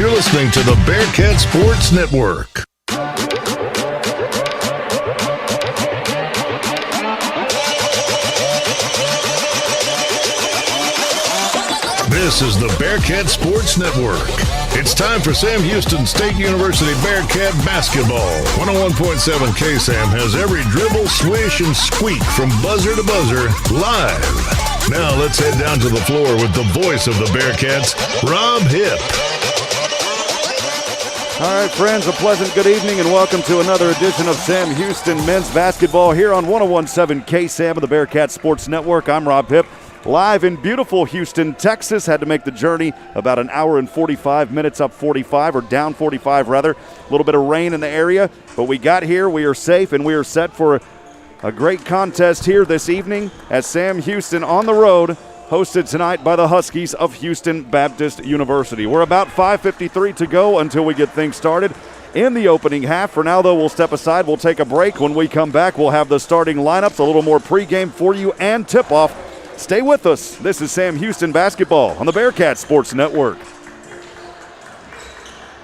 You're listening to the Bearcat Sports Network. This is the Bearcat Sports Network. It's time for Sam Houston State University Bearcat basketball. 101.7 KSAM has every dribble, swish, and squeak from buzzer to buzzer live. Now let's head down to the floor with the voice of the Bearcats, Rob Hipp. All right, friends, a pleasant good evening and welcome to another edition of Sam Houston Men's Basketball here on 101.7 KSAM of the Bearcat Sports Network. I'm Rob Hipp, live in beautiful Houston, Texas. Had to make the journey about an hour and 45 minutes, up 45, or down 45 rather. A little bit of rain in the area, but we got here, we are safe, and we are set for a great contest here this evening as Sam Houston on the road, hosted tonight by the Huskies of Houston Baptist University. We're about 5:53 to go until we get things started in the opening half. For now, though, we'll step aside. We'll take a break. When we come back, we'll have the starting lineups, a little more pregame for you, and tip-off. Stay with us. This is Sam Houston Basketball on the Bearcat Sports Network.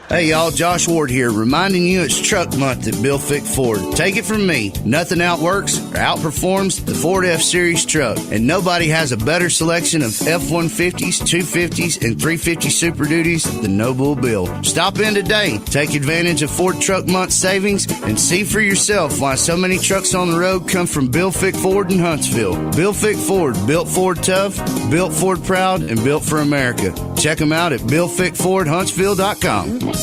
Hey y'all, Josh Ward here, reminding you it's Truck Month at Bill Fick Ford. Take it from me, nothing outworks or outperforms the Ford F-Series truck, and nobody has a better selection of F-150s, 250s, and 350 Super Duties than No Bull Bill. Stop in today, take advantage of Ford Truck Month savings, and see for yourself why so many trucks on the road come from Bill Fick Ford in Huntsville. Bill Fick Ford, built Ford tough, built Ford proud, and built for America. Check them out at BillFickFordHuntsville.com.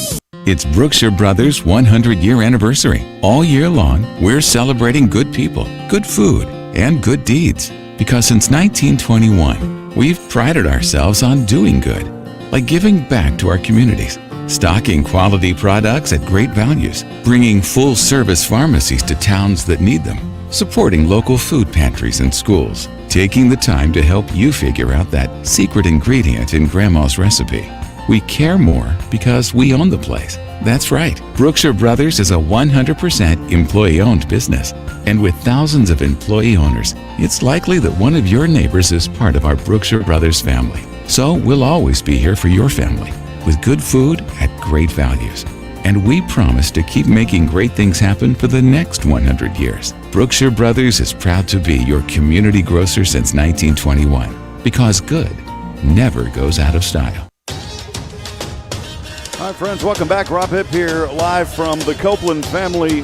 It's Brookshire Brothers' 100-year anniversary. All year long, we're celebrating good people, good food, and good deeds. Because since 1921, we've prided ourselves on doing good, like giving back to our communities, stocking quality products at great values, bringing full-service pharmacies to towns that need them, supporting local food pantries and schools, taking the time to help you figure out that secret ingredient in Grandma's recipe. We care more because we own the place. That's right. Brookshire Brothers is a 100% employee-owned business. And with thousands of employee owners, it's likely that one of your neighbors is part of our Brookshire Brothers family. So we'll always be here for your family with good food at great values. And we promise to keep making great things happen for the next 100 years. Brookshire Brothers is proud to be your community grocer since 1921 because good never goes out of style. All right, friends, welcome back. Rob Hipp here, live from the Copeland Family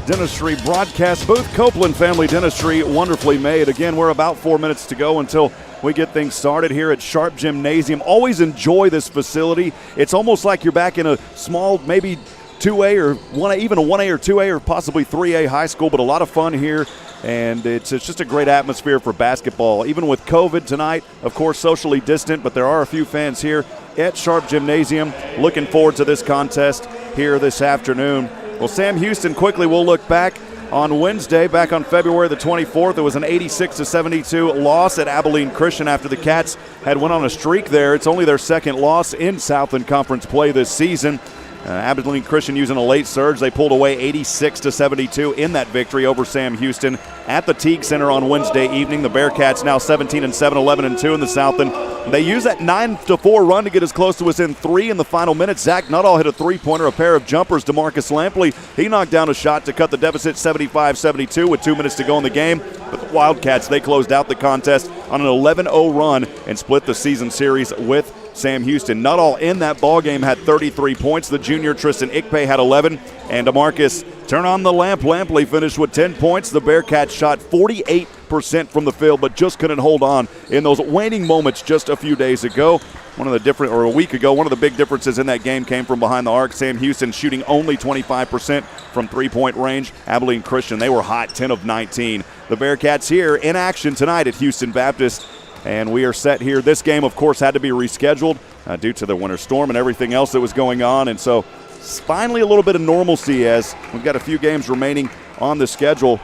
Dentistry broadcast booth. Copeland Family Dentistry, wonderfully made. Again, we're about 4 minutes to go until we get things started here at Sharp Gymnasium. Always enjoy this facility. It's almost like you're back in a small, maybe 2A or 1A, even a 1A or 2A or possibly 3A high school, but a lot of fun here. And it's just a great atmosphere for basketball. Even with COVID tonight, of course, socially distant, but there are a few fans here at Sharp Gymnasium. Looking forward to this contest here this afternoon. Well, Sam Houston, quickly we'll look back on Wednesday, back on February the 24th. It was an 86-72 loss at Abilene Christian after the Cats had went on a streak there. It's only their second loss in Southland Conference play this season. Abilene Christian using a late surge. They pulled away 86-72 in that victory over Sam Houston at the Teague Center on Wednesday evening. The Bearcats now 17-7, 11-2 in the Southland. They used that 9-4 run to get as close to within 3 in the final minutes. Zach Nuttall hit a three-pointer, a pair of jumpers. DeMarcus Lampley, he knocked down a shot to cut the deficit 75-72 with 2 minutes to go in the game. But the Wildcats, they closed out the contest on an 11-0 run and split the season series with Sam Houston. Nuttall in that ball game had 33 points. The junior Tristan Ikpe had 11. And DeMarcus, turn on the lamp. Lampley finished with 10 points. The Bearcats shot 48% from the field, but just couldn't hold on in those waning moments just a few days ago. A week ago, one of the big differences in that game came from behind the arc. Sam Houston shooting only 25% from three-point range. Abilene Christian, they were hot, 10 of 19. The Bearcats here in action tonight at Houston Baptist. And we are set here. This game, of course, had to be rescheduled due to the winter storm and everything else that was going on. And so finally a little bit of normalcy as we've got a few games remaining on the schedule.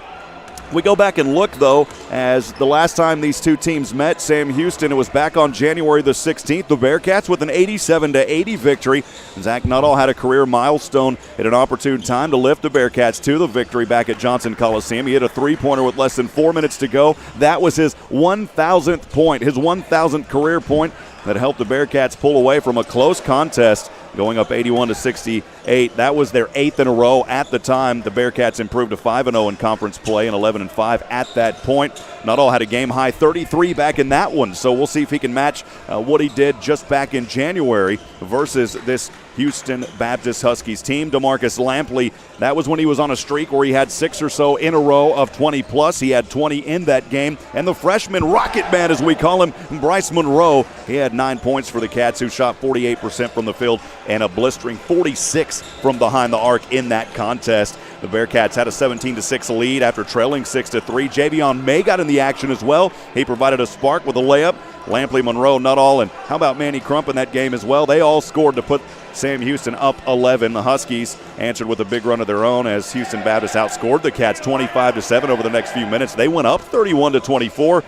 We go back and look, though, as the last time these two teams met, Sam Houston, it was back on January the 16th. The Bearcats with an 87-80 victory. Zach Nuttall had a career milestone at an opportune time to lift the Bearcats to the victory back at Johnson Coliseum. He hit a three-pointer with less than 4 minutes to go. That was his 1,000th point, his 1,000th career point that helped the Bearcats pull away from a close contest going up 81-68. That was their 8th in a row at the time. The Bearcats improved to 5-0 in conference play and 11-5 at that point. Nuttall had a game-high 33 back in that one, so we'll see if he can match what he did just back in January versus this Houston Baptist Huskies team. DeMarcus Lampley, that was when he was on a streak where he had 6 or so in a row of 20-plus. He had 20 in that game. And the freshman Rocket Man, as we call him, Bryce Monroe, he had 9 points for the Cats, who shot 48% from the field and a blistering 46 from behind the arc in that contest. The Bearcats had a 17-6 lead after trailing 6-3. Javion May got in the action as well. He provided a spark with a layup. Lampley, Monroe, Nuttall, and how about Manny Crump in that game as well? They all scored to put Sam Houston up 11. The Huskies answered with a big run of their own as Houston Baptist outscored the Cats 25-7 over the next few minutes. They went up 31-24.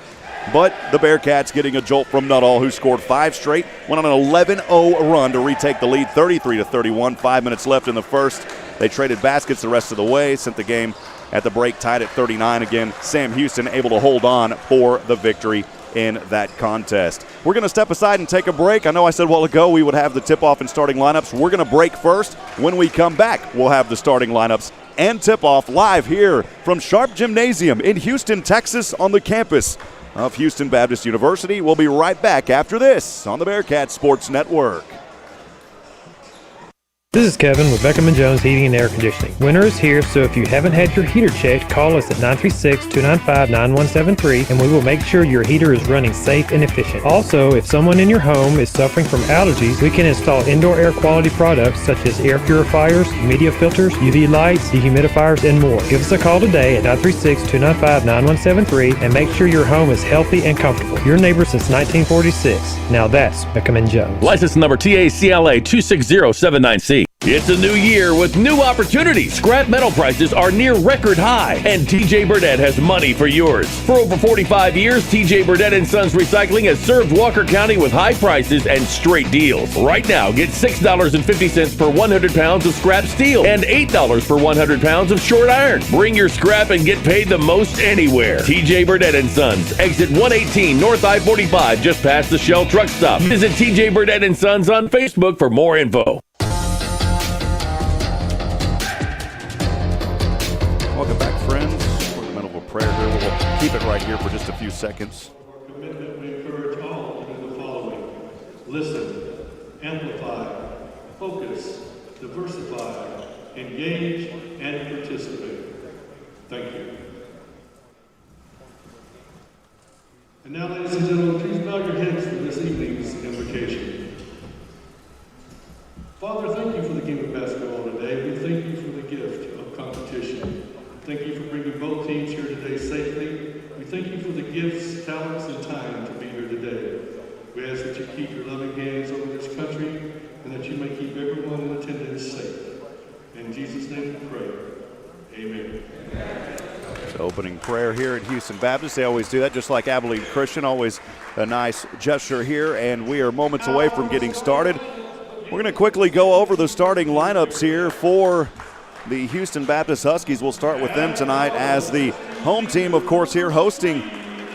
But the Bearcats getting a jolt from Nuttall, who scored 5 straight, went on an 11-0 run to retake the lead 33-31. 5 minutes left in the first. They traded baskets the rest of the way, sent the game at the break tied at 39. Again, Sam Houston able to hold on for the victory in that contest. We're going to step aside and take a break. I know I said a while ago we would have the tip-off and starting lineups. We're going to break first. When we come back, we'll have the starting lineups and tip-off live here from Sharp Gymnasium in Houston, Texas, on the campus of Houston Baptist University. We'll be right back after this on the Bearcats Sports Network. This is Kevin with Beckham & Jones Heating and Air Conditioning. Winter is here, so if you haven't had your heater checked, call us at 936-295-9173 and we will make sure your heater is running safe and efficient. Also, if someone in your home is suffering from allergies, we can install indoor air quality products such as air purifiers, media filters, UV lights, dehumidifiers, and more. Give us a call today at 936-295-9173 and make sure your home is healthy and comfortable. Your neighbor since 1946. Now that's Beckham & Jones. License number TACLA 260796. It's a new year with new opportunities. Scrap metal prices are near record high, and TJ Burdett has money for yours. For over 45 years, TJ Burdett & Sons Recycling has served Walker County with high prices and straight deals. Right now, get $6.50 per 100 pounds of scrap steel and $8 per 100 pounds of short iron. Bring your scrap and get paid the most anywhere. TJ Burdett & Sons, exit 118 North I-45, just past the Shell truck stop. Visit TJ Burdett & Sons on Facebook for more info. Welcome back, friends. We're in the middle of a prayer here. We'll keep it right here for just a few seconds. Commitment, we encourage all to do the following: listen, amplify, focus, diversify, engage, and participate. Thank you. And now, ladies and gentlemen, please bow your heads for this evening's invocation. Father, thank you for the game of basketball today. We thank you for the gift of competition. Thank you for bringing both teams here today safely. We thank you for the gifts, talents, and time to be here today. We ask that you keep your loving hands over this country and that you may keep everyone in attendance safe. In Jesus' name we pray. Amen. So opening prayer here at Houston Baptist. They always do that, just like Abilene Christian. Always a nice gesture here, and we are moments away from getting started. We're going to quickly go over the starting lineups here for the Houston Baptist Huskies. We'll start with them tonight as the home team, of course, here hosting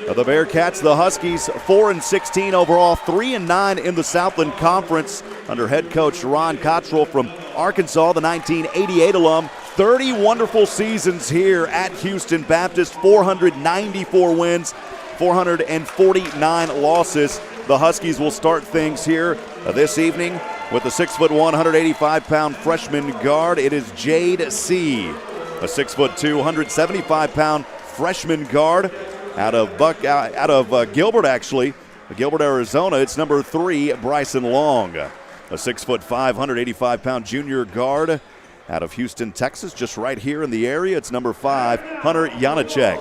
the Bearcats. The Huskies 4-16 overall, 3-9 in the Southland Conference under head coach Ron Cottrell from Arkansas, the 1988 alum. 30 wonderful seasons here at Houston Baptist, 494 wins, 449 losses. The Huskies will start things here this evening with the 6'1", 185-pound freshman guard. It is Jade C., a 6'2", 175-pound freshman guard out of Gilbert, actually, Gilbert, Arizona. It's number 3, Bryson Long, a 6'5", 185-pound junior guard out of Houston, Texas, just right here in the area. It's number 5, Hunter Janacek.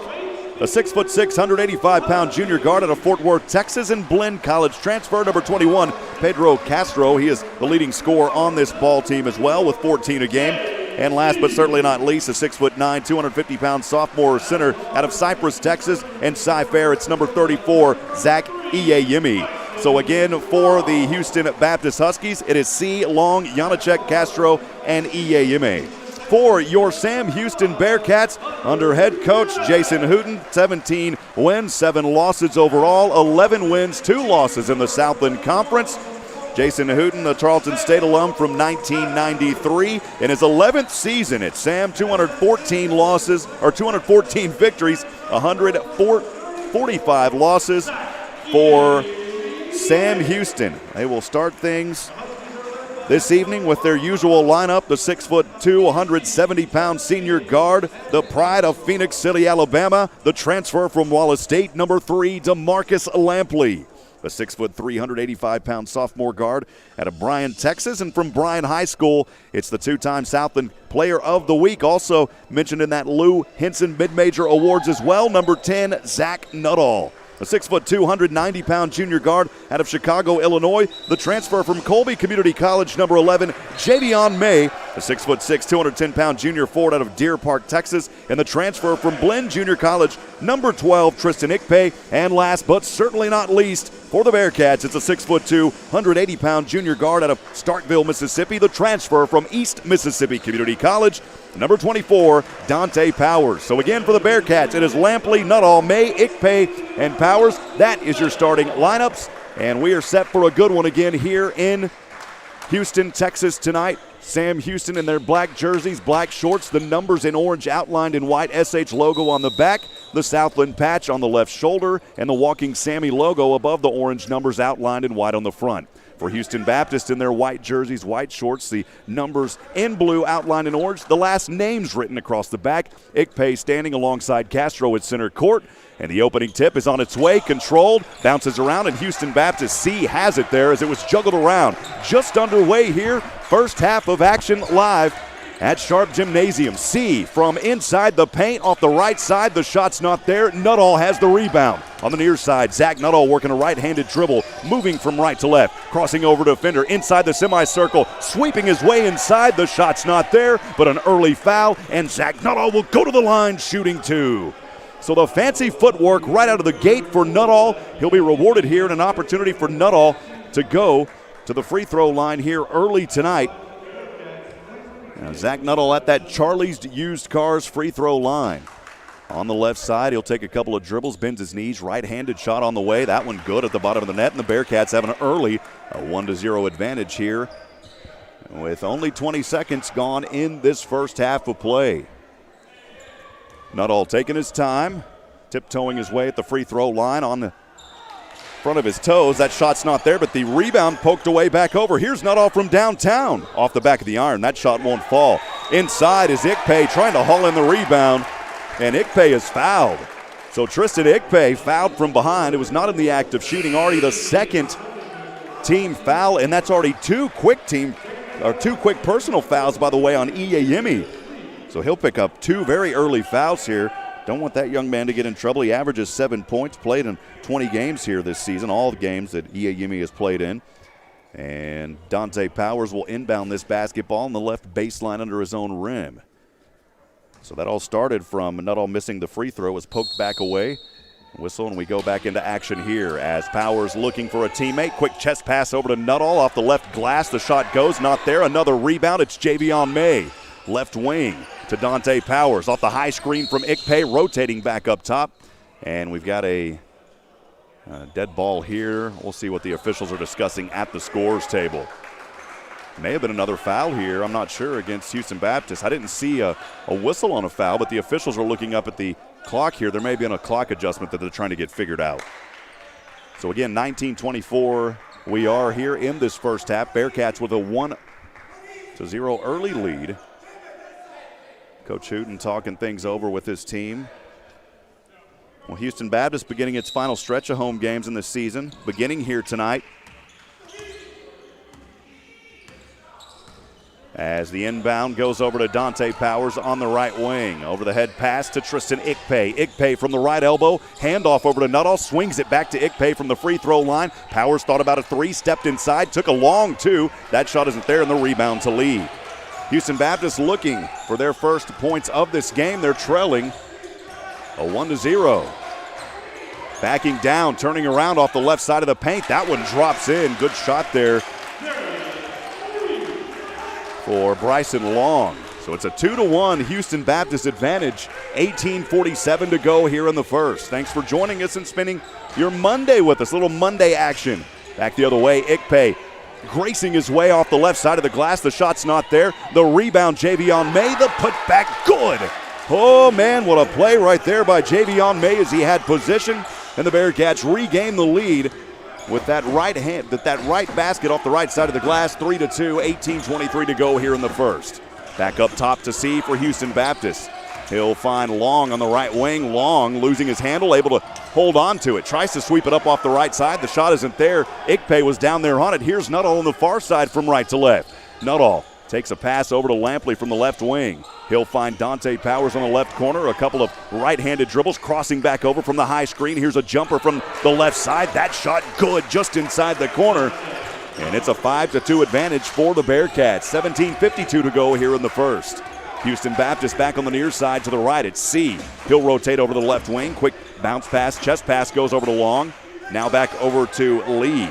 A 6'6", 185-pound junior guard out of Fort Worth, Texas, and Blinn College transfer, number 21, Pedro Castro. He is the leading scorer on this ball team as well with 14 a game. And last but certainly not least, a 6'9", 250-pound sophomore center out of Cypress, Texas, and Cy-Fair. It's number 34, Zach Iyeyemi. So again, for the Houston Baptist Huskies, it is C, Long, Janacek, Castro, and Iyeyemi. For your Sam Houston Bearcats, under head coach Jason Hooten, 17 wins, 7 losses overall, 11 wins, 2 losses in the Southland Conference. Jason Hooten, the Tarleton State alum from 1993. In his 11th season at Sam, 214 victories, 145 losses for Sam Houston. They will start things this evening with their usual lineup, the 6'2", 170-pound senior guard, the pride of Phoenix City, Alabama, the transfer from Wallace State, number 3, DeMarcus Lampley. The 6'3", 185-pound sophomore guard out of Bryan, Texas. And from Bryan High School, it's the two-time Southland Player of the Week. Also mentioned in that Lou Henson Mid-Major Awards as well, number 10, Zach Nuttall. A 6'2", 190-pound junior guard out of Chicago, Illinois. The transfer from Colby Community College, number 11, Javion May. A 6'6", 210-pound junior forward out of Deer Park, Texas. And the transfer from Blinn Junior College, number 12, Tristan Ikpe. And last but certainly not least, for the Bearcats, it's a 6'2", 180-pound junior guard out of Starkville, Mississippi. The transfer from East Mississippi Community College, number 24, Dante Powers. So again, for the Bearcats, it is Lampley, Nuttall, May, Ikpe, and Powers. That is your starting lineups, and we are set for a good one again here in Houston, Texas tonight. Sam Houston in their black jerseys, black shorts, the numbers in orange outlined in white, SH logo on the back, the Southland patch on the left shoulder, and the Walking Sammy logo above the orange numbers outlined in white on the front. For Houston Baptist in their white jerseys, white shorts, the numbers in blue outlined in orange, the last names written across the back. Ikpe standing alongside Castro at center court. And the opening tip is on its way, controlled, bounces around, and Houston Baptist C has it there as it was juggled around. Just underway here, first half of action live at Sharp Gymnasium. C from inside the paint off the right side. The shot's not there. Nuttall has the rebound. On the near side, Zach Nuttall working a right-handed dribble, moving from right to left, crossing over to Fender inside the semicircle, sweeping his way inside. The shot's not there, but an early foul, and Zach Nuttall will go to the line shooting 2. So the fancy footwork right out of the gate for Nuttall. He'll be rewarded here, and an opportunity for Nuttall to go to the free throw line here early tonight. Now Zach Nuttall at that Charlie's Used Cars free throw line. On the left side, he'll take a couple of dribbles, bends his knees, right-handed shot on the way. That one good at the bottom of the net, and the Bearcats have an early 1-0 advantage here with only 20 seconds gone in this first half of play. Nuttall taking his time, tiptoeing his way at the free throw line on the front of his toes. That shot's not there, but the rebound poked away back over. Here's Nuttall from downtown off the back of the iron. That shot won't fall. Inside is Ikpe trying to haul in the rebound, and Ikpe is fouled. So Tristan Ikpe fouled from behind. It was not in the act of shooting. Already the second team foul, and that's already two quick personal fouls, by the way, on Iyeyemi. So he'll pick up 2 very early fouls here. Don't want that young man to get in trouble. He averages 7 points, played in 20 games here this season, all the games that Iyeyemi has played in. And Dante Powers will inbound this basketball on the left baseline under his own rim. So that all started from Nuttall missing the free throw, was poked back away. Whistle, and we go back into action here as Powers looking for a teammate. Quick chest pass over to Nuttall off the left glass. The shot goes, not there. Another rebound. It's Javion May, left wing to Dante Powers off the high screen from Ikpe, rotating back up top. And we've got a dead ball here. We'll see what the officials are discussing at the scores table. May have been another foul here, I'm not sure, against Houston Baptist. I didn't see a whistle on a foul, but the officials are looking up at the clock here. There may be a clock adjustment that they're trying to get figured out. So again, 19-24, we are here in this first half. Bearcats with a 1-0 early lead. Coach Hooten talking things over with his team. Well, Houston Baptist beginning its final stretch of home games in the season, beginning here tonight. As the inbound goes over to Dante Powers on the right wing. Over the head pass to Tristan Ikpe. Ikpe from the right elbow. Handoff over to Nuttall. Swings it back to Ikpe from the free throw line. Powers thought about a 3, stepped inside, took a long 2. That shot isn't there, and the rebound to Lee. Houston Baptist looking for their first points of this game. They're trailing a 1-0. Backing down, turning around off the left side of the paint. That one drops in. Good shot there for Bryson Long. So it's a 2-1 Houston Baptist advantage. 18:47 to go here in the first. Thanks for joining us and spending your Monday with us. A little Monday action. Back the other way, Ikpe gracing his way off the left side of the glass. The shot's not there. The rebound, Javion May. The putback, good. Oh, man, what a play right there by Javion May as he had position. And the Bearcats regain the lead with that right basket off the right side of the glass. 3-2, 18:23 to go here in the first. Back up top to C for Houston Baptist. He'll find Long on the right wing. Long losing his handle, able to hold on to it. Tries to sweep it up off the right side. The shot isn't there. Ikpe was down there on it. Here's Nuttall on the far side from right to left. Nuttall takes a pass over to Lampley from the left wing. He'll find Dante Powers on the left corner. A couple of right-handed dribbles, crossing back over from the high screen. Here's a jumper from the left side. That shot good, just inside the corner. And it's a 5-2 advantage for the Bearcats. 17:52 to go here in the first. Houston Baptist back on the near side to the right. It's C. He'll rotate over to the left wing. Quick bounce pass, chest pass goes over to Long. Now back over to Lee.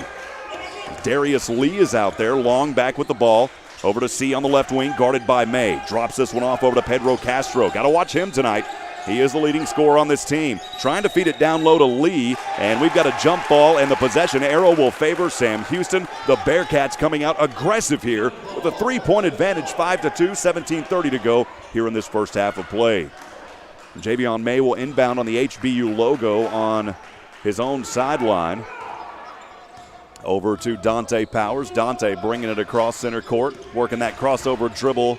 Darius Lee is out there. Long back with the ball. Over to C on the left wing, guarded by May. Drops this one off over to Pedro Castro. Got to watch him tonight. He is the leading scorer on this team. Trying to feed it down low to Lee, and we've got a jump ball, and the possession arrow will favor Sam Houston. The Bearcats coming out aggressive here with a 3-point advantage, 5-2, 17:30 to go here in this first half of play. Javion May will inbound on the HBU logo on his own sideline. Over to Dante Powers. Dante bringing it across center court, working that crossover dribble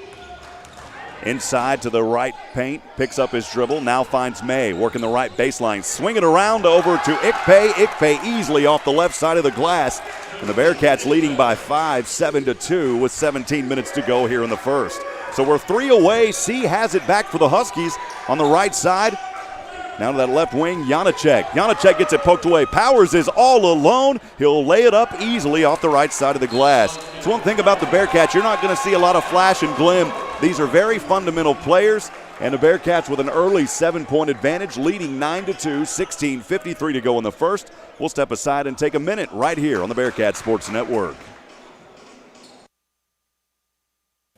inside to the right paint, picks up his dribble, now finds May, working the right baseline, swinging around over to Ikpe. Ikpe easily off the left side of the glass, and the Bearcats leading by 5, 7-2 with 17 minutes to go here in the first. So we're 3 away. C has it back for the Huskies on the right side. Now to that left wing, Janacek. Janacek gets it poked away. Powers is all alone. He'll lay it up easily off the right side of the glass. It's one thing about the Bearcats. You're not going to see a lot of flash and glim. These are very fundamental players, and the Bearcats with an early 7-point advantage, leading 9-2, 16:53 to go in the first. We'll step aside and take a minute right here on the Bearcat Sports Network.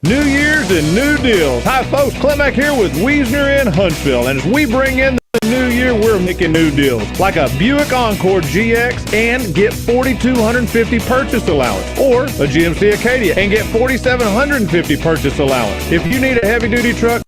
New Year's and new deals. Hi, folks. Klimek here with Wiesner in Huntsville. And as we bring in the new year, we're making new deals. Like a Buick Encore GX and get $4,250 purchase allowance. Or a GMC Acadia and get $4,750 purchase allowance. If you need a heavy-duty truck,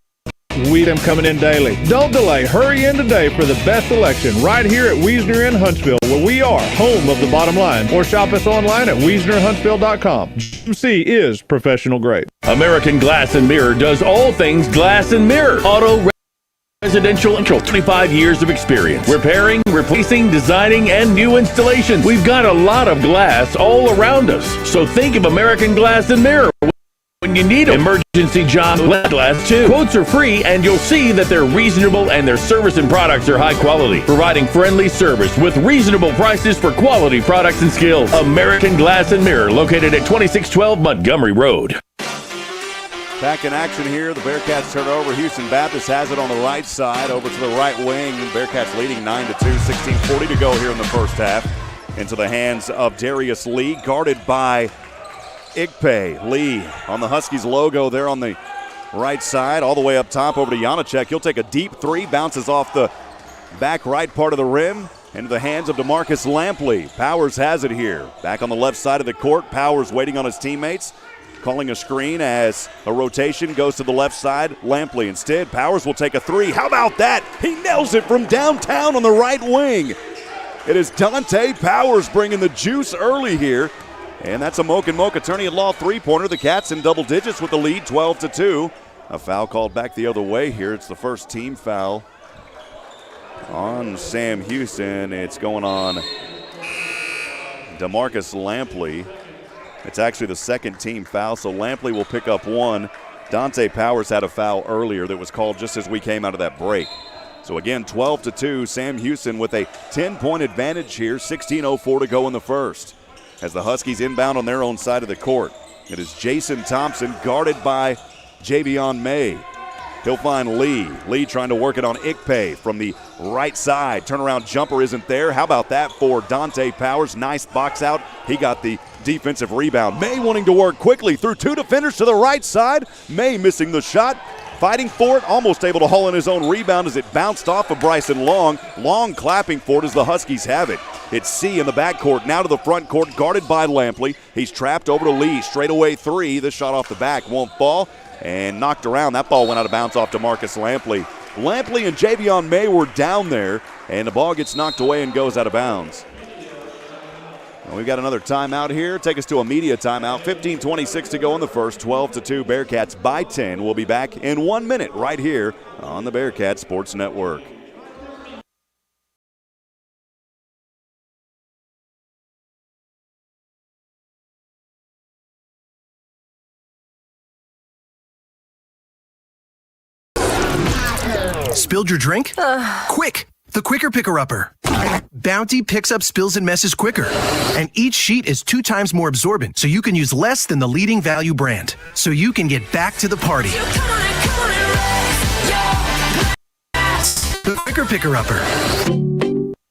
we them coming in daily. Don't delay. Hurry in today for the best selection right here at Wiesner in Huntsville, where we are home of the bottom line. Or shop us online at WiesnerHuntsville.com. GMC is professional grade. American Glass and Mirror does all things glass and mirror. Auto, residential, 25 years of experience. Repairing, replacing, designing, and new installations. We've got a lot of glass all around us. So think of American Glass and Mirror when you need an emergency job. Glass too. Quotes are free, and you'll see that they're reasonable and their service and products are high quality, providing friendly service with reasonable prices for quality products and skills. American Glass and Mirror, located at 2612 Montgomery Road. Back in action here. The Bearcats turn it over. Houston Baptist has it on the right side over to the right wing. Bearcats leading 9-2, 16:40 to go here in the first half. Into the hands of Darius Lee, guarded by Ikpe. Lee on the Huskies logo there on the right side, all the way up top over to Janacek. He'll take a deep three, bounces off the back right part of the rim into the hands of DeMarcus Lampley. Powers has it here. Back on the left side of the court. Powers waiting on his teammates, calling a screen as a rotation goes to the left side. Lampley instead. Powers will take a three. How about that? He nails it from downtown on the right wing. It is Dante Powers bringing the juice early here. And that's a Moke and Moke attorney-at-law three-pointer. The Cats in double digits with the lead, 12-2. A foul called back the other way here. It's the first team foul on Sam Houston. It's going on DeMarcus Lampley. It's actually the second team foul, so Lampley will pick up one. Dante Powers had a foul earlier that was called just as we came out of that break. So again, 12-2. Sam Houston with a 10-point advantage here. 16:04 to go in the first. As the Huskies inbound on their own side of the court. It is Jason Thompson guarded by Javion May. He'll find Lee. Lee trying to work it on Ikpe from the right side. Turnaround jumper isn't there. How about that for Dante Powers? Nice box out. He got the defensive rebound. May wanting to work quickly through two defenders to the right side. May missing the shot. Fighting for it, almost able to haul in his own rebound as it bounced off of Bryson Long. Long clapping for it as the Huskies have it. It's C in the backcourt, now to the front court, guarded by Lampley. He's trapped over to Lee, straightaway three. This shot off the back won't fall, and knocked around. That ball went out of bounds off to Marcus Lampley. Lampley and Javion May were down there, and the ball gets knocked away and goes out of bounds. We've got another timeout here. Take us to a media timeout. 15:26 to go in the first. 12-2. Bearcats by 10. We'll be back in 1 minute right here on the Bearcat Sports Network. Spilled your drink? Quick! The Quicker Picker-Upper. Bounty picks up spills and messes quicker. And each sheet is 2 times more absorbent, so you can use less than the leading value brand. So you can get back to the party. The Quicker Picker-Upper.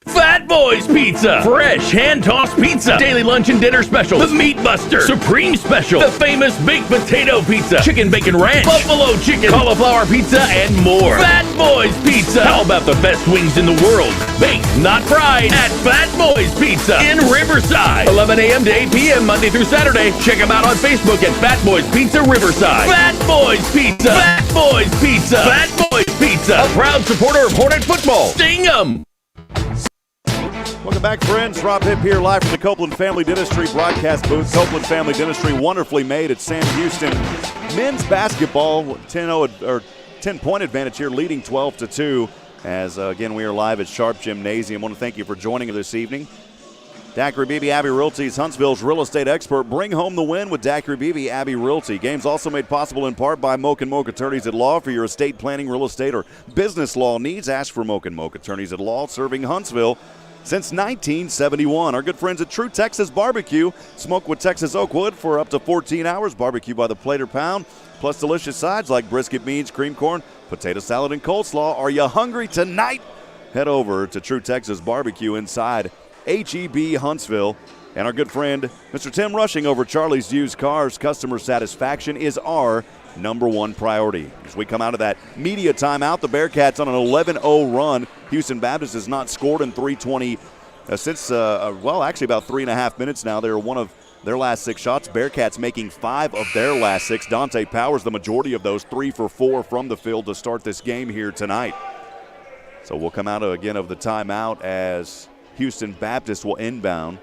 Fat Boys Pizza. Fresh, hand-tossed pizza. Daily lunch and dinner specials. The Meat Buster. Supreme Special. The famous baked potato pizza. Chicken bacon ranch. Buffalo chicken. Cauliflower pizza, and more. Fat Boys Pizza. How about the best wings in the world? Baked, not fried. At Fat Boys Pizza in Riverside. 11 a.m. to 8 p.m. Monday through Saturday. Check them out on Facebook at Fat Boys Pizza Riverside. Fat Boys Pizza. Fat Boys Pizza. Fat Boys Pizza. A proud supporter of Hornet football. Sting 'em. Welcome back, friends. Rob Hipp here live from the Copeland Family Dentistry broadcast booth. Copeland Family Dentistry, wonderfully made at Sam Houston. Men's basketball, 10-point advantage here, leading 12-2. As, again, we are live at Sharp Gymnasium. I want to thank you for joining us this evening. Daiquiri Beebe Abbey Realty is Huntsville's real estate expert. Bring home the win with Daiquiri Beebe Abbey Realty. Games also made possible in part by Moak & Moak Attorneys at Law. For your estate planning, real estate, or business law needs, ask for Moak & Moak Attorneys at Law, serving Huntsville since 1971. Our good friends at True Texas Barbecue. Smoke with Texas oak wood for up to 14 hours. Barbecue by the plate or pound. Plus delicious sides like brisket, beans, cream corn, potato salad, and coleslaw. Are you hungry tonight? Head over to True Texas Barbecue inside HEB Huntsville. And our good friend, Mr. Tim Rushing over Charlie's Used Cars. Customer satisfaction is our number one priority. As we come out of that media timeout, the Bearcats on an 11-0 run. Houston Baptist has not scored in 320 since, actually about 3.5 minutes now. They're one of their last 6 shots. Bearcats making 5 of their last 6. Dante Powers, the majority of those, 3 for 4 from the field to start this game here tonight. So we'll come out again of the timeout as Houston Baptist will inbound.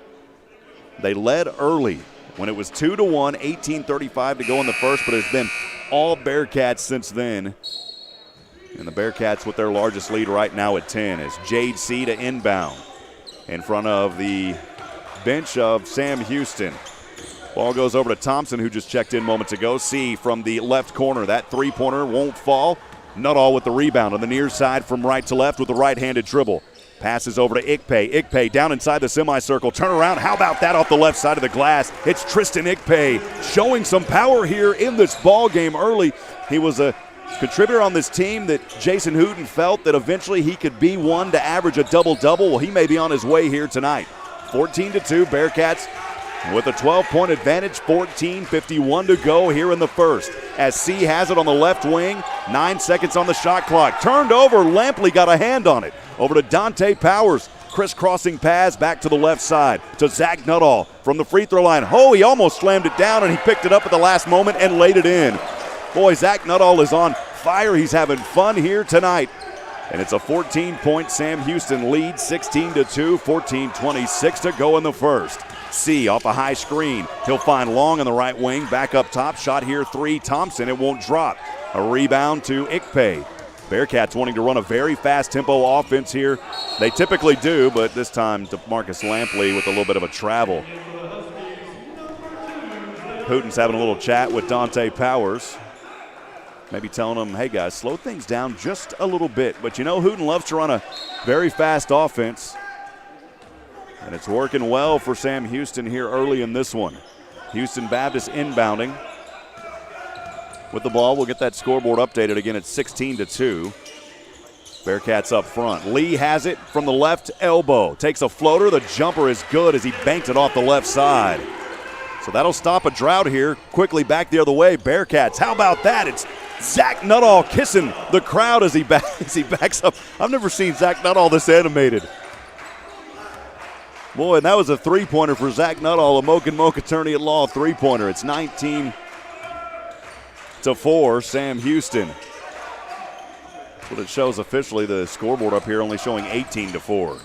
They led early when it was 2-1, 18:35 to go in the first, but it's been all Bearcats since then. And the Bearcats with their largest lead right now at 10 is Jade C to inbound in front of the bench of Sam Houston. Ball goes over to Thompson, who just checked in moments ago. C from the left corner. That three-pointer won't fall. Nuttall with the rebound on the near side from right to left with the right-handed dribble. Passes over to Ikpe. Ikpe down inside the semicircle. Turn around. How about that off the left side of the glass? It's Tristan Ikpe showing some power here in this ball game early. He was a contributor on this team that Jason Hooten felt that eventually he could be one to average a double-double. Well, he may be on his way here tonight. 14-2, Bearcats with a 12-point advantage, 14:51 to go here in the first. As C has it on the left wing, 9 seconds on the shot clock. Turned over, Lampley got a hand on it. Over to Dante Powers, crisscrossing pass back to the left side to Zach Nuttall from the free throw line. Oh, he almost slammed it down, and he picked it up at the last moment and laid it in. Boy, Zach Nuttall is on fire. He's having fun here tonight. And it's a 14-point Sam Houston lead, 16-2, 14:26 to go in the first. C off a high screen. He'll find Long on the right wing. Back up top. Shot here, 3. Thompson. It won't drop. A rebound to Ikpe. Bearcats wanting to run a very fast tempo offense here. They typically do, but this time to Marcus Lampley with a little bit of a travel. Hooten's having a little chat with Dante Powers. Maybe telling him, hey guys, slow things down just a little bit. But you know, Hooten loves to run a very fast offense. And it's working well for Sam Houston here early in this one. Houston Baptist inbounding. With the ball, we'll get that scoreboard updated again at 16-2. Bearcats up front. Lee has it from the left elbow. Takes a floater. The jumper is good as he banked it off the left side. So that'll stop a drought here. Quickly back the other way. Bearcats, how about that? It's Zach Nuttall kissing the crowd as he backs up. I've never seen Zach Nuttall this animated. Boy, and that was a three-pointer for Zach Nuttall, a Moke attorney at law three-pointer. It's 19-4, Sam Houston. That's what it shows officially. The scoreboard up here only showing 18-4.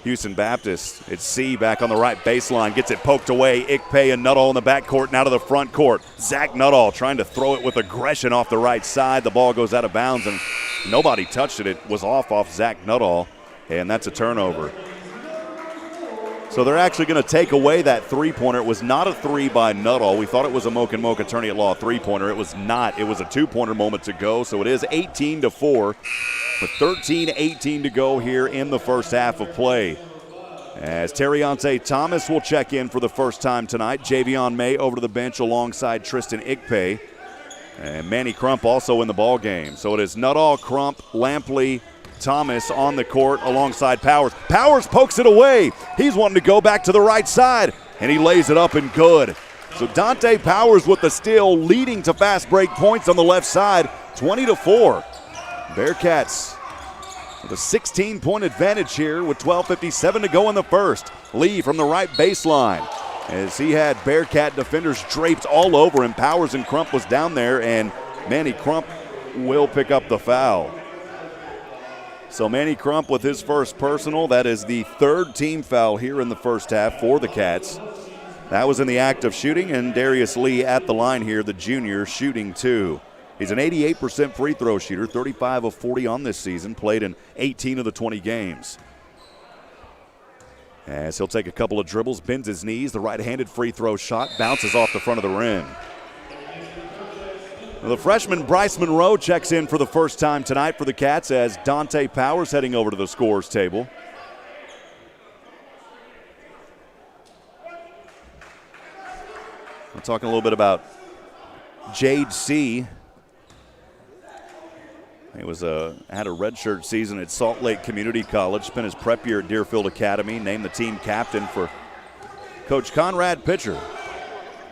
Houston Baptist, it's C back on the right baseline, gets it poked away. Ikpe and Nuttall in the backcourt and out of the front court. Zach Nuttall trying to throw it with aggression off the right side. The ball goes out of bounds and nobody touched it. It was off Zach Nuttall, and that's a turnover. So they're actually going to take away that three-pointer. It was not a three by Nuttall. We thought it was a Moke attorney at law three-pointer. It was not. It was a two-pointer moment to go. So it is 18-4 with 13-18 to go here in the first half of play. As Terriante Thomas will check in for the first time tonight. Javion May over to the bench alongside Tristan Ikpe. And Manny Crump also in the ball game. So it is Nuttall, Crump, Lampley, Thomas on the court alongside Powers. Powers pokes it away. He's wanting to go back to the right side, and he lays it up and good. So Dante Powers with the steal, leading to fast break points on the left side, 20-4. Bearcats with a 16-point advantage here with 12:57 to go in the first. Lee from the right baseline as he had Bearcat defenders draped all over him. Powers and Crump was down there, and Manny Crump will pick up the foul. So Manny Crump with his first personal. That is the third team foul here in the first half for the Cats. That was in the act of shooting, and Darius Lee at the line here, the junior, shooting two. He's an 88% free throw shooter, 35 of 40 on this season, played in 18 of the 20 games. As he'll take a couple of dribbles, bends his knees, the right-handed free throw shot bounces off the front of the rim. The freshman Bryce Monroe checks in for the first time tonight for the Cats as Dante Powers heading over to the scorer's table. We're talking a little bit about Jade C. He was had a redshirt season at Salt Lake Community College, spent his prep year at Deerfield Academy, named the team captain for Coach Conrad Pitcher.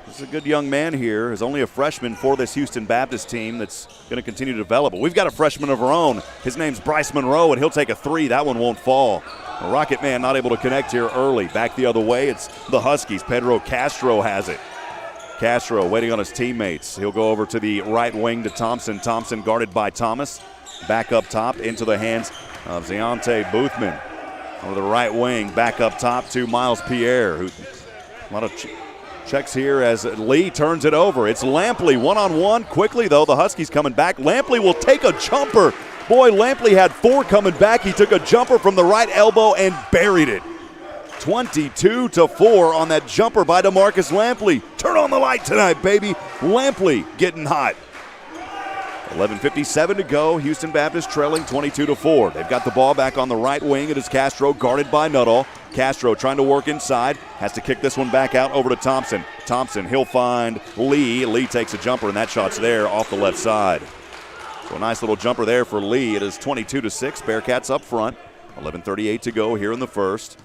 He's a good young man here. He's only a freshman for this Houston Baptist team that's going to continue to develop. But we've got a freshman of our own. His name's Bryce Monroe, and he'll take a three. That one won't fall. The Rocket Man not able to connect here early. Back the other way, it's the Huskies. Pedro Castro has it. Castro waiting on his teammates. He'll go over to the right wing to Thompson. Thompson guarded by Thomas. Back up top into the hands of Ziante Boothman. Over the right wing, back up top to Miles Pierre, who a lot of checks here as Lee turns it over. It's Lampley one-on-one. Quickly, though, the Huskies coming back. Lampley will take a jumper. Boy, Lampley had four coming back. He took a jumper from the right elbow and buried it. 22-4 on that jumper by DeMarcus Lampley. Turn on the light tonight, baby. Lampley getting hot. 11:57 to go. Houston Baptist trailing 22-4. They've got the ball back on the right wing. It is Castro guarded by Nuttall. Castro trying to work inside. Has to kick this one back out over to Thompson. Thompson, he'll find Lee. Lee takes a jumper, and that shot's there off the left side. So a nice little jumper there for Lee. It is 22-6. Bearcats up front. 11:38 to go here in the first.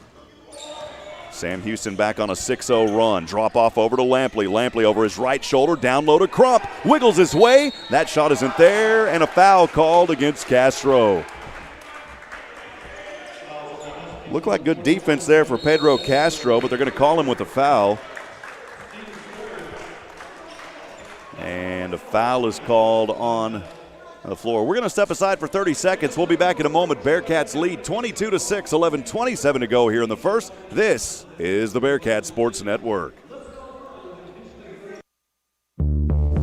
Sam Houston back on a 6-0 run. Drop off over to Lampley. Lampley over his right shoulder. Down low to Crump. Wiggles his way. That shot isn't there, and a foul called against Castro. Looked like good defense there for Pedro Castro, but they're going to call him with a foul. And a foul is called on the floor. We're going to step aside for 30 seconds. We'll be back in a moment. Bearcats lead 22-6, 11:27 to go here in the first. This is the Bearcat Sports Network.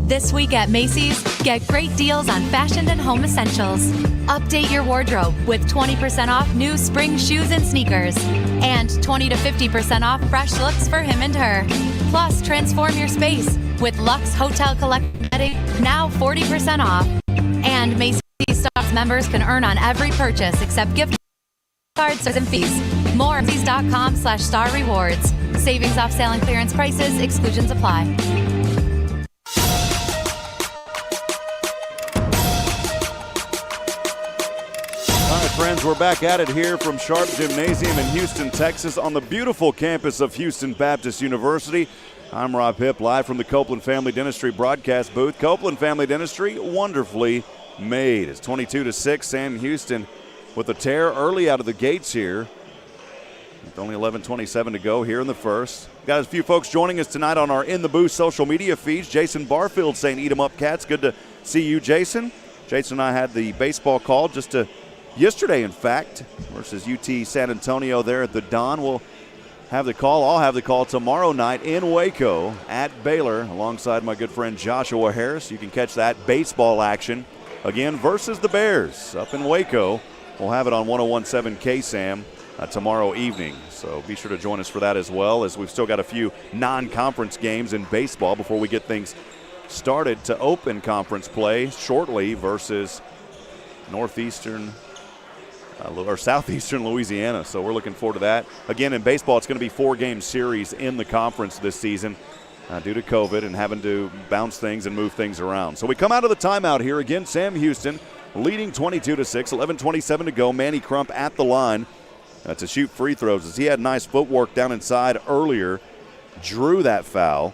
This week at Macy's, get great deals on fashion and home essentials. Update your wardrobe with 20% off new spring shoes and sneakers. And 20 to 50% off fresh looks for him and her. Plus, transform your space with Luxe Hotel Collection bedding, now 40% off. And Macy's Stars members can earn on every purchase except gift cards and fees. More at Macy's.com/star rewards. Savings off sale and clearance prices. Exclusions apply. All right, friends, we're back at it here from Sharp Gymnasium in Houston, Texas, on the beautiful campus of Houston Baptist University. I'm Rob Hipp, live from the Copeland Family Dentistry broadcast booth. Copeland Family Dentistry, wonderfully made. It's 22-6. Sam Houston with a tear early out of the gates here. With only 11:27 to go here in the first. Got a few folks joining us tonight on our In the Booth social media feeds. Jason Barfield saying, "Eat 'em up, Cats." Good to see you, Jason. Jason and I had the baseball call yesterday, in fact, versus UT San Antonio there at the Don. We'll have the call. I'll have the call tomorrow night in Waco at Baylor alongside my good friend Joshua Harris. You can catch that baseball action again versus the Bears up in Waco. We'll have it on 101.7 KSAM tomorrow evening. So be sure to join us for that as well, as we've still got a few non-conference games in baseball before we get things started to open conference play shortly versus southeastern Louisiana. So we're looking forward to that. Again, in baseball, it's going to be 4-game series in the conference this season due to COVID and having to bounce things and move things around. So we come out of the timeout here. Again, Sam Houston leading 22-6, 11:27 to go. Manny Crump at the line to shoot free throws, as he had nice footwork down inside earlier, drew that foul.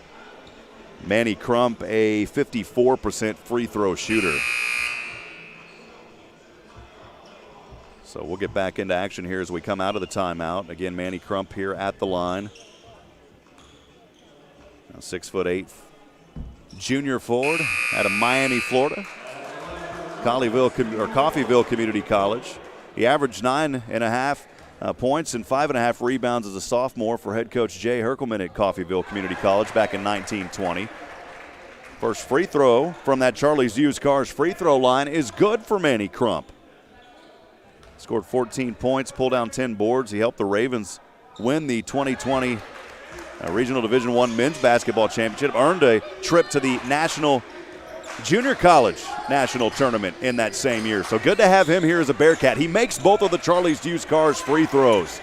Manny Crump, a 54% free throw shooter. So we'll get back into action here as we come out of the timeout. Again, Manny Crump here at the line. 6'8" junior forward out of Miami, Florida. Coffeyville Community College. He averaged 9.5 points and 5.5 rebounds as a sophomore for head coach Jay Herkelman at Coffeyville Community College back in 1920. First free throw from that Charlie's Used Cars free throw line is good for Manny Crump. Scored 14 points, pulled down 10 boards. He helped the Ravens win the 2020 Regional Division I Men's Basketball Championship, earned a trip to the National Junior College National Tournament in that same year. So good to have him here as a Bearcat. He makes both of the Charlie's Used Cars free throws.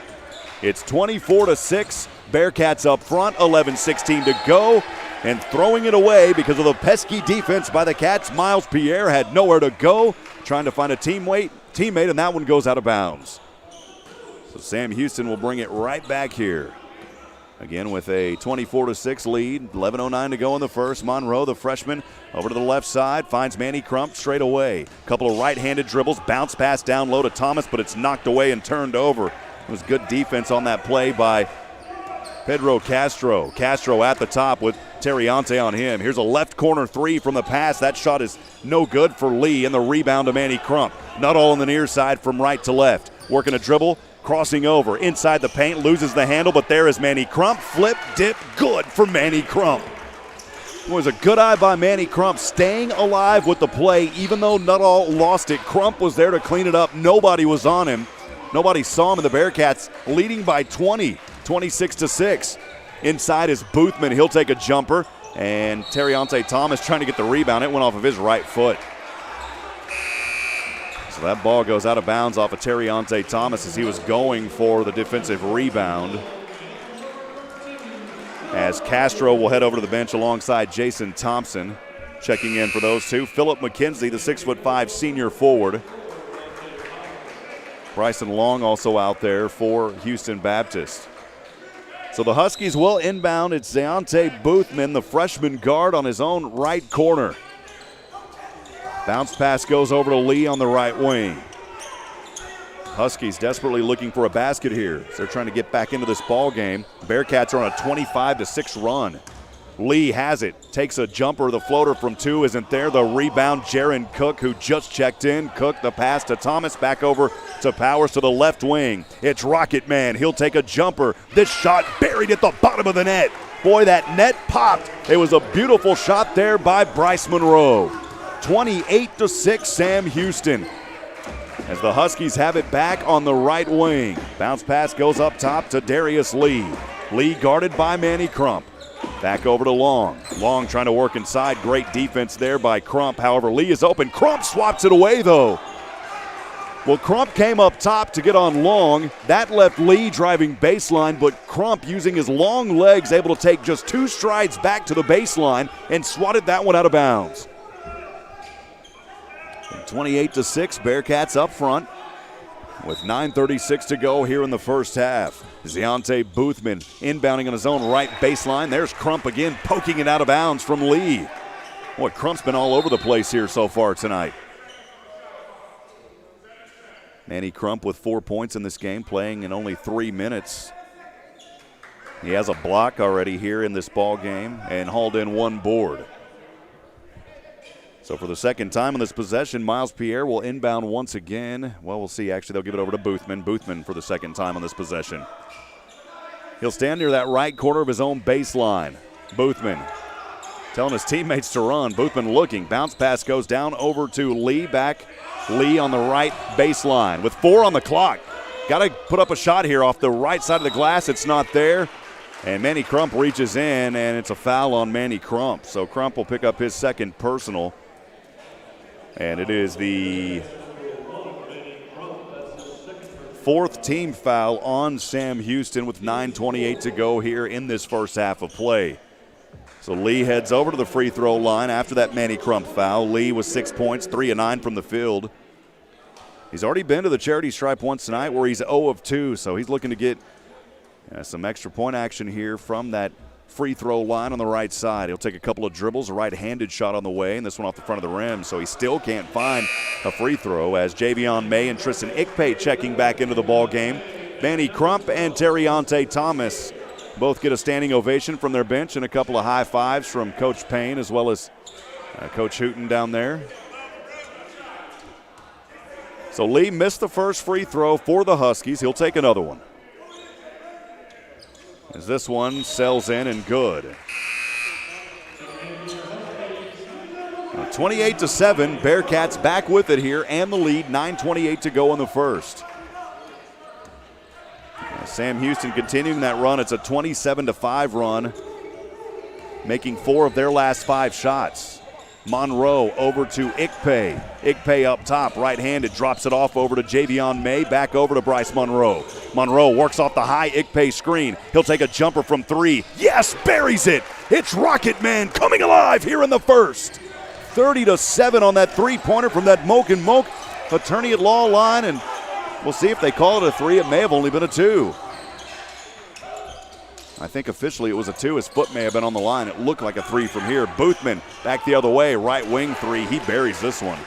It's 24-6. Bearcats up front, 11:16 to go. And throwing it away because of the pesky defense by the Cats. Miles Pierre had nowhere to go, trying to find a teammate, and that one goes out of bounds. So Sam Houston will bring it right back here. Again with a 24-6 lead, 11:09 to go in the first. Monroe, the freshman, over to the left side, finds Manny Crump straight away. Couple of right-handed dribbles, bounce pass down low to Thomas, but it's knocked away and turned over. It was good defense on that play by Pedro Castro. Castro at the top with Terriante on him. Here's a left corner three from the pass. That shot is no good for Lee, and the rebound to Manny Crump. Not all on the near side from right to left. Working a dribble, crossing over. Inside the paint, loses the handle, but there is Manny Crump. Flip, dip, good for Manny Crump. It was a good eye by Manny Crump, staying alive with the play, even though Nuttall lost it. Crump was there to clean it up. Nobody was on him. Nobody saw him, and the Bearcats leading by 20, 26-6. Inside is Boothman. He'll take a jumper, and Terriante Thomas trying to get the rebound. It went off of his right foot. So that ball goes out of bounds off of Terriante Thomas as he was going for the defensive rebound. As Castro will head over to the bench alongside Jason Thompson. Checking in for those two. Philip McKenzie, the 6'5" senior forward. Bryson Long also out there for Houston Baptist. So the Huskies will inbound. It's Deontay Boothman, the freshman guard, on his own right corner. Bounce pass goes over to Lee on the right wing. Huskies desperately looking for a basket here. So they're trying to get back into this ball game. Bearcats are on a 25-6 run. Lee has it, takes a jumper. The floater from two isn't there. The rebound, Jaron Cook, who just checked in. Cook, the pass to Thomas, back over to Powers to the left wing. It's Rocket Man. He'll take a jumper. This shot buried at the bottom of the net. Boy, that net popped. It was a beautiful shot there by Bryce Monroe. 28-6, Sam Houston. As the Huskies have it back on the right wing. Bounce pass goes up top to Darius Lee. Lee guarded by Manny Crump. Back over to Long. Long trying to work inside. Great defense there by Crump. However, Lee is open. Crump swaps it away, though. Well, Crump came up top to get on Long. That left Lee driving baseline, but Crump, using his long legs, able to take just 2 strides back to the baseline and swatted that one out of bounds. 28-6, Bearcats up front with 9:36 to go here in the first half. Deontay Boothman inbounding on his own right baseline. There's Crump again, poking it out of bounds from Lee. Boy, Crump's been all over the place here so far tonight. Manny Crump with 4 points in this game, playing in only 3 minutes. He has a block already here in this ball game and hauled in 1 board. So for the second time in this possession, Miles Pierre will inbound once again. Well, we'll see. Actually, they'll give it over to Boothman. Boothman for the second time on this possession. He'll stand near that right corner of his own baseline. Boothman telling his teammates to run. Boothman looking. Bounce pass goes down over to Lee. Back Lee on the right baseline with 4 on the clock. Got to put up a shot here off the right side of the glass. It's not there. And Manny Crump reaches in, and it's a foul on Manny Crump. So Crump will pick up his second personal. And it is the 4th team foul on Sam Houston with 9:28 to go here in this first half of play. So Lee heads over to the free throw line after that Manny Crump foul. Lee with 6 points, 3 of 9 from the field. He's already been to the charity stripe once tonight where he's 0 of 2, so he's looking to get some extra point action here from that free throw line on the right side. He'll take a couple of dribbles, a right-handed shot on the way, and this one off the front of the rim, so he still can't find a free throw as Javion May and Tristan Ikpe checking back into the ball game. Manny Crump and Terriante Thomas both get a standing ovation from their bench and a couple of high fives from Coach Payne as well as Coach Hooten down there. So Lee missed the first free throw for the Huskies. He'll take another one. As this one sails in and good. 28-7, Bearcats back with it here and the lead, 9:28 to go in the first. Sam Houston continuing that run. It's a 27-5 run, making 4 of their last 5 shots. Monroe over to Ikpe. Ikpe up top, right-handed, drops it off over to Javion May, back over to Bryce Monroe. Monroe works off the high Ikpe screen. He'll take a jumper from 3. Yes, buries it. It's Rocket Man coming alive here in the first. 30-7 on that three-pointer from that Moke and Moke attorney at law line, and we'll see if they call it a 3. It may have only been a 2. I think officially it was a 2. His foot may have been on the line. It looked like a 3 from here. Boothman back the other way, right wing 3. He buries this one.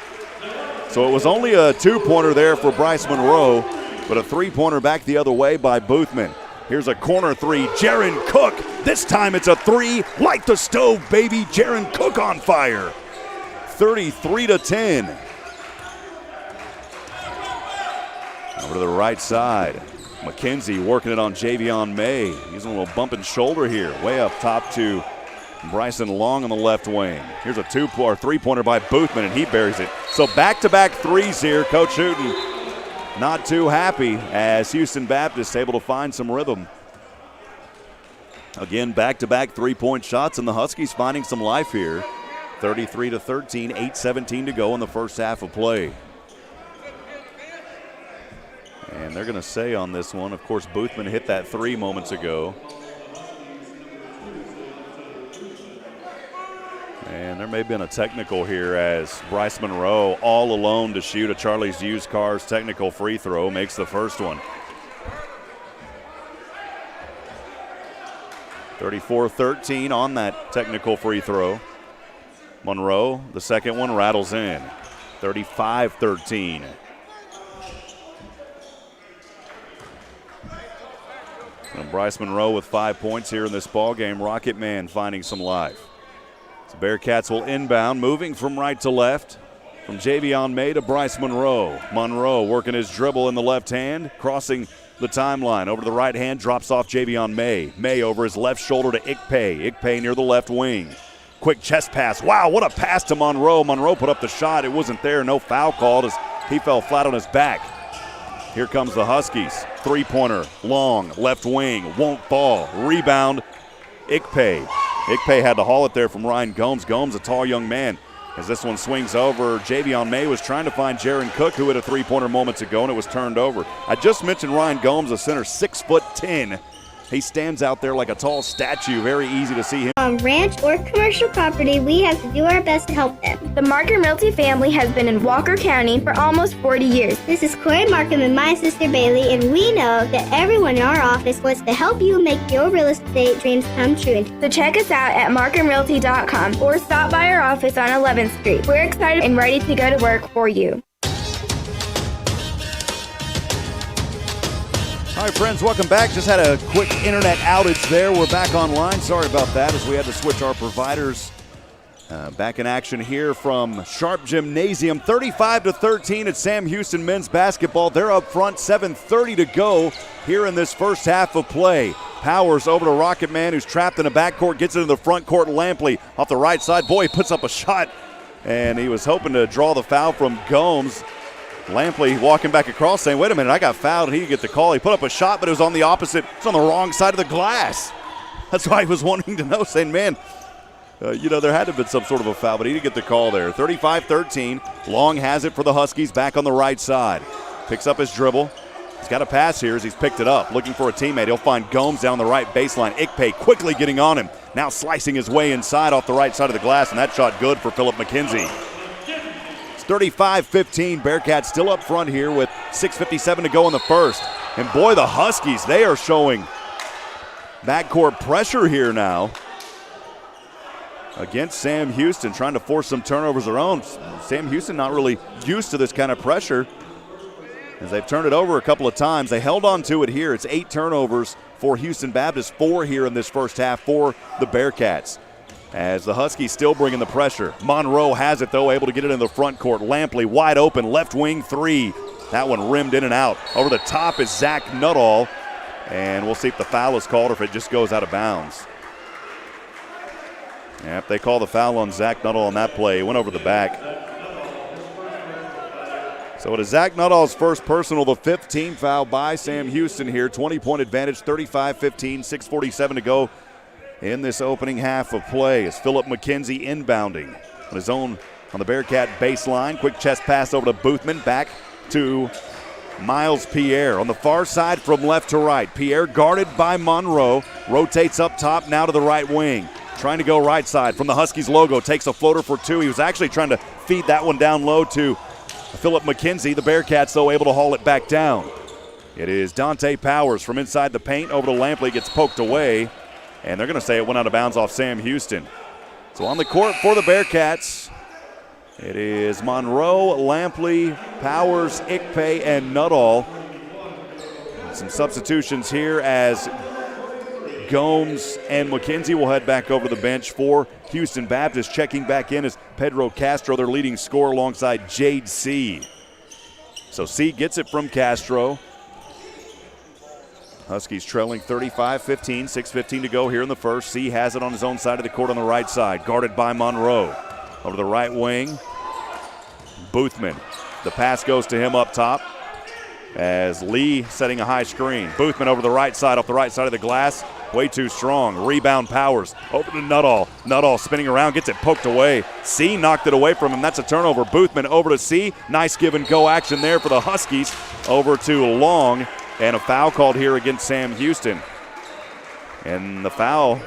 So it was only a 2-pointer there for Bryce Monroe, but a 3-pointer back the other way by Boothman. Here's a corner 3, Jaron Cook. This time it's a 3. Light the stove, baby. Jaron Cook on fire. 33-10. Over to the right side. McKenzie working it on Javion May. Using a little bumping shoulder here. Way up top to Bryson Long on the left wing. Here's a 3-pointer by Boothman, and he buries it. So back-to-back 3s here. Coach Hooten not too happy as Houston Baptist able to find some rhythm. Again, back-to-back 3-point shots, and the Huskies finding some life here. 33-13, 8:17 to go in the first half of play. And they're going to say on this one, of course, Boothman hit that 3 moments ago. And there may have been a technical here as Bryce Monroe all alone to shoot a Charlie's Used Cars technical free throw, makes the first one. 34-13 on that technical free throw. Monroe, the second one, rattles in. 35-13. And Bryce Monroe with 5 points here in this ball game. Rocket Man finding some life. So Bearcats will inbound, moving from right to left. From Javion May to Bryce Monroe. Monroe working his dribble in the left hand, crossing the timeline. Over to the right hand, drops off Javion May. May over his left shoulder to Ikpe. Ikpe near the left wing. Quick chest pass. Wow, what a pass to Monroe. Monroe put up the shot. It wasn't there. No foul called as he fell flat on his back. Here comes the Huskies. 3-pointer, long, left wing, won't fall. Rebound, Ikpe. Ikpe had to haul it there from Ryan Gomes. Gomes, a tall young man. As this one swings over, Javion May was trying to find Jaron Cook, who had a 3-pointer moments ago, and it was turned over. I just mentioned Ryan Gomes, a center, 6'10". He stands out there like a tall statue. Very easy to see him. On ranch or commercial property, we have to do our best to help them. The Markham Realty family has been in Walker County for almost 40 years. This is Corey Markham and my sister Bailey, and we know that everyone in our office wants to help you make your real estate dreams come true. So check us out at markhamrealty.com or stop by our office on 11th Street. We're excited and ready to go to work for you. All right, friends, welcome back. Just had a quick internet outage there. We're back online. Sorry about that as we had to switch our providers. Back in action here from Sharp Gymnasium. 35-13 at Sam Houston men's basketball. They're up front, 7:30 to go here in this first half of play. Powers over to Rocket Man, who's trapped in the backcourt, gets into the front court. Lampley off the right side. Boy, he puts up a shot, and he was hoping to draw the foul from Gomes. Lampley walking back across saying, wait a minute, I got fouled, and he didn't get the call. He put up a shot, but it was on the opposite. It's on the wrong side of the glass. That's why he was wanting to know, saying, man, there had to have been some sort of a foul, but he didn't get the call there. 35-13. Long has it for the Huskies back on the right side. Picks up his dribble. He's got a pass here as he's picked it up. Looking for a teammate. He'll find Gomes down the right baseline. Ikpe quickly getting on him. Now slicing his way inside off the right side of the glass, and that shot good for Philip McKenzie. 35-15, Bearkats still up front here with 6:57 to go in the first. And boy, the Huskies, they are showing backcourt pressure here now against Sam Houston, trying to force some turnovers of their own. Sam Houston not really used to this kind of pressure as they've turned it over a couple of times. They held on to it here. It's 8 turnovers for Houston Baptist, 4 here in this first half for the Bearkats. As the Huskies still bringing the pressure. Monroe has it, though, able to get it in the front court. Lampley wide open, left wing 3. That one rimmed in and out. Over the top is Zach Nuttall, and we'll see if the foul is called or if it just goes out of bounds. Yeah, if they call the foul on Zach Nuttall on that play, it went over the back. So it is Zach Nuttall's first personal, the 5th team foul by Sam Houston here. 20-point advantage, 35-15, 6:47 to go in this opening half of play as Philip McKenzie inbounding on his own on the Bearcat baseline. Quick chest pass over to Boothman, back to Miles Pierre on the far side from left to right. Pierre guarded by Monroe, rotates up top now to the right wing. Trying to go right side from the Huskies logo, takes a floater for 2. He was actually trying to feed that one down low to Philip McKenzie. The Bearcats, though, able to haul it back down. It is Dante Powers from inside the paint over to Lampley, gets poked away. And they're going to say it went out of bounds off Sam Houston. So on the court for the Bearcats, it is Monroe, Lampley, Powers, Ikpe, and Nuttall. Some substitutions here as Gomes and McKenzie will head back over to the bench for Houston Baptist. Checking back in is Pedro Castro, their leading scorer, alongside Jade C. So C gets it from Castro. Huskies trailing 35-15, 6:15 to go here in the first. C has it on his own side of the court on the right side, guarded by Monroe. Over the right wing, Boothman. The pass goes to him up top as Lee setting a high screen. Boothman over the right side, off the right side of the glass. Way too strong. Rebound Powers. Over to Nuttall. Nuttall spinning around, gets it poked away. C knocked it away from him. That's a turnover. Boothman over to C. Nice give and go action there for the Huskies. Over to Long. And a foul called here against Sam Houston. And the foul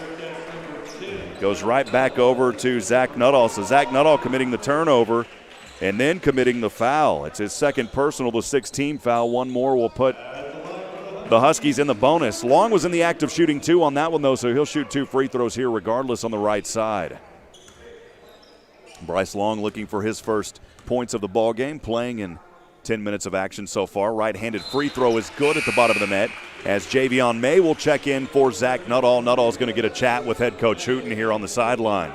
goes right back over to Zach Nuttall. So Zach Nuttall committing the turnover and then committing the foul. It's his second personal, the 6th-team foul. One more will put the Huskies in the bonus. Long was in the act of shooting 2 on that one, though, so he'll shoot 2 free throws here regardless on the right side. Bryce Long looking for his first points of the ball game, playing in 10 minutes of action so far. Right-handed free throw is good at the bottom of the net as Javion May will check in for Zach Nuttall. Nuttall's going to get a chat with head coach Hooten here on the sideline.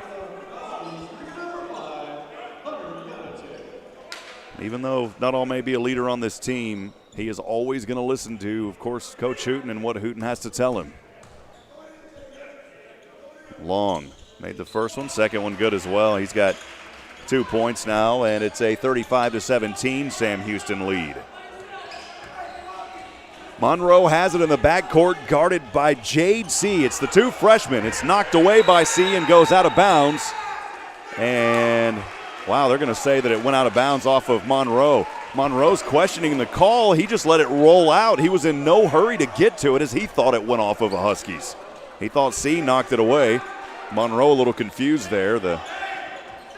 Even though Nuttall may be a leader on this team, he is always going to listen to, of course, Coach Hooten and what Hooten has to tell him. Long made the first one, second one good as well. He's got 2 points now, and it's a 35-17 Sam Houston lead. Monroe has it in the backcourt, guarded by Jade C. It's the 2 freshmen. It's knocked away by C and goes out of bounds. And, wow, they're going to say that it went out of bounds off of Monroe. Monroe's questioning the call. He just let it roll out. He was in no hurry to get to it as he thought it went off of a Huskies. He thought C knocked it away. Monroe a little confused there. The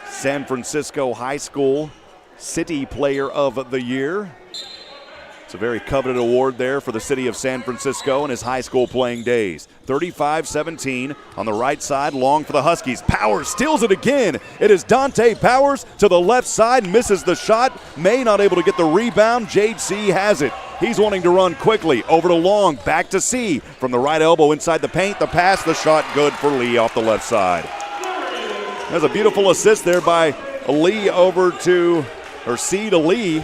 San Francisco High School City Player of the Year. It's a very coveted award there for the city of San Francisco in his high school playing days. 35-17 on the right side, Long for the Huskies. Powers steals it again. It is Dante Powers to the left side, misses the shot. May not able to get the rebound. Jade C has it. He's wanting to run quickly. Over to Long, back to C. From the right elbow inside the paint, the pass, the shot good for Lee off the left side. There's a beautiful assist there by Lee over to, or C to Lee.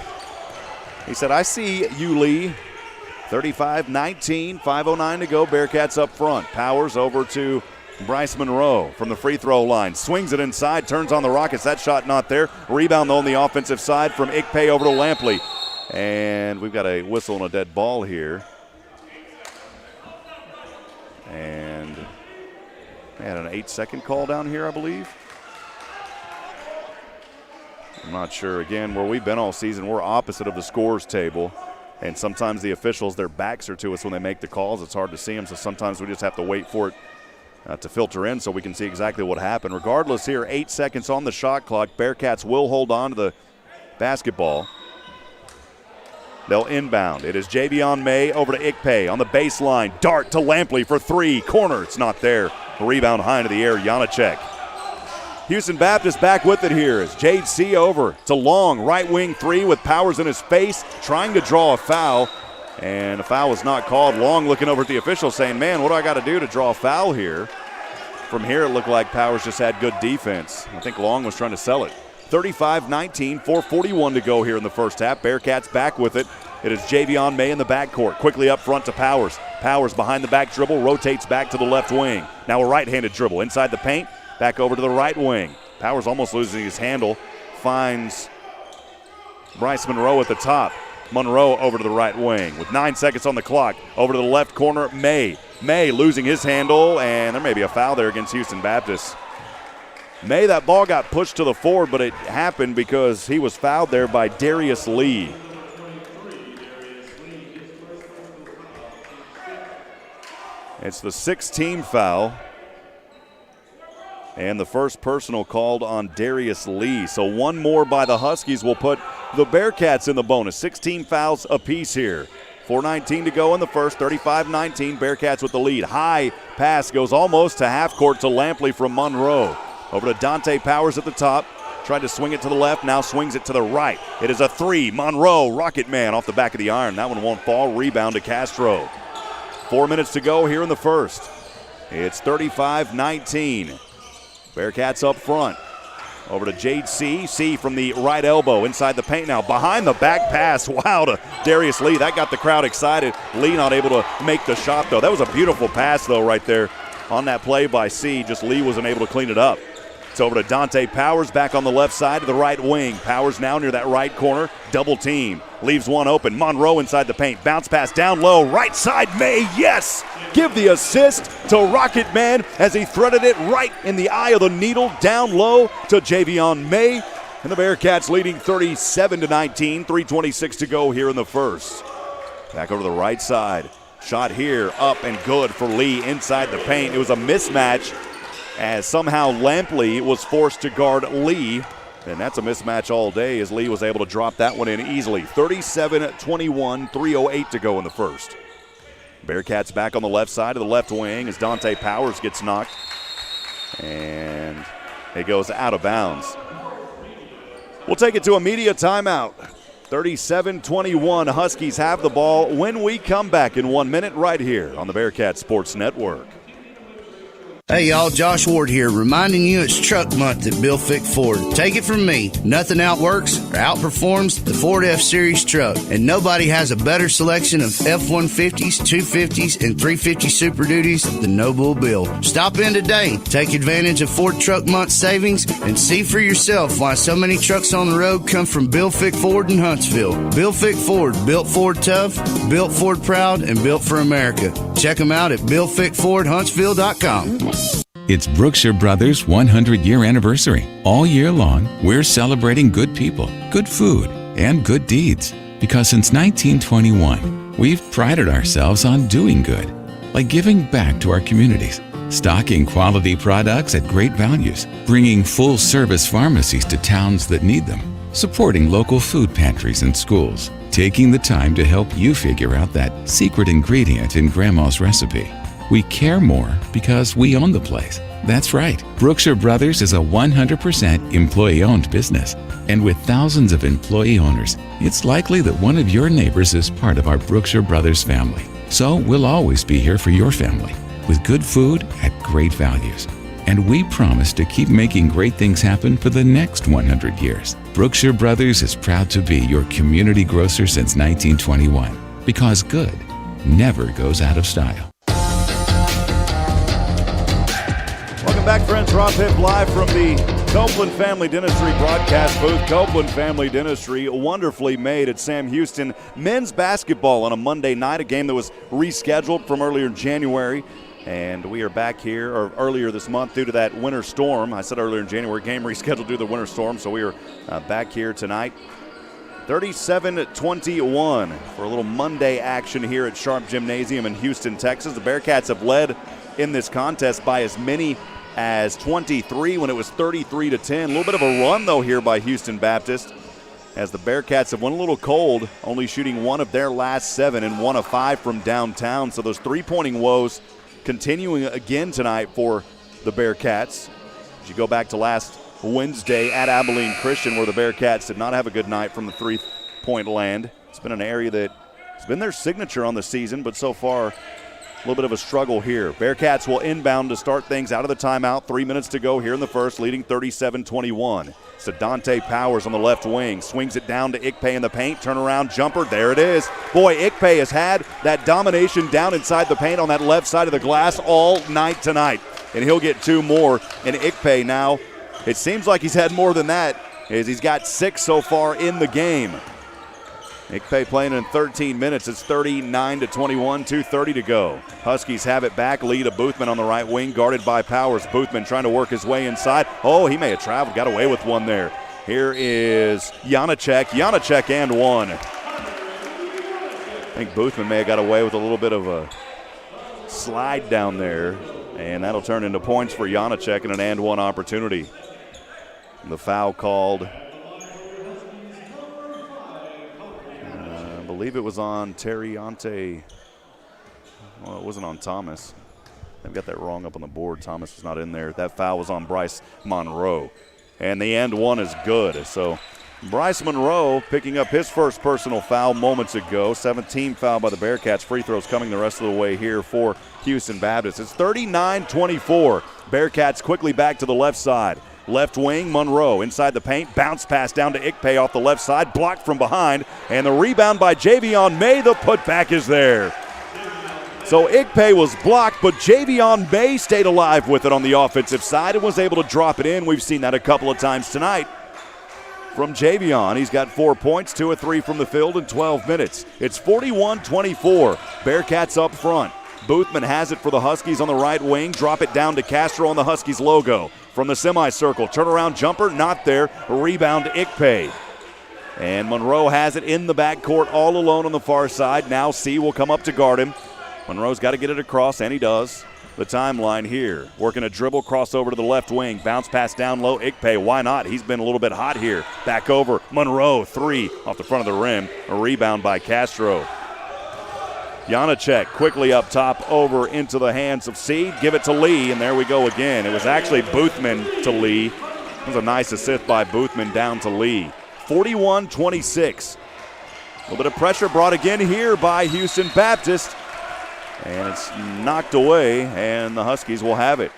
He said, I see you, Lee. 35-19, 5:09 to go. Bearcats up front. Powers over to Bryce Monroe from the free throw line. Swings it inside, turns on the Rockets. That shot not there. Rebound though on the offensive side from Ikpe over to Lampley. And we've got a whistle and a dead ball here. And they had an 8-second call down here, I believe. I'm not sure. Again, where we've been all season, we're opposite of the scores table. And sometimes the officials, their backs are to us when they make the calls. It's hard to see them, so sometimes we just have to wait for it to filter in so we can see exactly what happened. Regardless here, 8 seconds on the shot clock. Bearcats will hold on to the basketball. They'll inbound. It is Javion May over to Ikpe on the baseline. Dart to Lampley for three. Corner, it's not there. Rebound high into the air, Janacek. Houston Baptist back with it here as Jade C over to Long. Right wing three with Powers in his face, trying to draw a foul. And a foul was not called. Long looking over at the official saying, man, what do I got to do to draw a foul here? From here, it looked like Powers just had good defense. I think Long was trying to sell it. 35-19, 4:41 to go here in the first half. Bearcats back with it. It is Javion May in the backcourt. Quickly up front to Powers. Powers behind the back dribble, rotates back to the left wing. Now a right-handed dribble inside the paint. Back over to the right wing. Powers almost losing his handle. Finds Bryce Monroe at the top. Monroe over to the right wing with 9 seconds on the clock. Over to the left corner, May. May losing his handle, and there may be a foul there against Houston Baptist. May, that ball got pushed to the forward, but it happened because he was fouled there by Darius Lee. It's the 6th team foul. And the first personal called on Darius Lee. So one more by the Huskies will put the Bearcats in the bonus. 16 fouls apiece here. 4:19 to go in the first. 35-19. Bearcats with the lead. High pass goes almost to half court to Lampley from Monroe. Over to Dante Powers at the top. Tried to swing it to the left. Now swings it to the right. It is a three. Monroe, Rocket Man off the back of the iron. That one won't fall. Rebound to Castro. 4 minutes to go here in the first. It's 35-19. Bearcats up front. Over to Jade C. C from the right elbow inside the paint now. Behind the back pass. Wow, to Darius Lee. That got the crowd excited. Lee not able to make the shot, though. That was a beautiful pass, though, right there on that play by C. Just Lee wasn't able to clean it up. It's over to Dante Powers back on the left side of the right wing. Powers now near that right corner. Double team. Leaves one open. Monroe inside the paint. Bounce pass down low. Right side, May. Yes! Give the assist to Rocket Man as he threaded it right in the eye of the needle. Down low to Javion May. And the Bearcats leading 37-19. 3:26 to go here in the first. Back over to the right side. Shot here. Up and good for Lee inside the paint. It was a mismatch as somehow Lampley was forced to guard Lee. And that's a mismatch all day as Lee was able to drop that one in easily. 37-21, 3:08 to go in the first. Bearcats back on the left side of the left wing as Dante Powers gets knocked. And it goes out of bounds. We'll take it to a media timeout. 37-21, Huskies have the ball when we come back in 1 minute right here on the Bearcat Sports Network. Hey y'all, Josh Ward here, reminding you it's truck month at Bill Fick Ford. Take it from me, nothing outworks or outperforms the Ford F-Series truck, and nobody has a better selection of F-150s, 250s, and 350 Super Duties than No Bull Bill. Stop in today, take advantage of Ford Truck Month savings, and see for yourself why so many trucks on the road come from Bill Fick Ford in Huntsville. Bill Fick Ford, built Ford tough, built Ford proud, and built for America. Check them out at BillFickFordHuntsville.com. It's Brookshire Brothers' 100-year anniversary. All year long, we're celebrating good people, good food, and good deeds. Because since 1921, we've prided ourselves on doing good, like giving back to our communities, stocking quality products at great values, bringing full-service pharmacies to towns that need them, supporting local food pantries and schools, taking the time to help you figure out that secret ingredient in Grandma's recipe. We care more because we own the place. That's right. Brookshire Brothers is a 100% employee-owned business. And with thousands of employee owners, it's likely that one of your neighbors is part of our Brookshire Brothers family. So we'll always be here for your family with good food at great values. And we promise to keep making great things happen for the next 100 years. Brookshire Brothers is proud to be your community grocer since 1921 because good never goes out of style. Welcome back, friends. Rob Hipp live from the Copeland Family Dentistry broadcast booth. Copeland Family Dentistry, wonderfully made at Sam Houston. Men's basketball on a Monday night, a game that was rescheduled from earlier in January. And we are back here, or earlier this month, due to that winter storm. I said earlier in January, game rescheduled due to the winter storm, so we are back here tonight. 37-21 for a little Monday action here at Sharp Gymnasium in Houston, Texas. The Bearcats have led in this contest by as many as 23 when it was 33-10. A little bit of a run, though, here by Houston Baptist, as the Bearcats have won a little cold, only shooting 1 of their last 7 and 1 of 5 from downtown. So those three-pointing woes continuing again tonight for the Bearcats. As you go back to last Wednesday at Abilene Christian, where the Bearcats did not have a good night from the three-point land. It's been an area that has been their signature on the season, but so far a little bit of a struggle here. Bearcats will inbound to start things out of the timeout. 3 minutes to go here in the first, leading 37-21. So Dante Powers on the left wing, swings it down to Ikpe in the paint, turnaround jumper, there it is. Boy, Ikpe has had that domination down inside the paint on that left side of the glass all night tonight. And he'll get 2 more. And Ikpe now, it seems like he's had more than that, as he's got 6 so far in the game. Ikpe playing in 13 minutes. It's 39-21, 2:30 to go. Huskies have it back. Lee to Boothman on the right wing, guarded by Powers. Boothman trying to work his way inside. Oh, he may have traveled, got away with one there. Here is Janacek. Janacek and 1. I think Boothman may have got away with a little bit of a slide down there, and that'll turn into points for Janacek and an and 1 opportunity. The foul called. I believe it was on Terriante. Well, it wasn't on Thomas. They've got that wrong up on the board. Thomas was not in there. That foul was on Bryce Monroe. And the and 1 is good. So Bryce Monroe picking up his first personal foul moments ago. 17 foul by the Bearcats. Free throws coming the rest of the way here for Houston Baptist. It's 39-24. Bearcats quickly back to the left side. Left wing, Monroe inside the paint. Bounce pass down to Ikpe off the left side. Blocked from behind. And the rebound by Javion May. The putback is there. So Ikpe was blocked, but Javion May stayed alive with it on the offensive side and was able to drop it in. We've seen that a couple of times tonight from Javion. He's got 4 points, 2 of 3 from the field in 12 minutes. It's 41-24. Bearcats up front. Boothman has it for the Huskies on the right wing. Drop it down to Castro on the Huskies logo. From the semicircle, turnaround jumper, not there. Rebound to Ikpe. And Monroe has it in the backcourt all alone on the far side. Now C will come up to guard him. Monroe's got to get it across, and he does. The timeline here. Working a dribble, crossover to the left wing. Bounce pass down low. Ikpe, why not? He's been a little bit hot here. Back over. Monroe, 3 off the front of the rim. A rebound by Castro. Janacek quickly up top over into the hands of Seed. Give it to Lee, and there we go again. It was actually Boothman to Lee. It was a nice assist by Boothman down to Lee. 41-26. A little bit of pressure brought again here by Houston Baptist. And it's knocked away, and the Huskies will have it.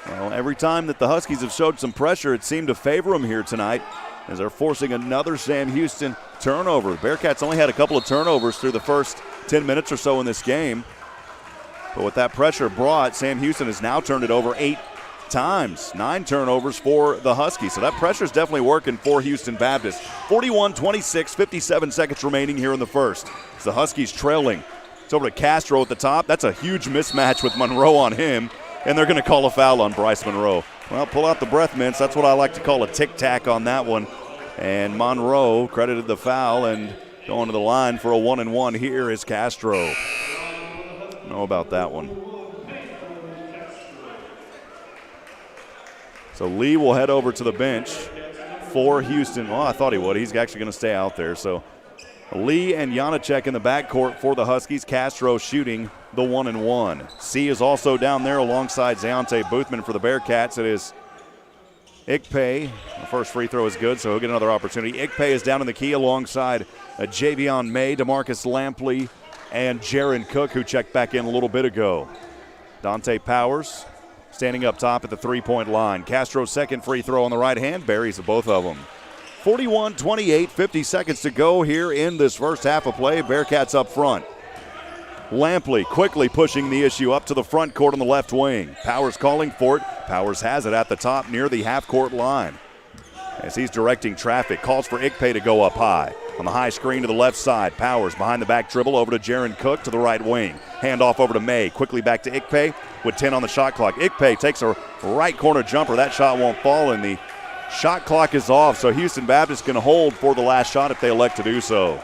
Well, every time that the Huskies have showed some pressure, it seemed to favor them here tonight, as they're forcing another Sam Houston turnover. The Bearcats only had a couple of turnovers through the first 10 minutes or so in this game. But with that pressure brought, Sam Houston has now turned it over 8 times. 9 turnovers for the Huskies. So that pressure is definitely working for Houston Baptist. 41-26, 57 seconds remaining here in the first. As the Huskies trailing. It's over to Castro at the top. That's a huge mismatch with Monroe on him. And they're going to call a foul on Bryce Monroe. Well, pull out the breath mints. That's what I like to call a tic-tac on that one. And Monroe credited the foul, and going to the line for a 1-and-1 here is Castro. I don't know about that one. So Lee will head over to the bench for Houston. Well, I thought he would. He's actually going to stay out there. So Lee and Janacek in the backcourt for the Huskies. Castro shooting the 1-and-1. C is also down there alongside Zayante Boothman for the Bearcats. It is Ikpe. The first free throw is good, so he'll get another opportunity. Ikpe is down in the key alongside Javion May, DeMarcus Lampley, and Jaron Cook, who checked back in a little bit ago. Dante Powers standing up top at the three-point line. Castro's second free throw on the right hand, buries both of them. 41-28, 50 seconds to go here in this first half of play. Bearcats up front. Lampley quickly pushing the issue up to the front court on the left wing. Powers calling for it. Powers has it at the top near the half-court line. As he's directing traffic, calls for Ikpe to go up high. On the high screen to the left side, Powers behind the back dribble over to Jaron Cook to the right wing. Handoff over to May. Quickly back to Ikpe with 10 on the shot clock. Ikpe takes a right corner jumper. That shot won't fall, and the shot clock is off, so Houston Baptist can hold for the last shot if they elect to do so.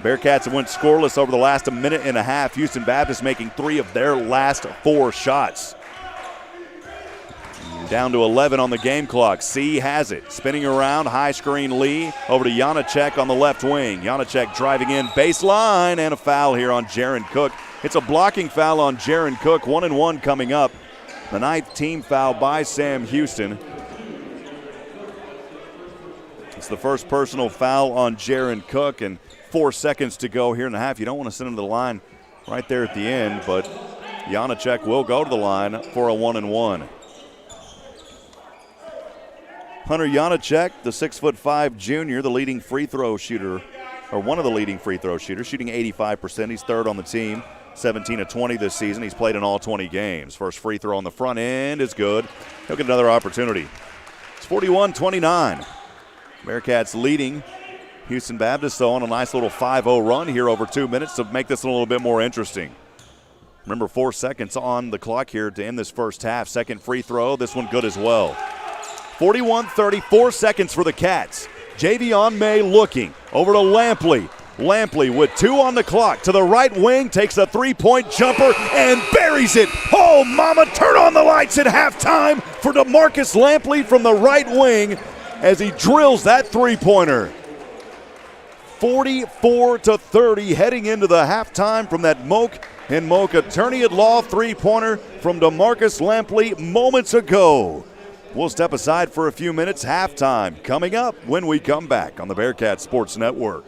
Bearcats went scoreless over the last minute and a half. Houston Baptist making 3 of their last 4 shots. Down to 11 on the game clock. C has it. Spinning around, high screen Lee over to Janacek on the left wing. Janacek driving in, baseline, and a foul here on Jaron Cook. It's a blocking foul on Jaron Cook. 1-and-1 coming up. The 9th team foul by Sam Houston. It's the first personal foul on Jaron Cook, and 4 seconds to go here in the half. You don't want to send him to the line right there at the end, but Janacek will go to the line for a 1-and-1. Hunter Janacek, the 6'5" junior, the leading free throw shooter, or one of the leading free throw shooters, shooting 85%. He's third on the team, 17 of 20 this season. He's played in all 20 games. First free throw on the front end is good. He'll get another opportunity. It's 41-29. Bearcats leading Houston Baptist, though, on a nice little 5-0 run here over 2 minutes to make this a little bit more interesting. Remember, 4 seconds on the clock here to end this first half. Second free throw, this one good as well. 41-30, 4 seconds for the Cats. Javion May looking over to Lampley. Lampley with 2 on the clock to the right wing, takes a three-point jumper and buries it. Oh, mama, turn on the lights at halftime for DeMarcus Lampley from the right wing as he drills that three-pointer. 44-30 heading into the halftime from that Moak and Moak attorney-at-law three-pointer from DeMarcus Lampley moments ago. We'll step aside for a few minutes. Halftime coming up when we come back on the Bearcat Sports Network.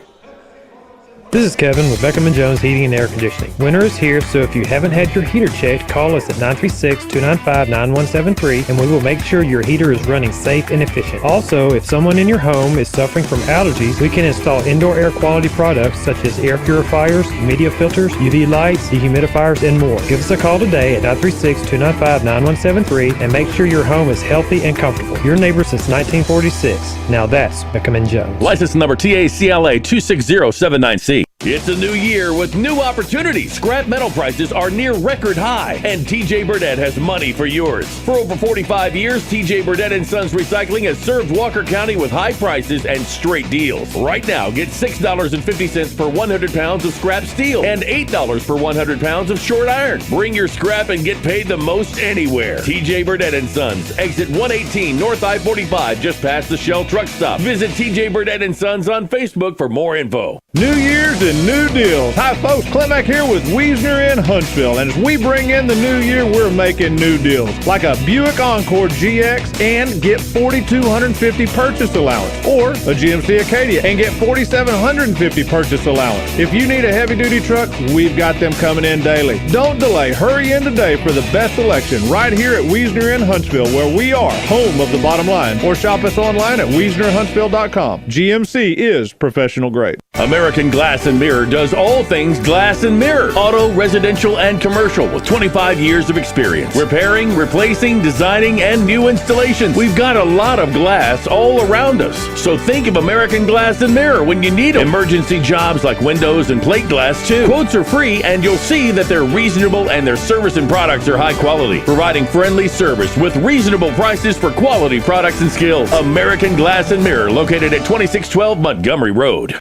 This is Kevin with Beckham & Jones Heating and Air Conditioning. Winter is here, so if you haven't had your heater checked, call us at 936-295-9173 and we will make sure your heater is running safe and efficient. Also, if someone in your home is suffering from allergies, we can install indoor air quality products such as air purifiers, media filters, UV lights, dehumidifiers, and more. Give us a call today at 936-295-9173 and make sure your home is healthy and comfortable. Your neighbor since 1946. Now that's Beckham & Jones. License number TACLA 26079C. It's a new year with new opportunities. Scrap metal prices are near record high, and TJ Burdett has money for yours. For over 45 years, TJ Burdett & Sons Recycling has served Walker County with high prices and straight deals. Right now, get $6.50 per 100 pounds of scrap steel and $8 per 100 pounds of short iron. Bring your scrap and get paid the most anywhere. TJ Burdett & Sons, exit 118 North I-45, just past the Shell truck stop. Visit TJ Burdett & Sons on Facebook for more info. New Year's and new deals. Hi, folks. Klimek here with Wiesner in Huntsville. And as we bring in the new year, we're making new deals. Like a Buick Encore GX and get $4,250 purchase allowance. Or a GMC Acadia and get $4,750 purchase allowance. If you need a heavy-duty truck, we've got them coming in daily. Don't delay. Hurry in today for the best selection right here at Wiesner in Huntsville, where we are home of the bottom line. Or shop us online at WiesnerHuntsville.com. GMC is professional grade. American Glass and Mirror does all things glass and mirror, auto, residential, and commercial with 25 years of experience. Repairing, replacing, designing, and new installations. We've got a lot of glass all around us. So think of American Glass and Mirror when you need them. Emergency jobs like windows and plate glass too. Quotes are free, and you'll see that they're reasonable and their service and products are high quality. Providing friendly service with reasonable prices for quality products and skills. American Glass and Mirror, located at 2612 Montgomery Road.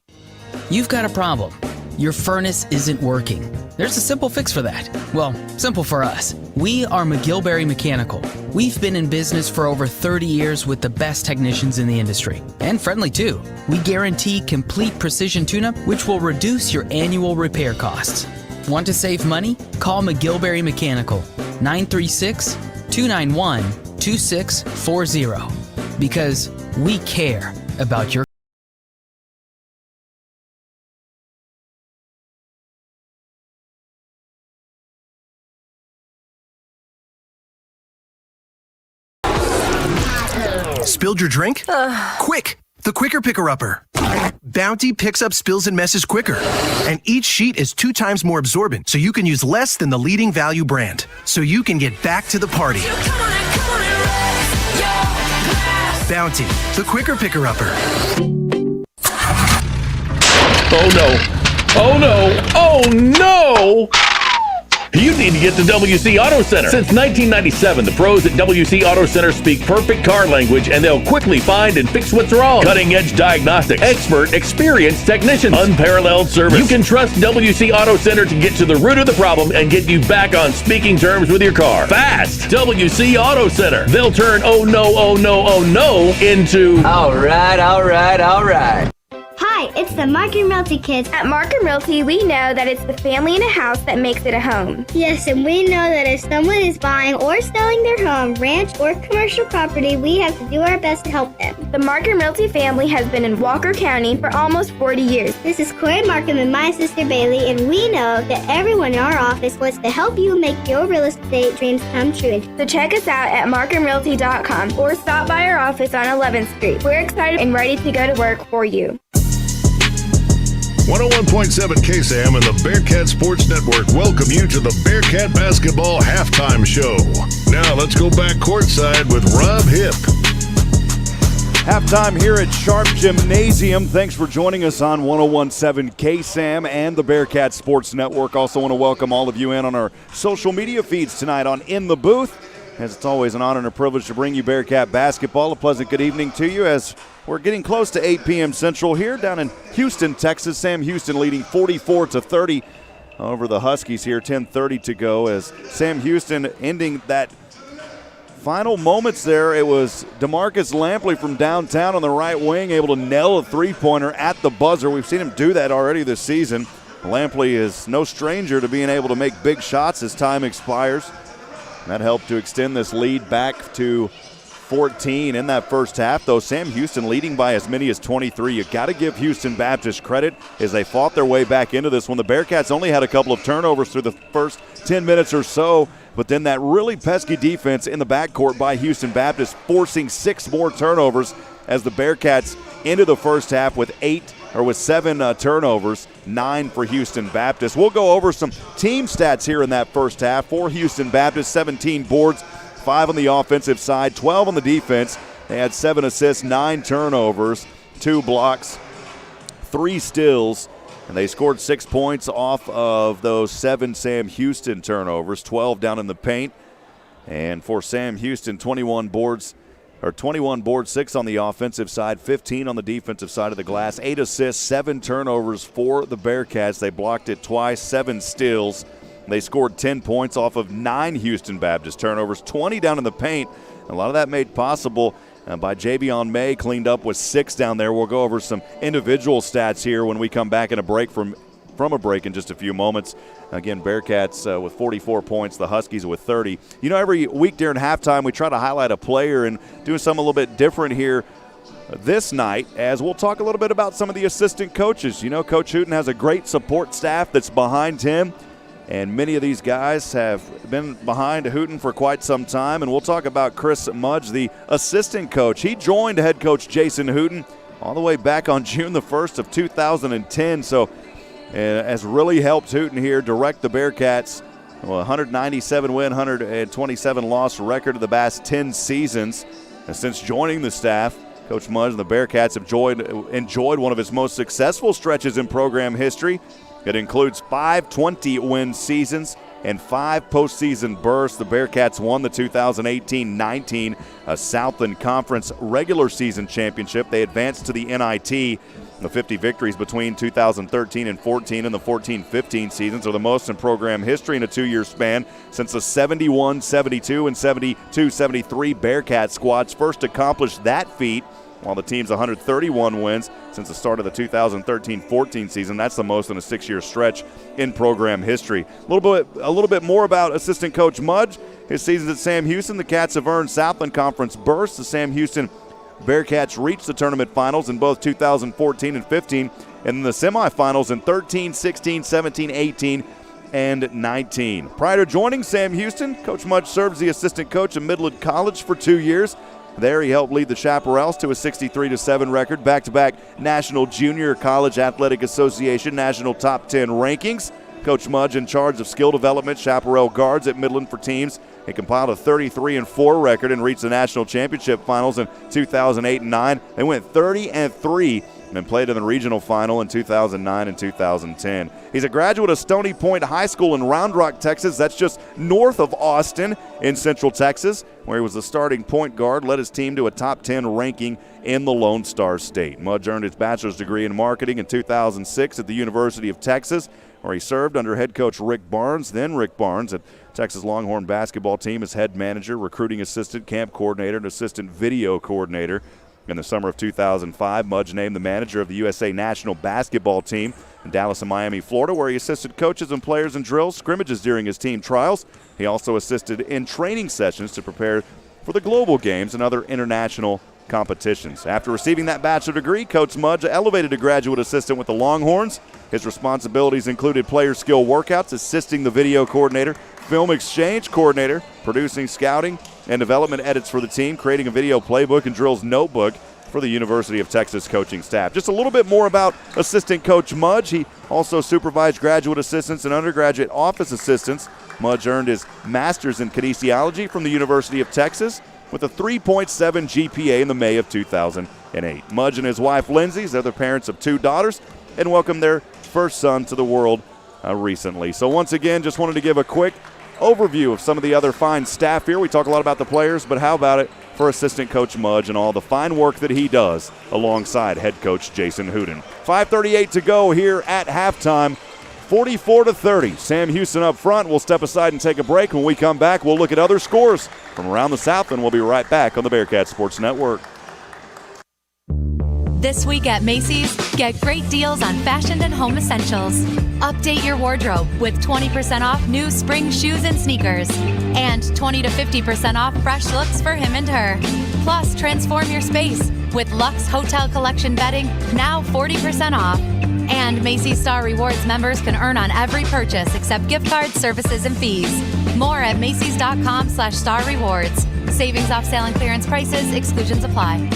You've got a problem. Your furnace isn't working. There's a simple fix for that. Well, simple for us. We are McGillberry Mechanical. We've been in business for over 30 years with the best technicians in the industry. And friendly too. We guarantee complete precision tune-up, which will reduce your annual repair costs. Want to save money? Call McGilberry Mechanical, 936-291-2640. Because we care about your Spilled your drink? Quick! The Quicker Picker-Upper. Bounty picks up spills and messes quicker. And each sheet is 2 times more absorbent, so you can use less than the leading value brand. So you can get back to the party. Bounty, the Quicker Picker-Upper. Oh no. Oh no. Oh no! You need to get to WC Auto Center. Since 1997, the pros at WC Auto Center speak perfect car language, and they'll quickly find and fix what's wrong. Cutting-edge diagnostics, expert, experienced technicians, unparalleled service. You can trust WC Auto Center to get to the root of the problem and get you back on speaking terms with your car. Fast! WC Auto Center. They'll turn oh no into all right. Hi, it's the Market Realty kids. At Market Realty, we know that it's the family in a house that makes it a home. Yes, and we know that if someone is buying or selling their home, ranch, or commercial property, we have to do our best to help them. The Market Realty family has been in Walker County for almost 40 years. This is Corey Markham and my sister Bailey, and we know that everyone in our office wants to help you make your real estate dreams come true. So check us out at marketrealty.com or stop by our office on 11th Street. We're excited and ready to go to work for you. 101.7 KSAM and the Bearcat Sports Network welcome you to the Bearcat Basketball Halftime Show. Now let's go back courtside with Rob Hipp. Halftime here at Sharp Gymnasium. Thanks for joining us on 101.7 KSAM and the Bearcat Sports Network. Also want to welcome all of you in on our social media feeds tonight on In the Booth. As it's always an honor and a privilege to bring you Bearcat basketball. A pleasant good evening to you as we're getting close to 8 p.m. Central here down in Houston, Texas. Sam Houston leading 44-30 over the Huskies here. 10:30 to go as Sam Houston ending that final moments there. It was DeMarcus Lampley from downtown on the right wing able to nail a three-pointer at the buzzer. We've seen him do that already this season. Lampley is no stranger to being able to make big shots as time expires. That helped to extend this lead back to 14 in that first half, though. Sam Houston leading by as many as 23. You got to give Houston Baptist credit as they fought their way back into this one. The Bearcats only had a couple of turnovers through the first 10 minutes or so, but then that really pesky defense in the backcourt by Houston Baptist forcing 6 more turnovers as the Bearcats ended the first half with 7 turnovers, 9 for Houston Baptist. We'll go over some team stats here in that first half. For Houston Baptist, 17 boards, 5 on the offensive side, 12 on the defense. They had 7 assists, 9 turnovers, 2 blocks, 3 steals, and they scored 6 points off of those 7 Sam Houston turnovers, 12 down in the paint. And for Sam Houston, 21 boards, 6 on the offensive side, 15 on the defensive side of the glass, 8 assists, 7 turnovers for the Bearcats. They blocked it twice, 7 steals. They scored 10 points off of 9 Houston Baptist turnovers, 20 down in the paint. A lot of that made possible by Javion May, cleaned up with 6 down there. We'll go over some individual stats here when we come back in a break from a break in just a few moments. Again, Bearcats with 44 points, the Huskies with 30. You know, every week during halftime we try to highlight a player, and doing something a little bit different here this night as we'll talk a little bit about some of the assistant coaches. You know, Coach Hooten has a great support staff that's behind him, and many of these guys have been behind Hooten for quite some time, and we'll talk about Chris Mudge, the assistant coach. He joined head coach Jason Hooten all the way back on June the 1st of 2010, so has really helped Hooten here direct the Bearcats. 197 win, 127 loss record of the past 10 seasons. And since joining the staff, Coach Mudge and the Bearcats have enjoyed one of his most successful stretches in program history. It includes 5 20-win seasons and 5 postseason berths. The Bearcats won the 2018-19 Southland Conference regular season championship. They advanced to the NIT The 50 victories between 2013 and 14 and the 14-15 seasons are the most in program history in a 2-year span since the 71-72 and 72-73 Bearkats squads first accomplished that feat, while the team's 131 wins since the start of the 2013-14 season. That's the most in a 6-year stretch in program history. A little bit more about assistant coach Mudge. His seasons at Sam Houston, the Cats have earned Southland Conference berths. The Sam Houston Bearkats reached the tournament finals in both 2014 and 15, and in the semifinals in 13, 16, 17, 18, and 19. Prior to joining Sam Houston, Coach Mudge served as the assistant coach at Midland College for 2 years. There he helped lead the Chaparrals to a 63-7 record, back-to-back National Junior College Athletic Association National Top 10 rankings. Coach Mudge in charge of skill development, Chaparral guards at Midland for teams. He compiled a 33-4 record and reached the national championship finals in 2008 and 9. They went 30-3 and played in the regional final in 2009 and 2010. He's a graduate of Stony Point High School in Round Rock, Texas. That's just north of Austin in Central Texas, where he was the starting point guard, led his team to a top 10 ranking in the Lone Star State. Mudge earned his bachelor's degree in marketing in 2006 at the University of Texas, where he served under head coach Rick Barnes. Then Rick Barnes at Texas Longhorn basketball team as head manager, recruiting assistant, camp coordinator, and assistant video coordinator. In the summer of 2005, Mudge named the manager of the USA national basketball team in Dallas and Miami, Florida, where he assisted coaches and players in drills, scrimmages during his team trials. He also assisted in training sessions to prepare for the global games and other international competitions. After receiving that bachelor degree, Coach Mudge elevated to graduate assistant with the Longhorns. His responsibilities included player skill workouts, assisting the video coordinator, film exchange coordinator, producing scouting and development edits for the team, creating a video playbook and drills notebook for the University of Texas coaching staff. Just a little bit more about assistant coach Mudge. He also supervised graduate assistants and undergraduate office assistants. Mudge earned his master's in kinesiology from the University of Texas with a 3.7 GPA in the May of 2008. Mudge and his wife Lindsay, they're the parents of 2 daughters, and welcomed their first son to the world recently. So once again, just wanted to give a quick overview of some of the other fine staff here. We talk a lot about the players, but how about it for assistant coach Mudge and all the fine work that he does alongside head coach Jason Hooten. 5:38 to go here at halftime. 44-30. Sam Houston up front. We'll step aside and take a break. When we come back, we'll look at other scores from around the South, and we'll be right back on the Bearcats Sports Network. This week at Macy's, get great deals on fashion and home essentials. Update your wardrobe with 20% off new spring shoes and sneakers, and 20 to 50% off fresh looks for him and her. Plus, transform your space with Luxe Hotel Collection bedding, now 40% off. And Macy's Star Rewards members can earn on every purchase except gift cards, services, and fees. More at Macys.com/Star Rewards. Savings off sale and clearance prices. Exclusions apply.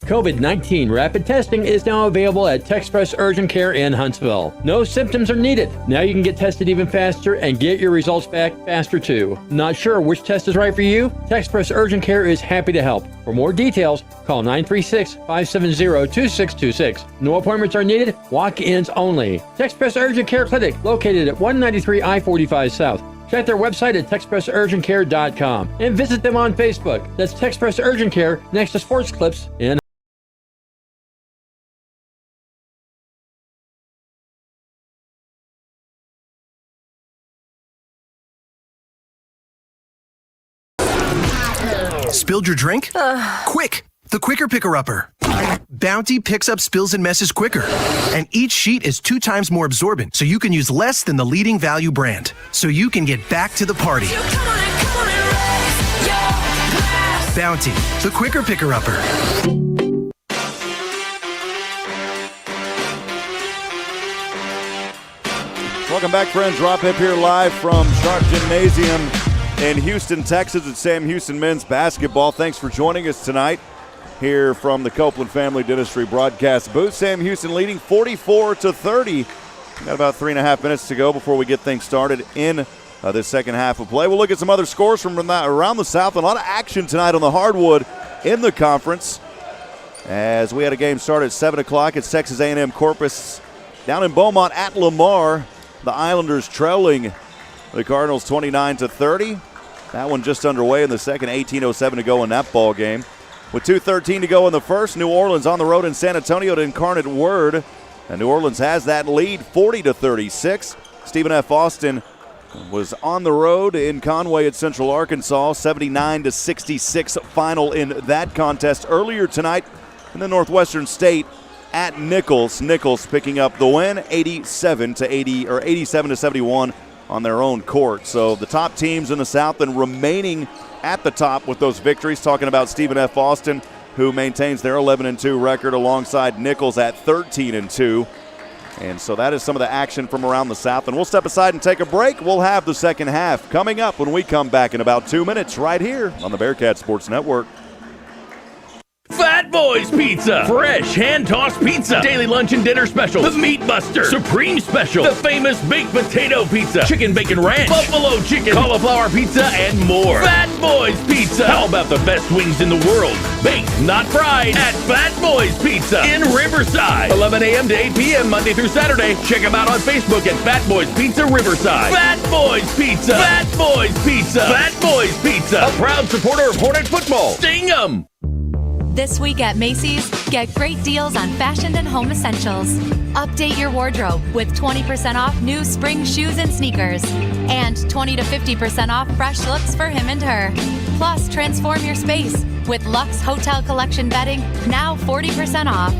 COVID-19 rapid testing is now available at Texpress Urgent Care in Huntsville. No symptoms are needed. Now you can get tested even faster and get your results back faster too. Not sure which test is right for you? Texpress Urgent Care is happy to help. For more details, call 936-570-2626. No appointments are needed. Walk-ins only. Texpress Urgent Care Clinic, located at 193 I-45 South. Check their website at TexpressUrgentCare.com and visit them on Facebook. That's Texpress Urgent Care next to Sports Clips in Spilled your drink? Quick! The Quicker Picker-Upper. Bounty picks up spills and messes quicker. And each sheet is 2 times more absorbent, so you can use less than the leading value brand. So you can get back to the party. Bounty, the Quicker Picker-Upper. Welcome back, friends. Rob Hipp here live from Sharp Gymnasium in Houston, Texas at Sam Houston men's basketball. Thanks for joining us tonight here from the Copeland Family Dentistry broadcast booth. Sam Houston leading 44-30. Got about 3.5 minutes to go before we get things started in this second half of play. We'll look at some other scores from around the South. A lot of action tonight on the hardwood in the conference, as we had a game start at 7 o'clock. It's Texas A&M Corpus down in Beaumont at Lamar. The Islanders trailing the Cardinals 29-30. That one just underway in the second, 18:07 to go in that ball game. With 2:13 to go in the first, New Orleans on the road in San Antonio to Incarnate Word. And New Orleans has that lead 40-36. Stephen F. Austin was on the road in Conway at Central Arkansas, 79-66 final in that contest earlier tonight. And then Northwestern State at Nichols. Nichols picking up the win, 87-71 on their own court. So the top teams in the South and remaining at the top with those victories. Talking about Stephen F. Austin, who maintains their 11-2 record alongside Nichols at 13-2. And so that is some of the action from around the South. And we'll step aside and take a break. We'll have the second half coming up when we come back in about 2 minutes right here on the Bearcat Sports Network. Fat Boys Pizza. Fresh, hand-tossed pizza. Daily lunch and dinner specials. The Meat Buster. Supreme Special. The famous baked potato pizza. Chicken bacon ranch. Buffalo chicken. Cauliflower pizza, and more. Fat Boys Pizza. How about the best wings in the world? Baked, not fried. At Fat Boys Pizza in Riverside. 11 a.m. to 8 p.m. Monday through Saturday. Check them out on Facebook at Fat Boys Pizza Riverside. Fat Boys Pizza. Fat Boys Pizza. Fat Boys Pizza. A proud supporter of Hornet football. Sting 'em. This week at Macy's, get great deals on fashion and home essentials. Update your wardrobe with 20% off new spring shoes and sneakers, and 20 to 50% off fresh looks for him and her. Plus, transform your space with Luxe Hotel Collection bedding, now 40% off.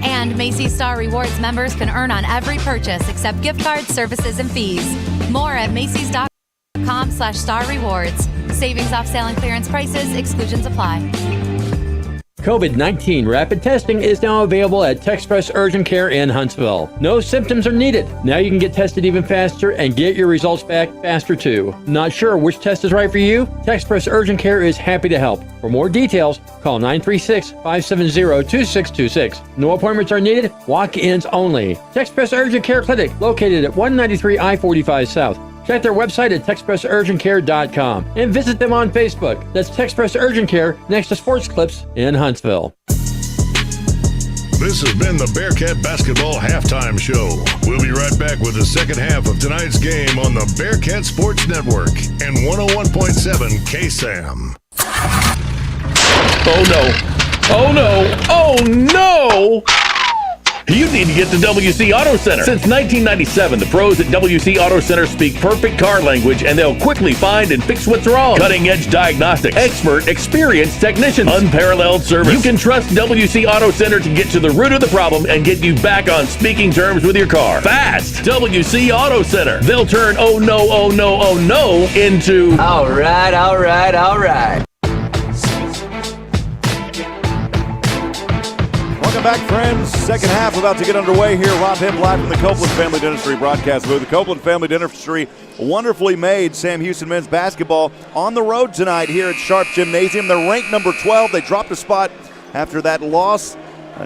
And Macy's Star Rewards members can earn on every purchase except gift cards, services, and fees. More at Macys.com/Star Rewards. Savings off sale and clearance prices. Exclusions apply. COVID-19 rapid testing is now available at TexPress Urgent Care in Huntsville. No symptoms are needed. Now you can get tested even faster and get your results back faster too. Not sure which test is right for you? TexPress Urgent Care is happy to help. For more details, call 936-570-2626. No appointments are needed. Walk-ins only. TexPress Urgent Care Clinic, located at 193 I-45 South. Check their website at TexPressUrgentCare.com and visit them on Facebook. That's TexPress Urgent Care next to Sports Clips in Huntsville. This has been the Bearcat Basketball Halftime Show. We'll be right back with the second half of tonight's game on the Bearcat Sports Network and 101.7 KSAM. Oh no. Oh no. Oh no! You need to get to WC Auto Center. Since 1997, the pros at WC Auto Center speak perfect car language, and they'll quickly find and fix what's wrong. Cutting-edge diagnostics, expert, experienced technicians, unparalleled service. You can trust WC Auto Center to get to the root of the problem and get you back on speaking terms with your car. Fast! WC Auto Center. They'll turn oh no, oh no, oh no into all right, all right, all right. Welcome back, friends. Second half about to get underway here. Rob Hipp live from the Copeland Family Dentistry broadcast booth. The Copeland Family Dentistry wonderfully made Sam Houston men's basketball on the road tonight here at Sharp Gymnasium. They're ranked number 12. They dropped a spot after that loss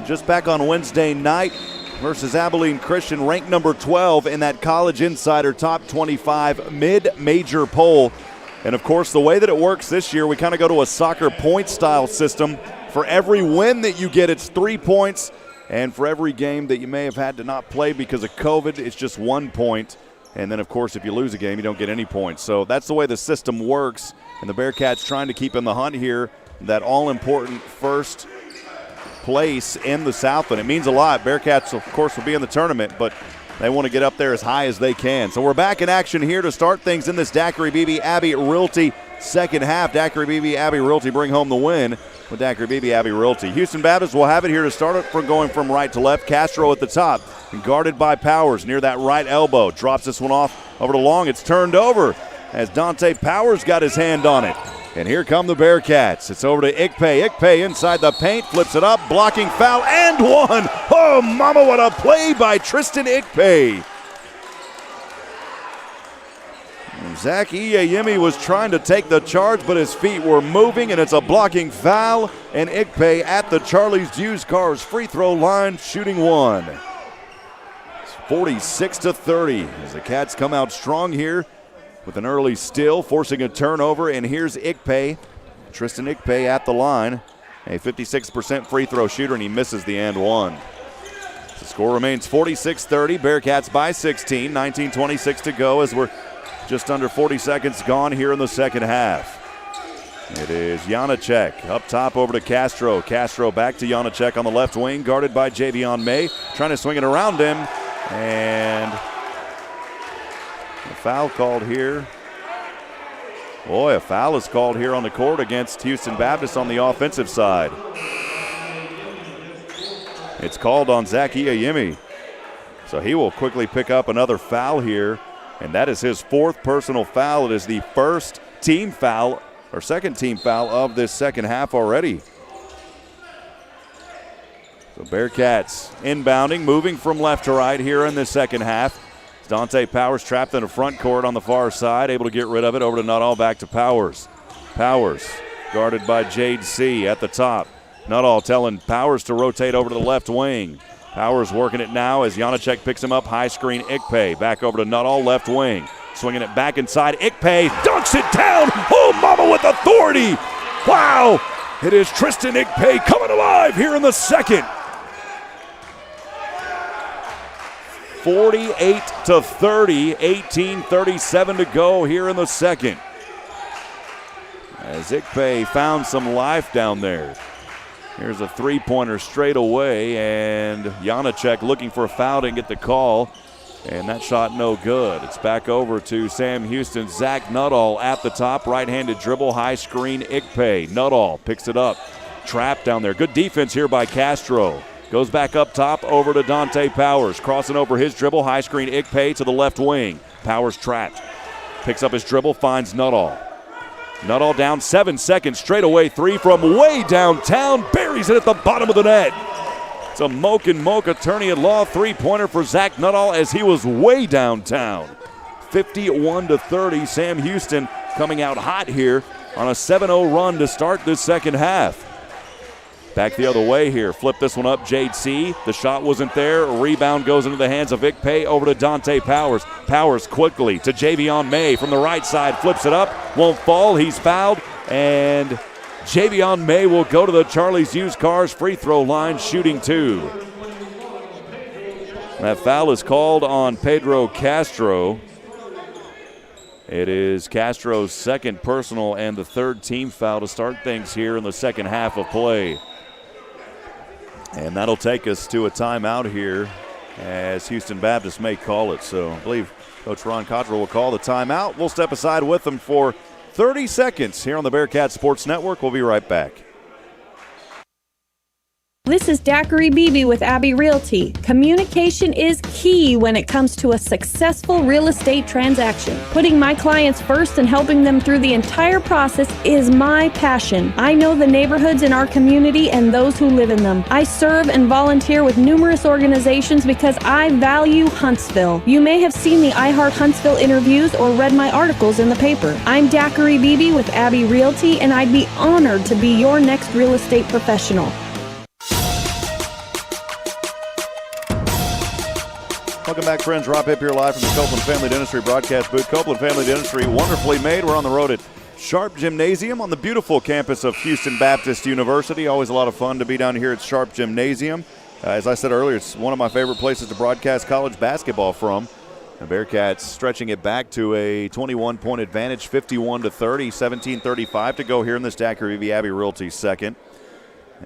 just back on Wednesday night versus Abilene Christian, ranked number 12 in that College Insider Top 25 mid-major poll. And, of course, the way that it works this year, we kind of go to a soccer point-style system. For every win that you get, it's 3 points. And for every game that you may have had to not play because of COVID, it's just 1 point. And then, of course, if you lose a game, you don't get any points. So that's the way the system works. And the Bearcats trying to keep in the hunt here, that all-important first place in the South. And it means a lot. Bearcats, of course, will be in the tournament, but they want to get up there as high as they can. So we're back in action here to start things in this Daiquiri Beebe Abbey Realty second half. Daiquiri Beebe Abbey Realty bring home the win with Daiquiri Beebe Abbey Realty. Houston Baptist will have it here to start it from going from right to left. Castro at the top, guarded by Powers near that right elbow. Drops this one off over to Long. It's turned over as Dante Powers got his hand on it. And here come the Bearcats. It's over to Ikpe. Ikpe inside the paint, flips it up, blocking foul, and one. Oh, mama, what a play by Tristan Ikpe. Zach Iyeyemi was trying to take the charge, but his feet were moving, and it's a blocking foul. And Ikpe at the Charlie's Used Cars free throw line, shooting one. It's 46-30 as the Cats come out strong here with an early steal, forcing a turnover. And here's Ikpe, Tristan Ikpe at the line, a 56% free throw shooter, and he misses the and one. The score remains 46-30. Bearcats by 16, 19:26 to go as we're just under 40 seconds gone here in the second half. It is Janacek up top over to Castro. Castro back to Janacek on the left wing, guarded by Javion May. Trying to swing it around him. And a foul called here. Boy, a foul is called here on the court against Houston Baptist on the offensive side. It's called on Zach Iayimi. So he will quickly pick up another foul here, and that is his fourth personal foul. It is the first team foul, or second team foul of this second half already. So Bearcats inbounding, moving from left to right here in the second half. Dante Powers trapped in the front court on the far side, able to get rid of it. Over to Nuttall, back to Powers. Powers guarded by Jade C at the top. Nuttall telling Powers to rotate over to the left wing. Powers working it now as Janacek picks him up. High screen, Ikpe. Back over to Nuttall, left wing. Swinging it back inside. Ikpe dunks it down. Oh, mama with authority. Wow. It is Tristan Ikpe coming alive here in the second. 48-30, 18:37 to go here in the second. As Ikpe found some life down there. Here's a three-pointer straight away, and Janacek looking for a foul, didn't get the call, and that shot no good. It's back over to Sam Houston. Zach Nuttall at the top, right-handed dribble, high screen, Ikpe. Nuttall picks it up, trapped down there. Good defense here by Castro. Goes back up top over to Dante Powers. Crossing over his dribble. High screen Ikpe to the left wing. Powers trapped. Picks up his dribble. Finds Nuttall. Nuttall down 7 seconds. Straight away three from way downtown. Buries it at the bottom of the net. It's a Moke and Moke attorney at law three-pointer for Zach Nuttall as he was way downtown. 51-30. Sam Houston coming out hot here on a 7-0 run to start this second half. Back the other way here. Flip this one up, Jade C. The shot wasn't there. A rebound goes into the hands of Ikpe over to Dante Powers. Powers quickly to Javion May from the right side. Flips it up. Won't fall. He's fouled. And Javion May will go to the Charlie's Used Cars free throw line, shooting two. That foul is called on Pedro Castro. It is Castro's second personal and the third team foul to start things here in the second half of play. And that'll take us to a timeout here as Houston Baptist may call it. So I believe Coach Ron Cottrell will call the timeout. We'll step aside with them for 30 seconds here on the Bearcat Sports Network. We'll be right back. This is Daiquiri Beebe with Abbey Realty. Communication is key when it comes to a successful real estate transaction. Putting my clients first and helping them through the entire process is my passion. I know the neighborhoods in our community and those who live in them. I serve and volunteer with numerous organizations because I value Huntsville. You may have seen the I Heart Huntsville interviews or read my articles in the paper. I'm Daiquiri Beebe with Abbey Realty, and I'd be honored to be your next real estate professional. Welcome back, friends. Rob Hipp here live from the Copeland Family Dentistry broadcast booth. Copeland Family Dentistry, wonderfully made. We're on the road at Sharp Gymnasium on the beautiful campus of Houston Baptist University. Always a lot of fun to be down here at Sharp Gymnasium. As I said earlier, it's one of my favorite places to broadcast college basketball from. The Bearcats stretching it back to a 21-point advantage, 51-30, 17-35 to go here in this Daiquiri Abbey Realty second.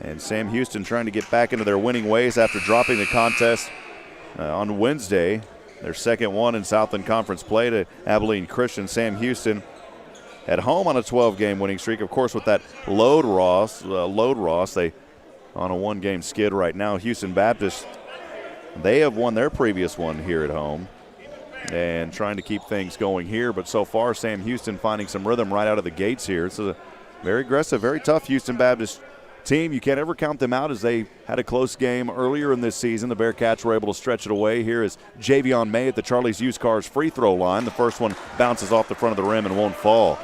And Sam Houston trying to get back into their winning ways after dropping the contest on Wednesday, their second one in Southland Conference play to Abilene Christian. Sam Houston at home on a 12-game winning streak. Of course, with that load Ross, they on a one-game skid right now. Houston Baptist, they have won their previous one here at home and trying to keep things going here. But so far, Sam Houston finding some rhythm right out of the gates here. It's a very aggressive, very tough Houston Baptist team. You can't ever count them out as they had a close game earlier in this season. The Bearcats were able to stretch it away. Here is Javion May at the Charlie's Used Cars free throw line. The first one bounces off the front of the rim and won't fall.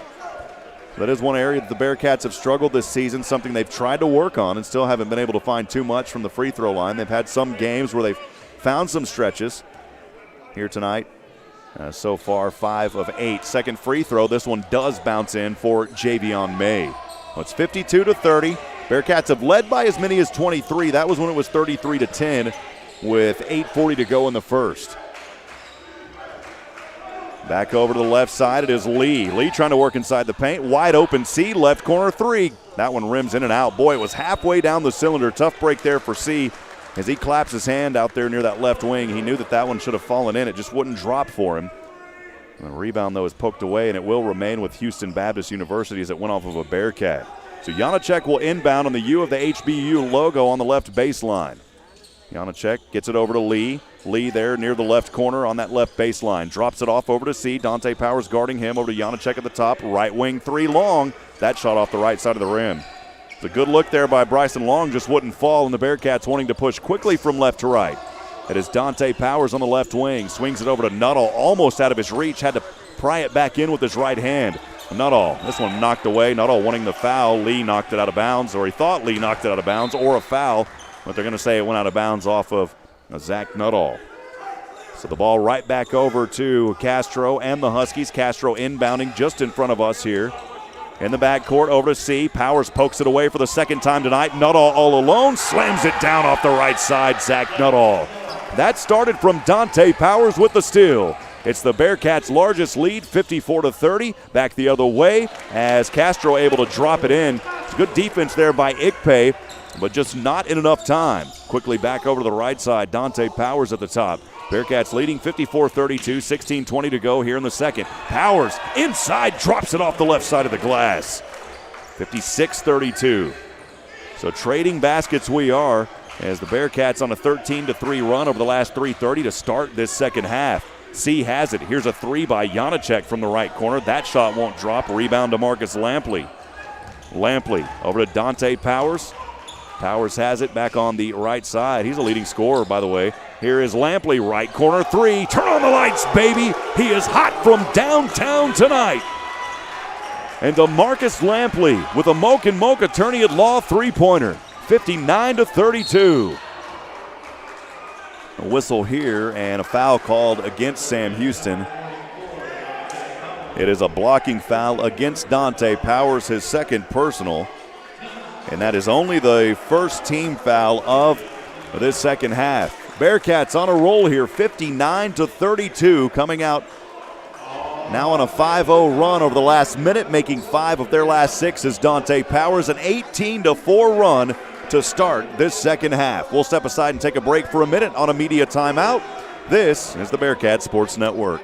That is one area that the Bearcats have struggled this season, something they've tried to work on and still haven't been able to find too much from the free throw line. They've had some games where they've found some stretches. Here tonight, so far 5 of 8. Second free throw. This one does bounce in for Javion May. Well, it's 52-30. Bearcats have led by as many as 23. That was when it was 33-10 with 8:40 to go in the first. Back over to the left side, it is Lee. Lee trying to work inside the paint. Wide open C, left corner three. That one rims in and out. Boy, it was halfway down the cylinder. Tough break there for C as he claps his hand out there near that left wing. He knew that one should have fallen in. It just wouldn't drop for him. And the rebound, though, is poked away, and it will remain with Houston Baptist University as it went off of a Bearcat. So Janacek will inbound on the U of the HBU logo on the left baseline. Janacek gets it over to Lee. Lee there near the left corner on that left baseline. Drops it off over to C. Dante Powers guarding him over to Janacek at the top. Right wing three long. That shot off the right side of the rim. It's a good look there by Bryson Long. Just wouldn't fall, and the Bearcats wanting to push quickly from left to right. It is Dante Powers on the left wing. Swings it over to Nuttall. Almost out of his reach. Had to pry it back in with his right hand. Nuttall, this one knocked away. Nuttall wanting the foul. Lee knocked it out of bounds, or he thought Lee knocked it out of bounds, or a foul. But they're going to say it went out of bounds off of Zach Nuttall. So the ball right back over to Castro and the Huskies. Castro inbounding just in front of us here. In the backcourt, over to C. Powers pokes it away for the second time tonight. Nuttall all alone, slams it down off the right side. Zach Nuttall. That started from Dante Powers with the steal. It's the Bearcats' largest lead, 54-30. Back the other way as Castro able to drop it in. It's good defense there by Ikpe, but just not in enough time. Quickly back over to the right side. Dante Powers at the top. Bearcats leading 54-32, 16:20 to go here in the second. Powers inside, drops it off the left side of the glass. 56-32. So trading baskets we are as the Bearcats on a 13-3 run over the last 3:30 to start this second half. C has it. Here's a three by Janacek from the right corner. That shot won't drop. Rebound to Marcus Lampley. Lampley over to Dante Powers. Powers has it back on the right side. He's a leading scorer, by the way. Here is Lampley, right corner three. Turn on the lights, baby. He is hot from downtown tonight. And DeMarcus Lampley with a Moke attorney at law three-pointer. 59-32. A whistle here and a foul called against Sam Houston. It is a blocking foul against Dante Powers, his second personal. And that is only the first team foul of this second half. Bearcats on a roll here, 59-32, coming out now on a 5-0 run over the last minute, making 5 of their last 6 is Dante Powers, an 18-4 run to start this second half. We'll step aside and take a break for a minute on a media timeout. This is the Bearcat Sports Network.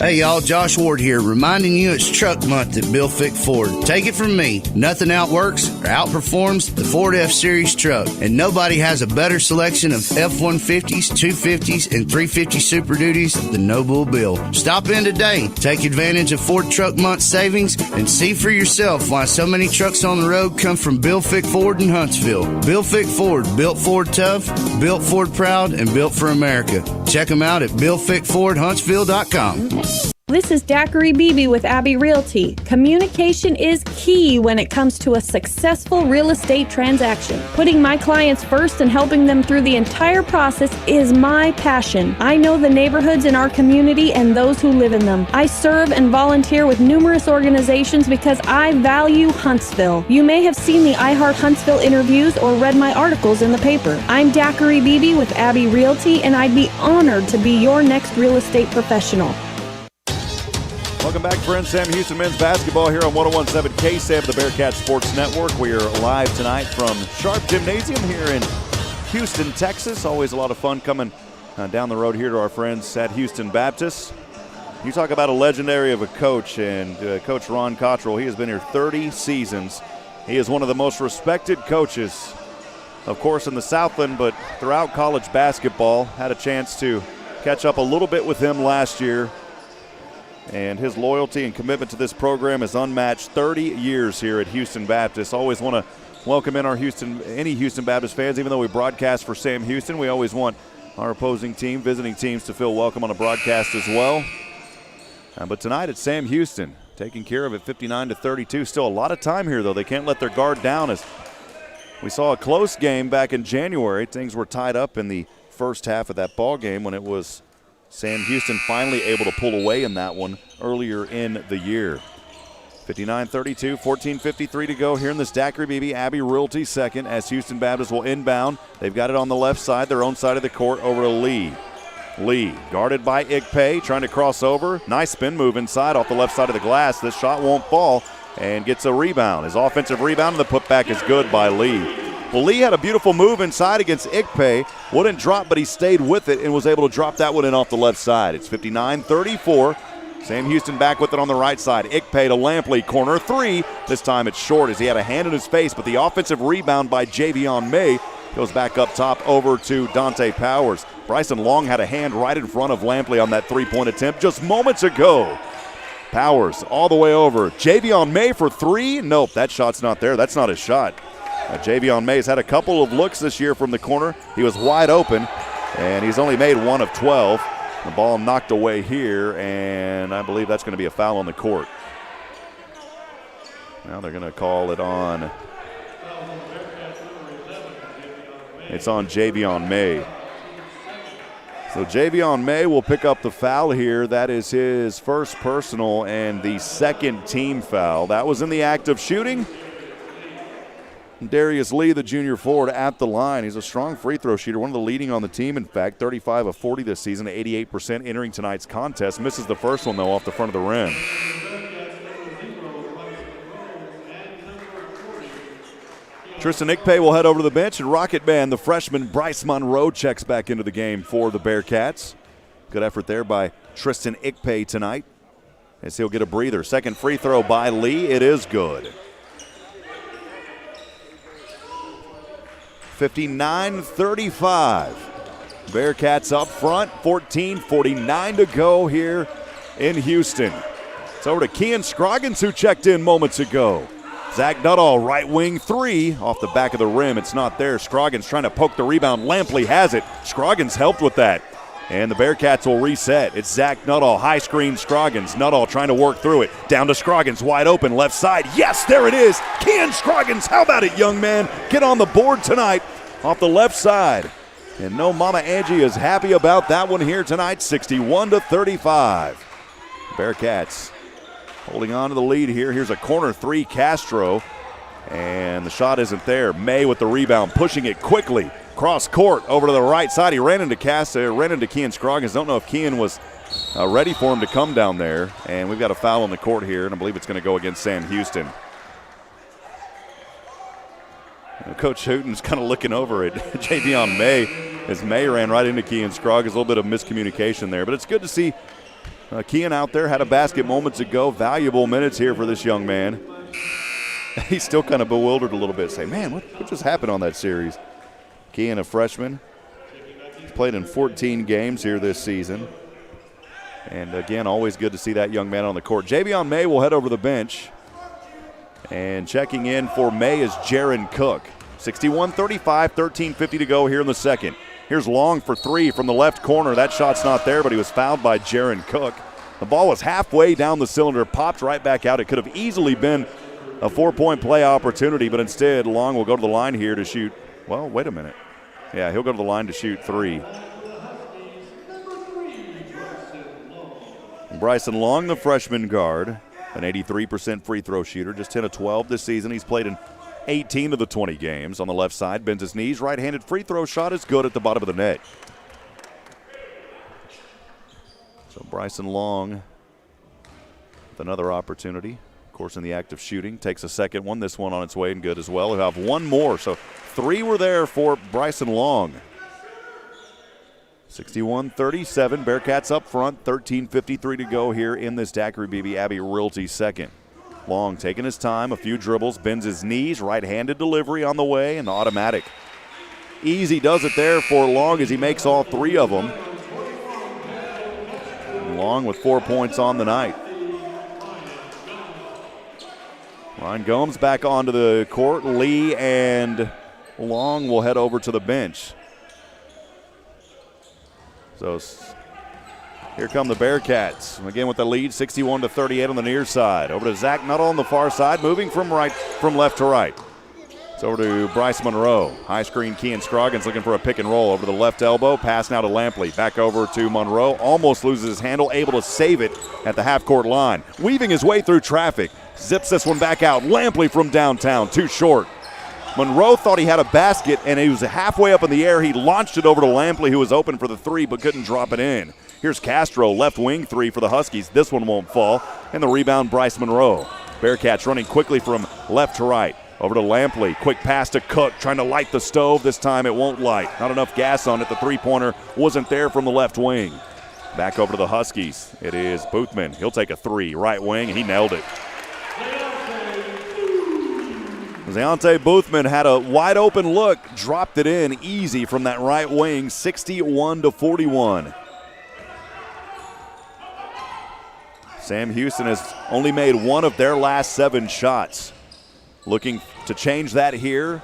Hey y'all, Josh Ward here, reminding you it's truck month at Bill Fick Ford. Take it from me, nothing outworks or outperforms the Ford F-Series truck, and nobody has a better selection of F-150s, 250s, and 350 Super Duties than No Bull Bill. Stop in today, take advantage of Ford Truck Month savings, and see for yourself why so many trucks on the road come from Bill Fick Ford in Huntsville. Bill Fick Ford, built Ford tough, built Ford proud, and built for America. Check them out at BillFickFordHuntsville.com. This is Daiquiri Beebe with Abbey Realty. Communication is key when it comes to a successful real estate transaction. Putting my clients first and helping them through the entire process is my passion. I know the neighborhoods in our community and those who live in them. I serve and volunteer with numerous organizations because I value Huntsville. You may have seen the I Heart Huntsville interviews or read my articles in the paper. I'm Daiquiri Beebe with Abbey Realty, and I'd be honored to be your next real estate professional. Welcome back, friends. Sam Houston men's basketball here on 101.7 KSAM, the Bearcat Sports Network. We are live tonight from Sharp Gymnasium here in Houston, Texas. Always a lot of fun coming down the road here to our friends at Houston Baptist. You talk about a legendary of a coach, and Coach Ron Cottrell, he has been here 30 seasons. He is one of the most respected coaches, of course, in the Southland, but throughout college basketball. Had a chance to catch up a little bit with him last year. And his loyalty and commitment to this program is unmatched. 30 years here at Houston Baptist. Always want to welcome in any Houston Baptist fans. Even though we broadcast for Sam Houston, we always want our opposing team, visiting teams, to feel welcome on a broadcast as well. But tonight it's Sam Houston taking care of it, 59-32. Still a lot of time here, though. They can't let their guard down, as we saw a close game back in January. Things were tied up in the first half of that ball game when it was Sam Houston finally able to pull away in that one earlier in the year. 59-32, 14:53 to go here in this Daiquiri Beebe Abbey Realty second as Houston Baptist will inbound. They've got it on the left side, their own side of the court, over to Lee. Lee guarded by Ikpe, trying to cross over. Nice spin move inside off the left side of the glass. This shot won't fall and gets a rebound. His offensive rebound, and the putback is good by Lee. Well, Lee had a beautiful move inside against Ikpe. Wouldn't drop, but he stayed with it and was able to drop that one in off the left side. It's 59-34. Sam Houston back with it on the right side. Ikpe to Lampley, corner three. This time it's short as he had a hand in his face, but the offensive rebound by Javion May goes back up top over to Dante Powers. Bryson Long had a hand right in front of Lampley on that three-point attempt just moments ago. Powers all the way over. Javion May for three. Nope, that shot's not there. That's not his shot. Javion May's had a couple of looks this year from the corner. He was wide open, and he's only made 1 of 12. The ball knocked away here, and I believe that's going to be a foul on the court. Now they're going to call it on. It's on Javion May. So Javion May will pick up the foul here. That is his first personal and the second team foul. That was in the act of shooting. Darius Lee, the junior forward, at the line. He's a strong free throw shooter, one of the leading on the team, in fact. 35 of 40 this season, 88% entering tonight's contest. Misses the first one, though, off the front of the rim. Tristan Ikpe will head over to the bench, and Rocket Man, the freshman Bryce Monroe, checks back into the game for the Bearcats. Good effort there by Tristan Ikpe tonight as he'll get a breather. Second free throw by Lee. It is good. 59-35. Bearcats up front, 14:49 to go here in Houston. It's over to Kean Scroggins, who checked in moments ago. Zach Nuttall, right wing three, off the back of the rim. It's not there. Scroggins trying to poke the rebound. Lampley has it. Scroggins helped with that. And the Bearcats will reset. It's Zach Nuttall, high screen Scroggins. Nuttall trying to work through it. Down to Scroggins, wide open, left side. Yes, there it is. Kean Scroggins, how about it, young man? Get on the board tonight off the left side. And no Mama Angie is happy about that one here tonight, 61-35. Bearcats holding on to the lead here. Here's a corner three, Castro. And the shot isn't there. May with the rebound, pushing it quickly. Cross court over to the right side. He ran into Kean Scroggins. Don't know if Kean was ready for him to come down there. And we've got a foul on the court here, and I believe it's going to go against Sam Houston. Coach Hooten's kind of looking over at Javion May as May ran right into Kean Scroggins. A little bit of miscommunication there, but it's good to see Kean out there. Had a basket moments ago. Valuable minutes here for this young man. He's still kind of bewildered a little bit, saying, man, what just happened on that series? Kean, a freshman. He's played in 14 games here this season. And again, always good to see that young man on the court. Javion May will head over the bench. And checking in for May is Jaron Cook. 61-35, 13:50 to go here in the second. Here's Long for three from the left corner. That shot's not there, but he was fouled by Jaron Cook. The ball was halfway down the cylinder, popped right back out. It could have easily been a 4-point play opportunity, but instead Long will go to the line here to shoot. Well, wait a minute. Yeah, he'll go to the line to shoot three. Bryson Long, the freshman guard, an 83% free throw shooter, just 10 of 12 this season. He's played in 18 of the 20 games. On the left side, bends his knees. Right-handed free throw shot is good at the bottom of the net. So Bryson Long with another opportunity. Of course, in the act of shooting, takes a second one. This one on its way and good as well. He'll have one more. So three were there for Bryson Long. 61-37, Bearcats up front, 13:53 to go here in this Daiquiri BB Abbey Realty second. Long taking his time, a few dribbles, bends his knees, right-handed delivery on the way, and automatic. Easy does it there for Long as he makes all three of them. Long with 4 points on the night. Ryan Gomes back onto the court. Lee and Long will head over to the bench. So here come the Bearcats. Again with the lead, 61-38 on the near side. Over to Zach Nuttall on the far side, moving from left to right. It's over to Bryce Monroe. High screen, Kean Scroggins looking for a pick and roll. Over the left elbow, pass now to Lampley. Back over to Monroe, almost loses his handle, able to save it at the half-court line. Weaving his way through traffic. Zips this one back out. Lampley from downtown, too short. Monroe thought he had a basket, and he was halfway up in the air. He launched it over to Lampley, who was open for the three but couldn't drop it in. Here's Castro, left wing three for the Huskies. This one won't fall. And the rebound, Bryce Monroe. Bearkats running quickly from left to right. Over to Lampley. Quick pass to Cook, trying to light the stove. This time it won't light. Not enough gas on it. The three-pointer wasn't there from the left wing. Back over to the Huskies. It is Boothman. He'll take a three. Right wing, and he nailed it. Deontay Boothman had a wide-open look. Dropped it in easy from that right wing, 61-41. Sam Houston has only made one of their last 7 shots. Looking to change that here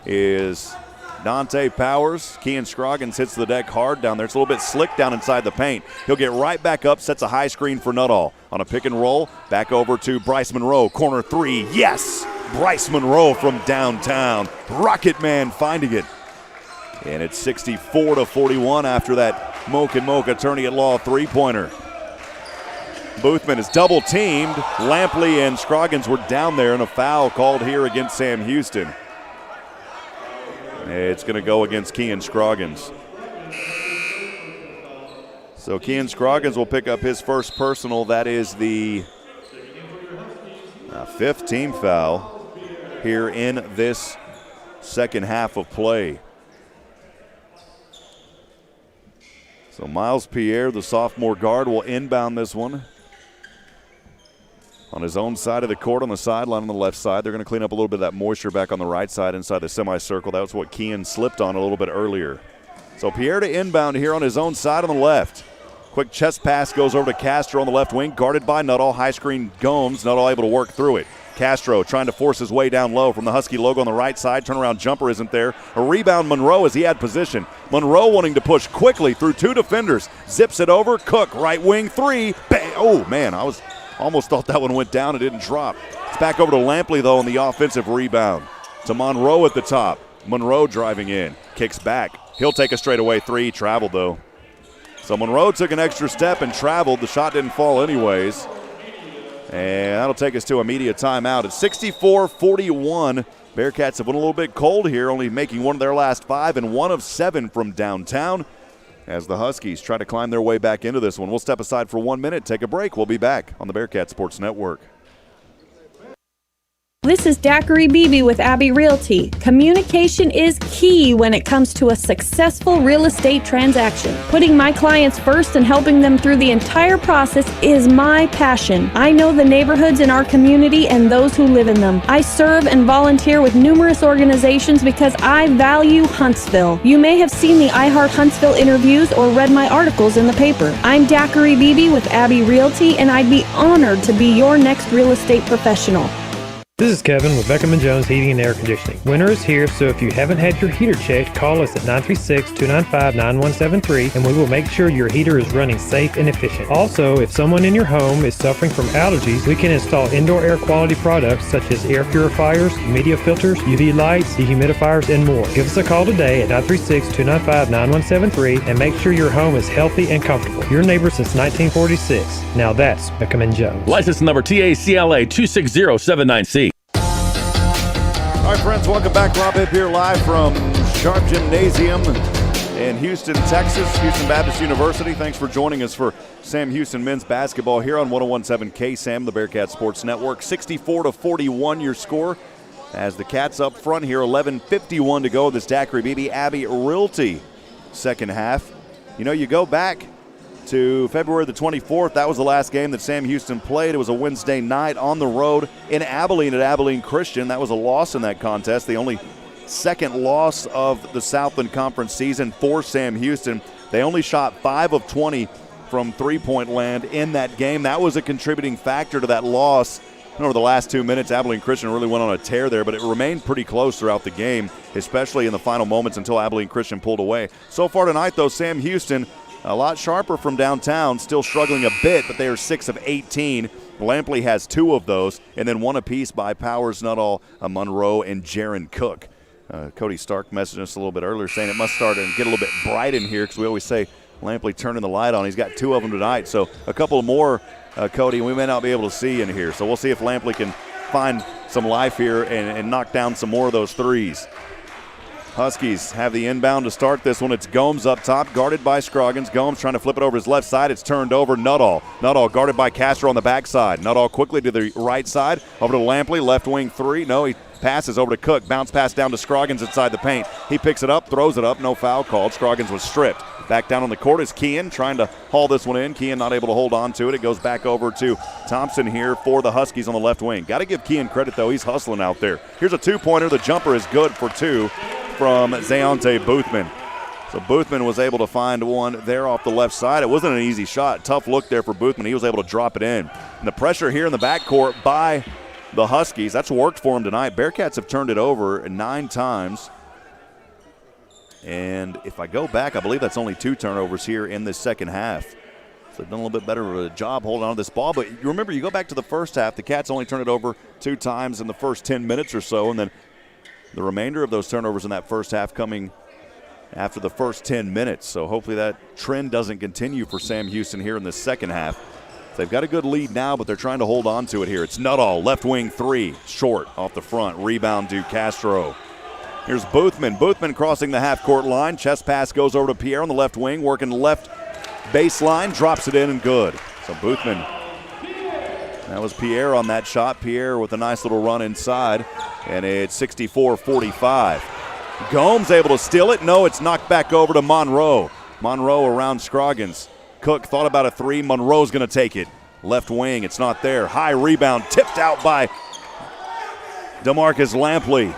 is Dante Powers. Kean Scroggins hits the deck hard down there. It's a little bit slick down inside the paint. He'll get right back up, sets a high screen for Nuttall. On a pick and roll, back over to Bryce Monroe. Corner three, yes! Bryce Monroe from downtown. Rocket Man finding it. And it's 64-41 after that Moke and Moke attorney at law three-pointer. Boothman is double teamed. Lampley and Scroggins were down there, and a foul called here against Sam Houston. It's going to go against Kean Scroggins. So Kean Scroggins will pick up his first personal. That is the 5th team foul here in this second half of play. So Miles Pierre, the sophomore guard, will inbound this one. On his own side of the court, on the sideline on the left side. They're going to clean up a little bit of that moisture back on the right side inside the semicircle. That was what Kean slipped on a little bit earlier. So Pierre to inbound here on his own side on the left. Quick chest pass goes over to Castro on the left wing, guarded by Nuttall. High screen Gomes, Nuttall able to work through it. Castro trying to force his way down low from the Husky logo on the right side. Turnaround jumper isn't there. A rebound Monroe as he had position. Monroe wanting to push quickly through 2 defenders. Zips it over. Cook, right wing three. Bang. Oh, man, I almost thought that one went down. It didn't drop. It's back over to Lampley, though, on the offensive rebound. To Monroe at the top. Monroe driving in. Kicks back. He'll take a straightaway three. Traveled, though. So Monroe took an extra step and traveled. The shot didn't fall anyways. And that'll take us to a media timeout. It's 64-41. Bearkats have went a little bit cold here, only making one of their last 5 and 1 of 7 from downtown as the Huskies try to climb their way back into this one. We'll step aside for 1 minute, take a break. We'll be back on the Bearcat Sports Network. This is Daiquiri Beebe with Abbey Realty. Communication is key when it comes to a successful real estate transaction. Putting my clients first and helping them through the entire process is my passion. I know the neighborhoods in our community and those who live in them. I serve and volunteer with numerous organizations because I value Huntsville. You may have seen the I Heart Huntsville interviews or read my articles in the paper. I'm Daiquiri Beebe with Abbey Realty, and I'd be honored to be your next real estate professional. This is Kevin with Beckham & Jones Heating and Air Conditioning. Winter is here, so if you haven't had your heater checked, call us at 936-295-9173 and we will make sure your heater is running safe and efficient. Also, if someone in your home is suffering from allergies, we can install indoor air quality products such as air purifiers, media filters, UV lights, dehumidifiers, and more. Give us a call today at 936-295-9173 and make sure your home is healthy and comfortable. Your neighbor since 1946. Now that's Beckham & Jones. License number TACLA 26079C. All right, friends, welcome back. Rob Hipp here live from Sharp Gymnasium in Houston, Texas, Houston Baptist University. Thanks for joining us for Sam Houston men's basketball here on 101.7 KSAM, the Bearcat Sports Network. 64-41 your score as the Cats up front here. 11:51 to go. This Daiquiri Beebe Abbey Realty second half. You know, you go back to February the 24th. That was the last game that Sam Houston played. It was a Wednesday night on the road in Abilene at Abilene Christian. That was a loss in that contest, the only second loss of the Southland Conference season for Sam Houston. They only shot 5 of 20 from three-point land in that game. That was a contributing factor to that loss. Over the last 2 minutes, Abilene Christian really went on a tear there, but it remained pretty close throughout the game, especially in the final moments until Abilene Christian pulled away. So far tonight, though, Sam Houston a lot sharper from downtown, still struggling a bit, but they are 6 of 18. Lampley has 2 of those, and then 1 apiece by Powers, Nuttall, Monroe, and Jaron Cook. Cody Stark messaged us a little bit earlier saying it must start and get a little bit bright in here because we always say Lampley turning the light on. He's got 2 of them tonight, so a couple more, Cody, and we may not be able to see in here. So we'll see if Lampley can find some life here and knock down some more of those threes. Huskies have the inbound to start this one. It's Gomes up top, guarded by Scroggins. Gomes trying to flip it over his left side. It's turned over. Nuttall guarded by Castro on the backside. Nuttall quickly to the right side, over to Lampley, left wing three. No, he passes over to Cook. Bounce pass down to Scroggins inside the paint. He picks it up, throws it up. No foul called. Scroggins was stripped. Back down on the court is Kean trying to haul this one in. Kean not able to hold on to it. It goes back over to Thompson here for the Huskies on the left wing. Got to give Kean credit, though. He's hustling out there. Here's a two-pointer. The jumper is good for two from Zayonte Boothman. So Boothman was able to find one there off the left side. It wasn't an easy shot. Tough look there for Boothman. He was able to drop it in. And the pressure here in the backcourt by the Huskies, that's worked for him tonight. Bearcats have turned it over 9 times. And if I go back, I believe that's only 2 turnovers here in this second half. So they've done a little bit better of a job holding on to this ball. But you remember, you go back to the first half, the Cats only turned it over 2 times in the first 10 minutes or so. And then the remainder of those turnovers in that first half coming after the first 10 minutes. So hopefully that trend doesn't continue for Sam Houston here in the second half. They've got a good lead now, but they're trying to hold on to it here. It's Nuttall, left wing three, short off the front. Rebound to Castro. Here's Boothman. Boothman crossing the half-court line. Chest pass goes over to Pierre on the left wing, working left baseline, drops it in and good. So Boothman, that was Pierre on that shot. Pierre with a nice little run inside, and it's 64-45. Gomes able to steal it. No, it's knocked back over to Monroe. Monroe around Scroggins. Cook thought about a three. Monroe's going to take it. Left wing, it's not there. High rebound, tipped out by DeMarcus Lampley.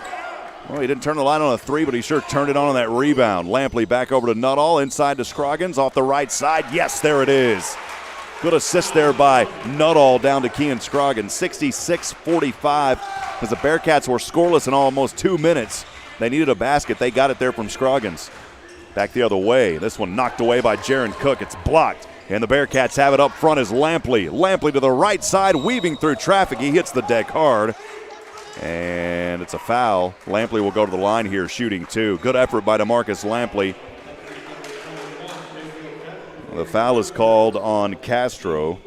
Well, he didn't turn the light on a three, but he sure turned it on that rebound. Lampley back over to Nuttall, inside to Scroggins, off the right side. Yes, there it is. Good assist there by Nuttall down to Kean Scroggins. 66-45 as the Bearcats were scoreless in almost 2 minutes. They needed a basket. They got it there from Scroggins. Back the other way. This one knocked away by Jaron Cook. It's blocked. And the Bearcats have it up front as Lampley. Lampley to the right side, weaving through traffic. He hits the deck hard. And it's a foul. Lampley will go to the line here, shooting 2. Good effort by DeMarcus Lampley. The foul is called on Castro.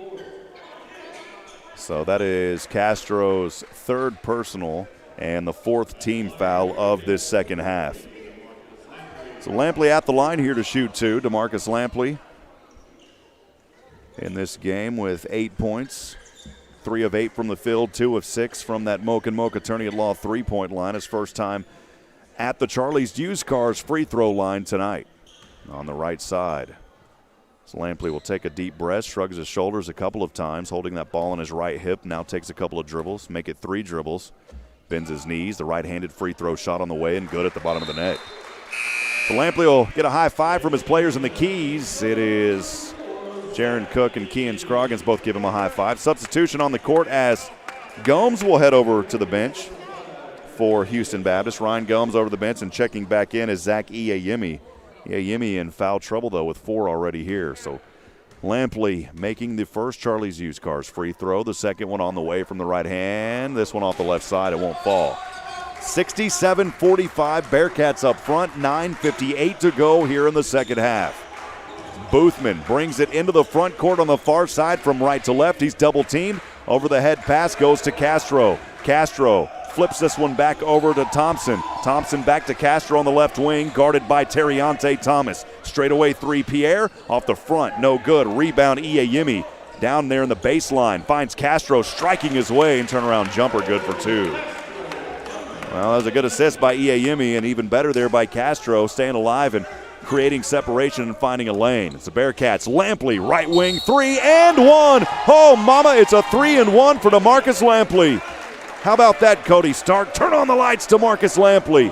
So that is Castro's 3rd personal and the 4th team foul of this second half. So Lampley at the line here to shoot 2. DeMarcus Lampley in this game with 8 points. 3 of 8 from the field, 2 of 6 from that Mocha Attorney at Law 3-point line. His first time at the Charlie's Used Cars free throw line tonight on the right side. So Lampley will take a deep breath, shrugs his shoulders a couple of times, holding that ball on his right hip. Now takes a couple of dribbles, make it 3 dribbles. Bends his knees, the right-handed free throw shot on the way and good at the bottom of the net. So Lampley will get a high five from his players in the Keys. It is Jaron Cook and Kean Scroggins both give him a high five. Substitution on the court as Gomes will head over to the bench for Houston Baptist. Ryan Gomes over the bench, and checking back in is Zach Iayimi. Iayimi in foul trouble, though, with 4 already here. So Lampley making the first Charlie's Used Cars free throw. The second one on the way from the right hand. This one off the left side. It won't fall. 67-45, Bearcats up front. 9:58 to go here in the second half. Boothman brings it into the front court on the far side from right to left. He's double teamed. Over the head pass goes to Castro. Castro flips this one back over to Thompson. Thompson back to Castro on the left wing, guarded by Terriante Thomas. Straightaway 3, Pierre off the front, no good. Rebound, Iayimi down there in the baseline. Finds Castro striking his way, and turnaround jumper good for 2. Well, that was a good assist by Iayimi, and even better there by Castro, staying alive and creating separation and finding a lane. It's the Bearcats. Lampley, right wing, 3 and 1. Oh, mama, it's a 3 and 1 for DeMarcus Lampley. How about that, Cody Stark? Turn on the lights, DeMarcus Lampley.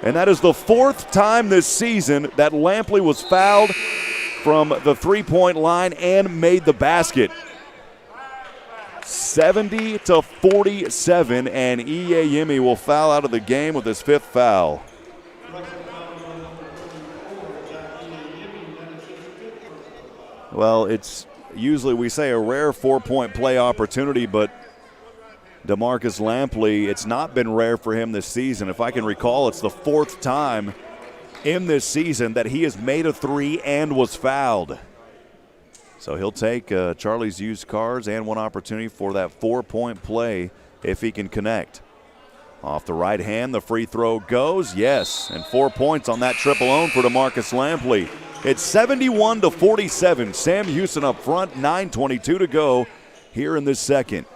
And that is the 4th time this season that Lampley was fouled from the 3-point line and made the basket. 70-47, and Iayimi will foul out of the game with his 5th foul. Well, it's usually, we say, a rare 4-point play opportunity, but DeMarcus Lampley, it's not been rare for him this season. If I can recall, it's the 4th time in this season that he has made a 3 and was fouled. So he'll take Charlie's used cars and one opportunity for that 4-point play if he can connect. Off the right hand, the free throw goes. Yes, and 4 points on that trip alone for DeMarcus Lampley. It's 71-47. Sam Houston up front, 9:22 to go here in this second.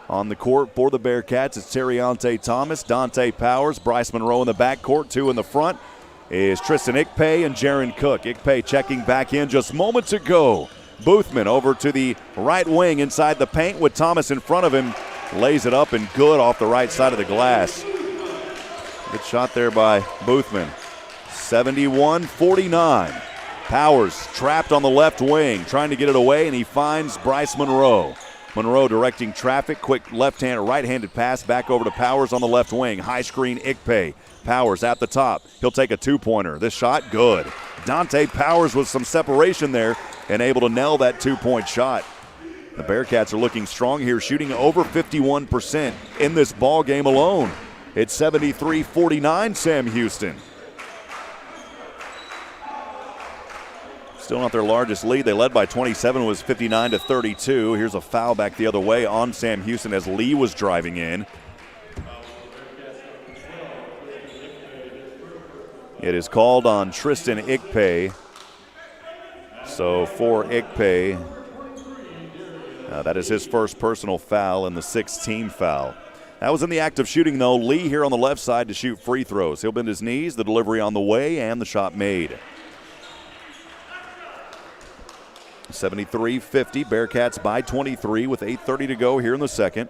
On the court for the Bearcats, it's Terriante Thomas, Dante Powers, Bryce Monroe in the backcourt. 2 in the front is Tristan Ikpe and Jaron Cook. Ikpe checking back in just moments ago. Boothman over to the right wing inside the paint with Thomas in front of him. Lays it up and good off the right side of the glass. Good shot there by Boothman. 71-49. Powers trapped on the left wing, trying to get it away, and he finds Bryce Monroe. Monroe directing traffic, quick right-handed pass back over to Powers on the left wing. High screen Ikpe. Powers at the top. He'll take a 2-pointer. This shot, good. Dante Powers with some separation there and able to nail that 2-point shot. The Bearcats are looking strong here, shooting over 51% in this ball game alone. It's 73-49 Sam Houston. Still not their largest lead. They led by 27, was 59-32. Here's a foul back the other way on Sam Houston as Lee was driving in. It is called on Tristan Ikpe. So for Ikpe, that is his first personal foul and the 6th team foul. That was in the act of shooting, though. Lee here on the left side to shoot free throws. He'll bend his knees, the delivery on the way, and the shot made. 73-50, Bearcats by 23 with 8:30 to go here in the second.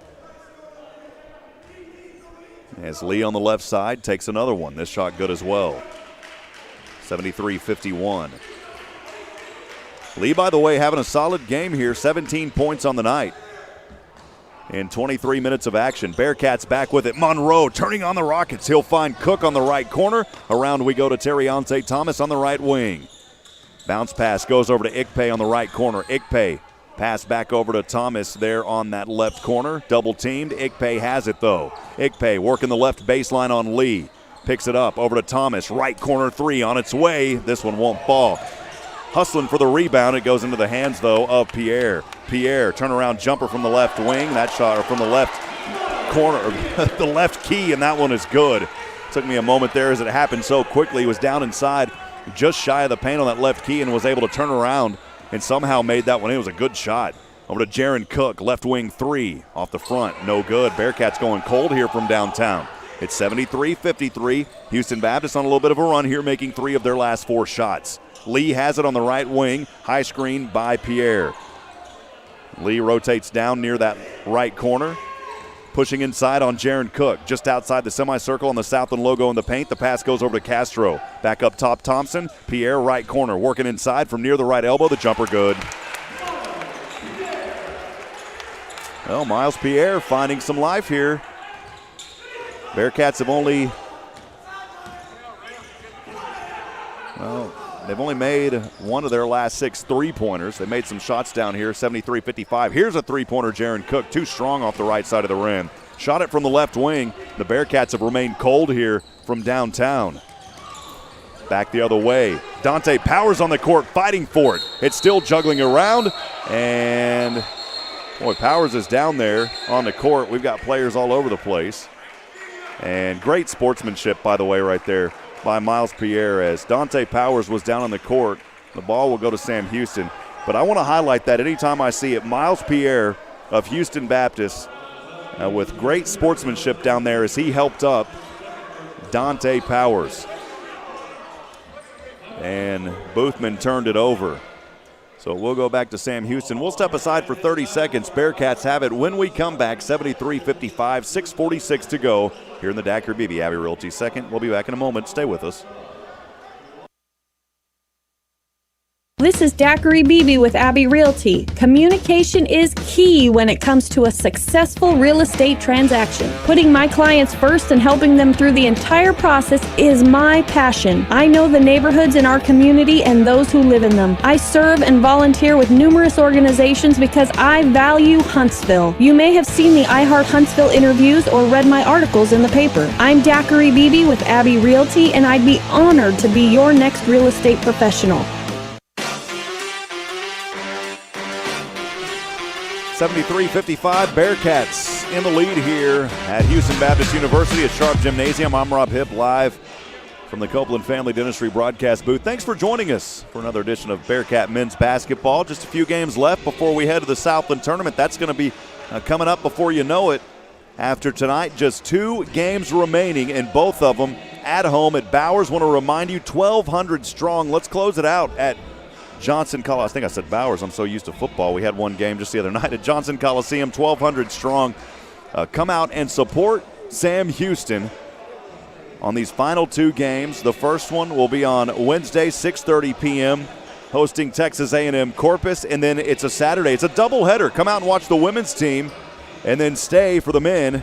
As Lee on the left side takes another one. This shot good as well. 73-51. Lee, by the way, having a solid game here, 17 points on the night in 23 minutes of action. Bearcats back with it. Monroe turning on the Rockets. He'll find Cook on the right corner. Around we go to Terriante Thomas on the right wing. Bounce pass goes over to Ikpe on the right corner. Ikpe pass back over to Thomas there on that left corner. Double teamed. Ikpe has it, though. Ikpe working the left baseline on Lee. Picks it up over to Thomas. Right corner 3 on its way. This one won't fall. Hustling for the rebound. It goes into the hands, though, of Pierre. Pierre, turnaround jumper from the left wing. That shot, or from the left corner, the left key, and that one is good. Took me a moment there as it happened so quickly. He was down inside, just shy of the paint on that left key, and was able to turn around and somehow made that one. It was a good shot. Over to Jaron Cook, left wing 3 off the front. No good. Bearcats going cold here from downtown. It's 73-53. Houston Baptist on a little bit of a run here, making 3 of their last 4 shots. Lee has it on the right wing. High screen by Pierre. Lee rotates down near that right corner. Pushing inside on Jaron Cook. Just outside the semicircle on the Southland logo in the paint. The pass goes over to Castro. Back up top, Thompson. Pierre, right corner. Working inside from near the right elbow. The jumper good. Well, Miles Pierre finding some life here. Bearcats have only... they've only made one of their last 6 3-pointers. They made some shots down here, 73-55. Here's a 3-pointer, Jaron Cook, too strong off the right side of the rim. Shot it from the left wing. The Bearcats have remained cold here from downtown. Back the other way. Dante Powers on the court, fighting for it. It's still juggling around, and boy, Powers is down there on the court. We've got players all over the place. And great sportsmanship, by the way, right there by Miles Pierre as Dante Powers was down on the court. The ball will go to Sam Houston. But I want to highlight that anytime I see it. Miles Pierre of Houston Baptist with great sportsmanship down there as he helped up Dante Powers. And Boothman turned it over. So we'll go back to Sam Houston. We'll step aside for 30 seconds. Bearcats have it when we come back. 73-55, 6:46 to go here in the Daiquiri BB Abbey Realty second. We'll be back in a moment. Stay with us. This is Daiquiri Beebe with Abbey Realty. Communication is key when it comes to a successful real estate transaction. Putting my clients first and helping them through the entire process is my passion. I know the neighborhoods in our community and those who live in them. I serve and volunteer with numerous organizations because I value Huntsville. You may have seen the I Heart Huntsville interviews or read my articles in the paper. I'm Daiquiri Beebe with Abbey Realty, and I'd be honored to be your next real estate professional. 73-55, Bearkats in the lead here at Houston Baptist University at Sharp Gymnasium. I'm Rob Hipp, live from the Copeland Family Dentistry broadcast booth. Thanks for joining us for another edition of Bearcat men's basketball. Just a few games left before we head to the Southland tournament. That's going to be coming up before you know it. After tonight, just 2 games remaining, and both of them at home at Bowers. Want to remind you, 1,200 strong. Let's close it out at Johnson Coliseum. I think I said Bowers. I'm so used to football. We had one game just the other night at Johnson Coliseum, 1,200 strong. Come out and support Sam Houston on these final 2 games. The first one will be on Wednesday, 6:30 p.m., hosting Texas A&M Corpus, and then it's a Saturday. It's a doubleheader. Come out and watch the women's team, and then stay for the men.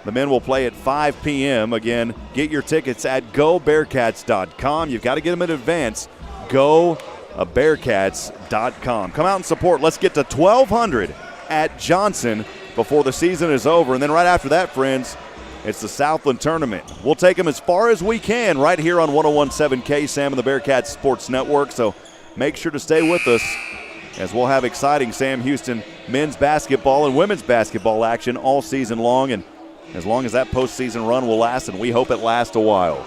The men will play at 5 p.m. Again, get your tickets at GoBearkats.com. You've got to get them in advance. GoBearkats.com. Come out and support. Let's get to 1,200 at Johnson before the season is over. And then right after that, friends, it's the Southland tournament. We'll take them as far as we can right here on 101.7 KSAM and the Bearcats Sports Network. So make sure to stay with us, as we'll have exciting Sam Houston men's basketball and women's basketball action all season long, and as long as that postseason run will last, and we hope it lasts a while.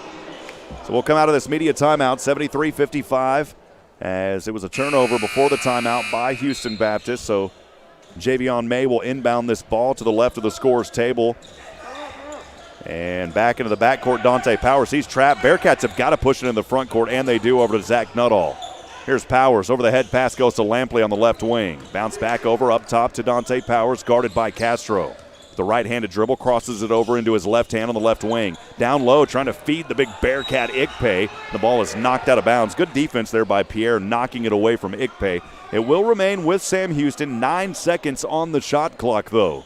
So we'll come out of this media timeout, 73-55, as it was a turnover before the timeout by Houston Baptist. So Javion May will inbound this ball to the left of the scorer's table. And back into the backcourt, Dante Powers. He's trapped. Bearcats have got to push it in the front court, and they do, over to Zach Nuttall. Here's Powers. Over the head pass goes to Lampley on the left wing. Bounce back over up top to Dante Powers, guarded by Castro. The right-handed dribble, crosses it over into his left hand on the left wing. Down low, trying to feed the big Bearcat Ikpe. The ball is knocked out of bounds. Good defense there by Pierre, knocking it away from Ikpe. It will remain with Sam Houston. 9 seconds on the shot clock, though.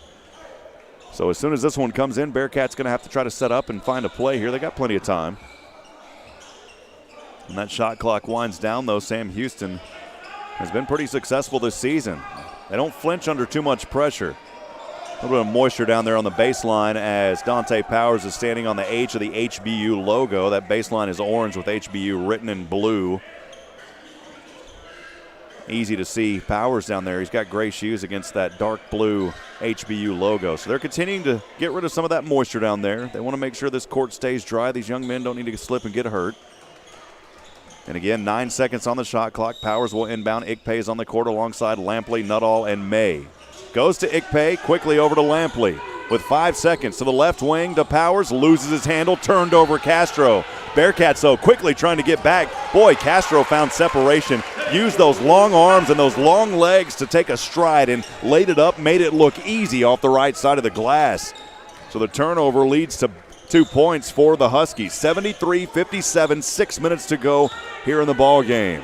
So as soon as this one comes in, Bearcats going to have to try to set up and find a play here. They got plenty of time. And that shot clock winds down, though. Sam Houston has been pretty successful this season. They don't flinch under too much pressure. A little bit of moisture down there on the baseline as Dante Powers is standing on the H of the HBU logo. That baseline is orange with HBU written in blue. Easy to see Powers down there. He's got gray shoes against that dark blue HBU logo. So they're continuing to get rid of some of that moisture down there. They want to make sure this court stays dry. These young men don't need to slip and get hurt. And again, 9 seconds on the shot clock. Powers will inbound. Ikpe is on the court alongside Lampley, Nuttall, and May. Goes to Ikpe, quickly over to Lampley. With 5 seconds to the left wing to Powers, loses his handle, turned over Castro. Bearcats, though, quickly trying to get back. Boy, Castro found separation, used those long arms and those long legs to take a stride and laid it up, made it look easy off the right side of the glass. So the turnover leads to 2 points for the Huskies. 73-57, 6 minutes to go here in the ball game.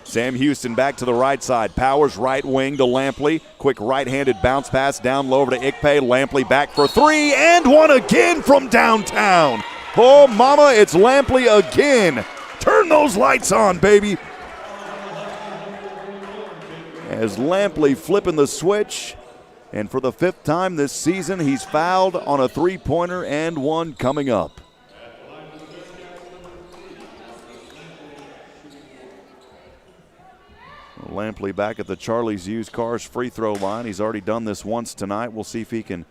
Sam Houston back to the right side. Powers right wing to Lampley. Quick right-handed bounce pass down low over to Ikpe. Lampley back for 3 and 1 again from downtown. Oh, mama, it's Lampley again. Turn those lights on, baby. As Lampley flipping the switch. And for the 5th time this season, he's fouled on a 3-pointer and one coming up. Lampley back at the Charlie's Used Cars free throw line. He's already done this once tonight. We'll see if he can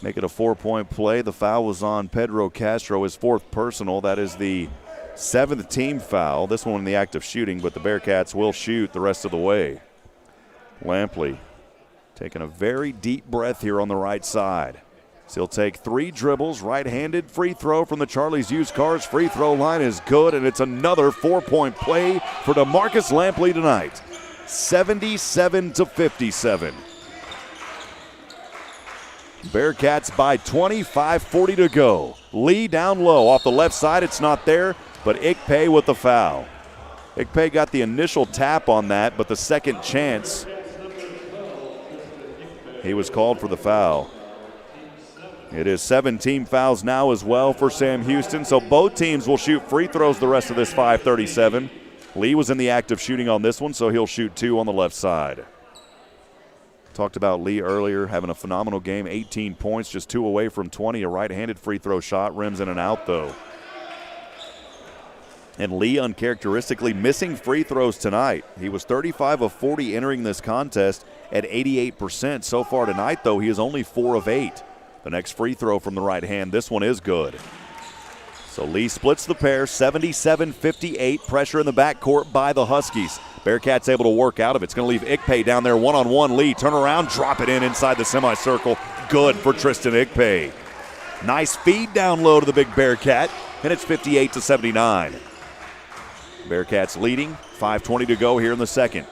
make it a 4-point play. The foul was on Pedro Castro, his 4th personal. That is the 7th team foul. This one in the act of shooting, but the Bearcats will shoot the rest of the way. Lampley taking a very deep breath here on the right side. So he'll take 3 dribbles, right-handed free throw from the Charlie's Used Cars free throw line is good, and it's another 4-point play for DeMarcus Lampley tonight. 77-57. Bearcats by 25-40 to go. Lee down low off the left side, it's not there, but Ikpe with the foul. Ikpe got the initial tap on that, but the second chance, he was called for the foul. It is 7 team fouls now as well for Sam Houston, so both teams will shoot free throws the rest of this 5:37. Lee was in the act of shooting on this one, so he'll shoot 2 on the left side. Talked about Lee earlier, having a phenomenal game, 18 points, just 2 away from 20. A right-handed free throw shot, rims in and out though. And Lee uncharacteristically missing free throws tonight. He was 35 of 40 entering this contest at 88%. So far tonight, though, he is only 4 of 8. The next free throw from the right hand, this one is good. So Lee splits the pair, 77-58. Pressure in the backcourt by the Huskies. Bearcats able to work out of it. It's going to leave Ikpe down there one-on-one. Lee, turn around, drop it in inside the semicircle. Good for Tristan Ikpe. Nice feed down low to the big Bearcat, and it's 58-79. Bearcats leading, 5:20 to go here in the second.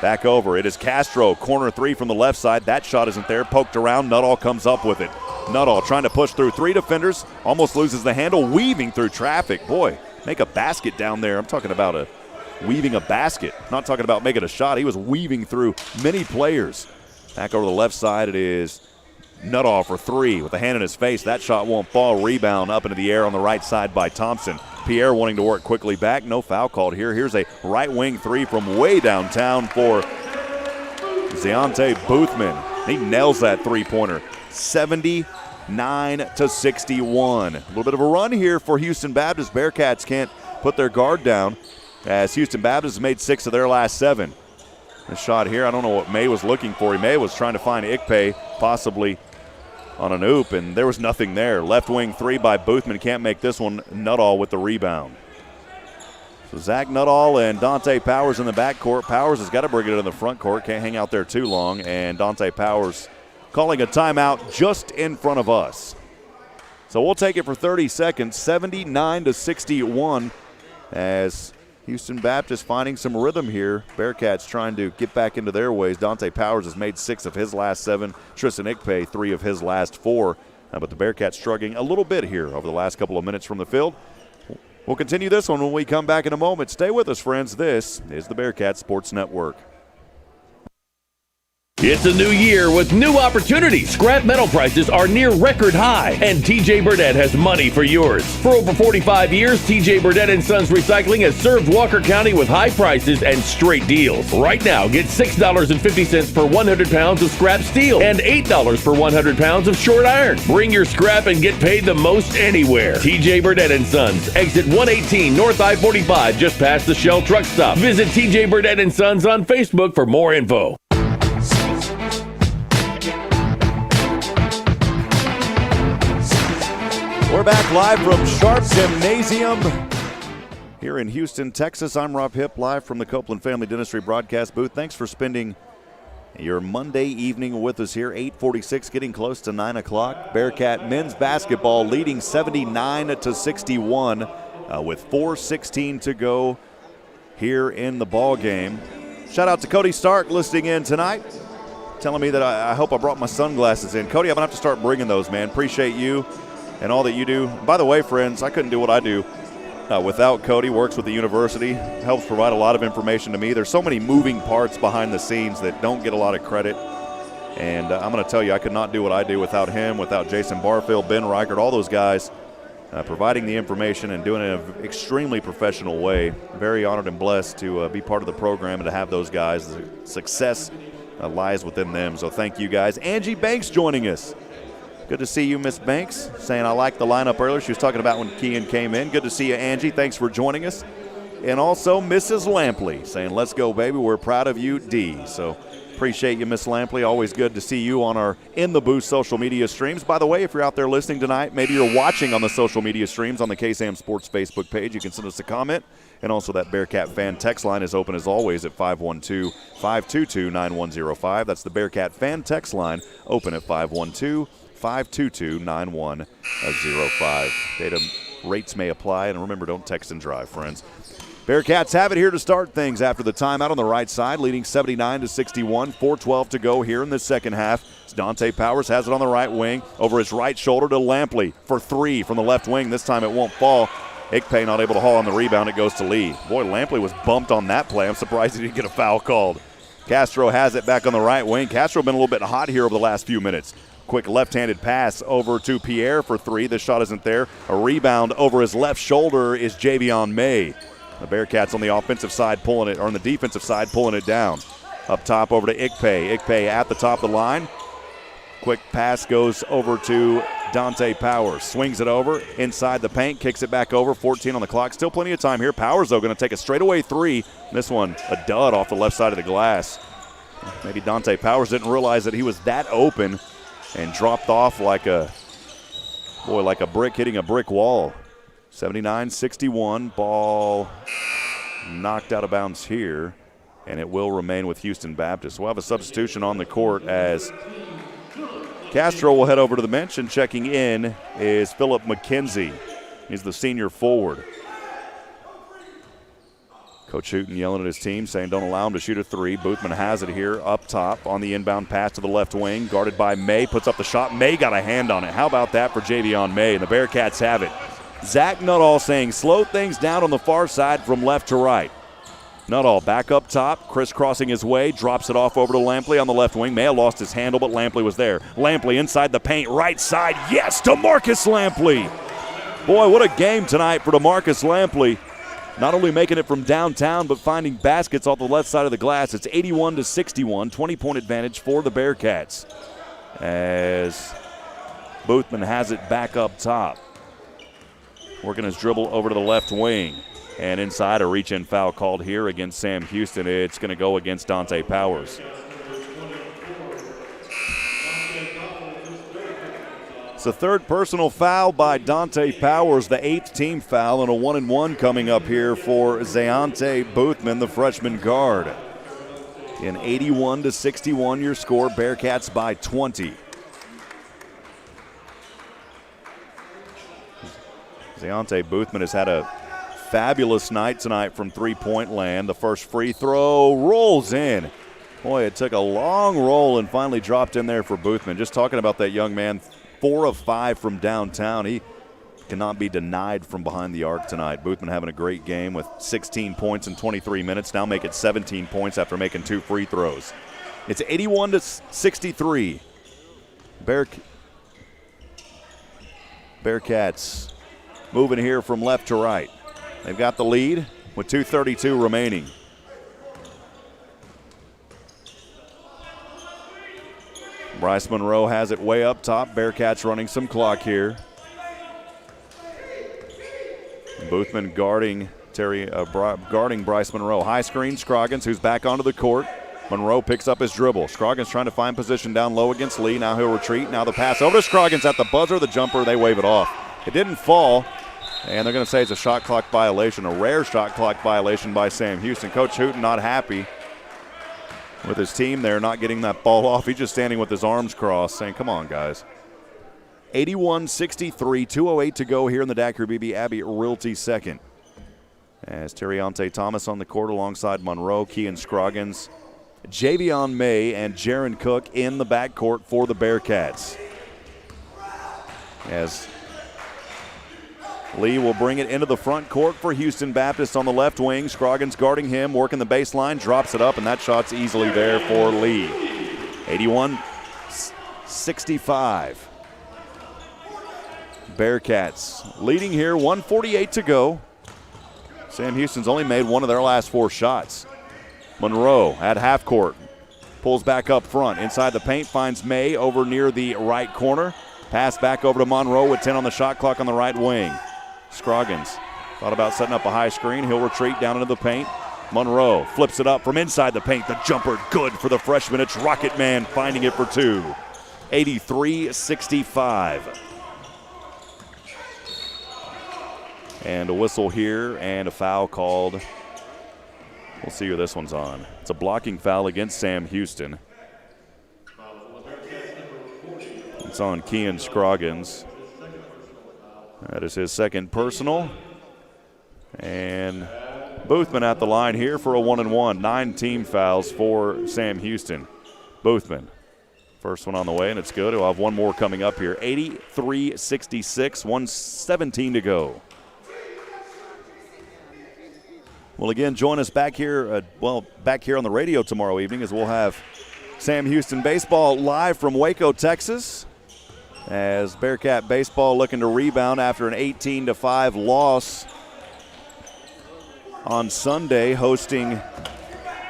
Back over, it is Castro, corner three from the left side. That shot isn't there, poked around, Nuttall comes up with it. Nuttall trying to push through 3 defenders, almost loses the handle, weaving through traffic. Boy, make a basket down there. I'm talking about weaving a basket, not talking about making a shot. He was weaving through many players. Back over the left side, it is Nuttall for 3 with a hand in his face. That shot won't fall. Rebound up into the air on the right side by Thompson. Pierre wanting to work quickly back. No foul called here. Here's a right wing 3 from way downtown for Zeonte Boothman. He nails that three-pointer. 79-61. A little bit of a run here for Houston Baptist. Bearcats can't put their guard down as Houston Baptist has made 6 of their last 7. The shot here, I don't know what May was looking for. May was trying to find Ikpe possibly on an oop, and there was nothing there. Left wing 3 by Boothman. Can't make this one. Nuttall with the rebound. So Zach Nuttall and Dante Powers in the backcourt. Powers has got to bring it in the front court. Can't hang out there too long. And Dante Powers calling a timeout just in front of us. So we'll take it for 30 seconds. 79-61 as Houston Baptist finding some rhythm here. Bearcats trying to get back into their ways. Dante Powers has made 6 of his last 7. Tristan Ikpe 3 of his last 4. But the Bearcats struggling a little bit here over the last couple of minutes from the field. We'll continue this one when we come back in a moment. Stay with us, friends. This is the Bearcat Sports Network. It's a new year with new opportunities. Scrap metal prices are near record high, and TJ Burdett has money for yours. For over 45 years, TJ Burdett & Sons Recycling has served Walker County with high prices and straight deals. Right now, get $6.50 per 100 pounds of scrap steel and $8 per 100 pounds of short iron. Bring your scrap and get paid the most anywhere. TJ Burdett & Sons, exit 118 North I-45, just past the Shell truck stop. Visit TJ Burdett & Sons on Facebook for more info. We're back live from Sharp Gymnasium here in Houston, Texas. I'm Rob Hipp, live from the Copeland Family Dentistry broadcast booth. Thanks for spending your Monday evening with us here. 8:46, getting close to 9 o'clock. Bearcat men's basketball leading 79-61 with 4:16 to go here in the ball game. Shout out to Cody Stark listening in tonight, telling me that I hope I brought my sunglasses in. Cody, I'm going to have to start bringing those, man. Appreciate you and all that you do. By the way, friends, I couldn't do what I do without Cody. Works with the university, helps provide a lot of information to me. There's so many moving parts behind the scenes that don't get a lot of credit. And I'm going to tell you, I could not do what I do without him, without Jason Barfield, Ben Reichert, all those guys providing the information and doing it in an extremely professional way. Very honored and blessed to be part of the program and to have those guys. The success lies within them. So thank you guys. Angie Banks joining us. Good to see you, Miss Banks, saying I like the lineup earlier. She was talking about when Kean came in. Good to see you, Angie. Thanks for joining us. And also Mrs. Lampley saying, let's go, baby. We're proud of you, D. So appreciate you, Miss Lampley. Always good to see you on our In the Booth social media streams. By the way, if you're out there listening tonight, maybe you're watching on the social media streams on the KSAM Sports Facebook page, you can send us a comment. And also that Bearcat fan text line is open as always at 512-522-9105. That's the Bearcat fan text line, open at 512-522-9105. Data rates may apply, and remember, don't text and drive, friends. Bearcats have it here to start things after the timeout on the right side, leading 79-61, 4:12 to go here in the second half. Dante Powers has it on the right wing, over his right shoulder to Lampley for 3 from the left wing. This time it won't fall. Ikpe not able to haul on the rebound. It goes to Lee. Boy, Lampley was bumped on that play. I'm surprised he didn't get a foul called. Castro has it back on the right wing. Castro been a little bit hot here over the last few minutes. Quick left-handed pass over to Pierre for 3. The shot isn't there. A rebound over his left shoulder is Javion May. The Bearcats on the offensive side pulling it, or on the defensive side pulling it down. Up top over to Ikpe. Ikpe at the top of the line. Quick pass goes over to Dante Powers swings it over inside the paint, kicks it back over, 14 on the clock. Still plenty of time here. Powers, though, going to take a straightaway three. This one, a dud off the left side of the glass. Maybe Dante Powers didn't realize that he was that open and dropped off like a brick hitting a brick wall. 79-61, ball knocked out of bounds here, and it will remain with Houston Baptist. We'll have a substitution on the court as Castro will head over to the bench, and checking in is Philip McKenzie. He's the senior forward. Coach Hooten yelling at his team, saying don't allow him to shoot a three. Boothman has it here up top on the inbound pass to the left wing, guarded by May, puts up the shot. May got a hand on it. How about that for Javion May? And the Bearcats have it. Zach Nuttall saying slow things down on the far side from left to right. Nuttall back up top, crisscrossing his way, drops it off over to Lampley on the left wing. May have lost his handle, but Lampley was there. Lampley inside the paint, right side, yes, DeMarcus Lampley. Boy, what a game tonight for DeMarcus Lampley. Not only making it from downtown, but finding baskets off the left side of the glass. It's 81-61, 20-point advantage for the Bearcats as Boothman has it back up top. Working his dribble over to the left wing. And inside, a reach-in foul called here against Sam Houston. It's going to go against Dante Powers. It's the third personal foul by Dante Powers, the 8th team foul, and a 1-and-1 coming up here for Zayante Boothman, the freshman guard. In 81-61, your score, Bearcats by 20. Zayante Boothman has had a fabulous night tonight from three-point land. The first free throw rolls in. Boy, it took a long roll and finally dropped in there for Boothman. Just talking about that young man, 4 of 5 from downtown. He cannot be denied from behind the arc tonight. Boothman having a great game with 16 points in 23 minutes. Now make it 17 points after making 2 free throws. It's 81-63. Bearcats moving here from left to right. They've got the lead with 2:32 remaining. Bryce Monroe has it way up top. Bearcats running some clock here. Boothman guarding Bryce Monroe. High screen, Scroggins, who's back onto the court. Monroe picks up his dribble. Scroggins trying to find position down low against Lee. Now he'll retreat. Now the pass over to Scroggins at the buzzer. The jumper, they wave it off. It didn't fall. And they're going to say it's a shot clock violation, a rare shot clock violation by Sam Houston. Coach Hooten not happy with his team there, not getting that ball off. He's just standing with his arms crossed, saying, come on, guys. 81-63, 2:08 to go here in the Daiquiri BB Abbey Realty second. As Terriante Thomas on the court alongside Monroe, Kean Scroggins, Javion May, and Jaron Cook in the backcourt for the Bearcats. As Lee will bring it into the front court for Houston Baptist on the left wing. Scroggins guarding him, working the baseline, drops it up, and that shot's easily there for Lee. 81-65. Bearcats leading here, 1:48 to go. Sam Houston's only made one of their last 4 shots. Monroe at half court, pulls back up front. Inside the paint, finds May over near the right corner. Pass back over to Monroe with 10 on the shot clock on the right wing. Scroggins thought about setting up a high screen. He'll retreat down into the paint. Monroe flips it up from inside the paint. The jumper good for the freshman. It's Rocket Man finding it for 2. 83-65. And a whistle here and a foul called. We'll see who this one's on. It's a blocking foul against Sam Houston. It's on Kean Scroggins. That is his second personal. And Boothman at the line here for a 1-and-1. 9 team fouls for Sam Houston. Boothman, first one on the way, and it's good. We'll have one more coming up here. 83-66, 1:17 to go. Well, again, join us back here, back here on the radio tomorrow evening as we'll have Sam Houston baseball live from Waco, Texas. As Bearcat baseball looking to rebound after an 18-5 loss on Sunday, hosting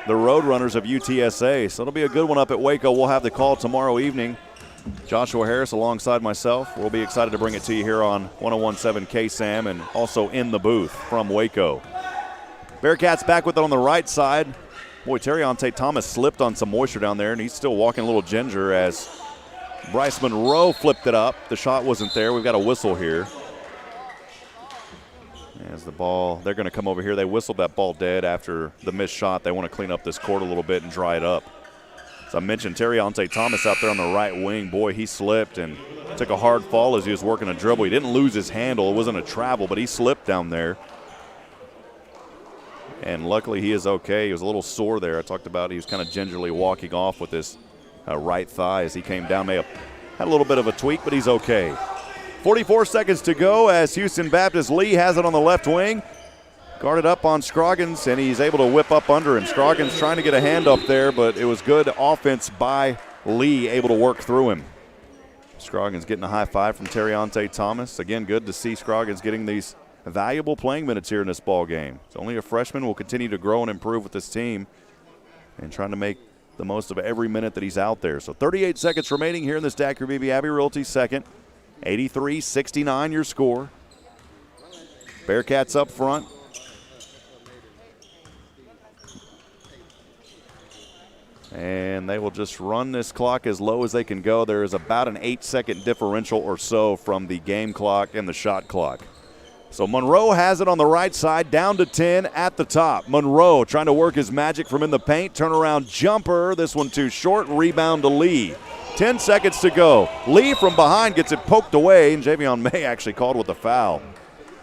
the Roadrunners of UTSA. So it'll be a good one up at Waco. We'll have the call tomorrow evening Joshua Harris alongside myself. We'll be excited to bring it to you here on 101.7 KSAM and also in the booth from Waco. Bearcats back with it on the right side. Boy, Terriante Thomas slipped on some moisture down there, and he's still walking a little ginger as Bryce Monroe flipped it up. The shot wasn't there. We've got a whistle here. As the ball, they're going to come over here. They whistled that ball dead after the missed shot. They want to clean up this court a little bit and dry it up. As I mentioned, Terriante Thomas out there on the right wing. Boy, he slipped and took a hard fall as he was working a dribble. He didn't lose his handle. It wasn't a travel, but he slipped down there. And luckily he is okay. He was a little sore there. I talked about he was kind of gingerly walking off with his right thigh as he came down. May have had a little bit of a tweak, but he's okay. 44 seconds to go as Houston Baptist Lee has it on the left wing. Guarded up on Scroggins, and he's able to whip up under him. Scroggins trying to get a hand up there, but it was good offense by Lee, able to work through him. Scroggins getting a high five from Terriante Thomas. Again, good to see Scroggins getting these valuable playing minutes here in this ball game. He's only a freshman, will continue to grow and improve with this team and trying to make the most of every minute that he's out there. So 38 seconds remaining here in this Daiquiri BB Abbey Realty second. 83-69 your score. Bearcats up front. And they will just run this clock as low as they can go. There is about an 8-second differential or so from the game clock and the shot clock. So Monroe has it on the right side, down to 10 at the top. Monroe trying to work his magic from in the paint. Turnaround jumper. This one too short. Rebound to Lee. 10 seconds to go. Lee from behind gets it poked away, and Javion May actually called with a foul.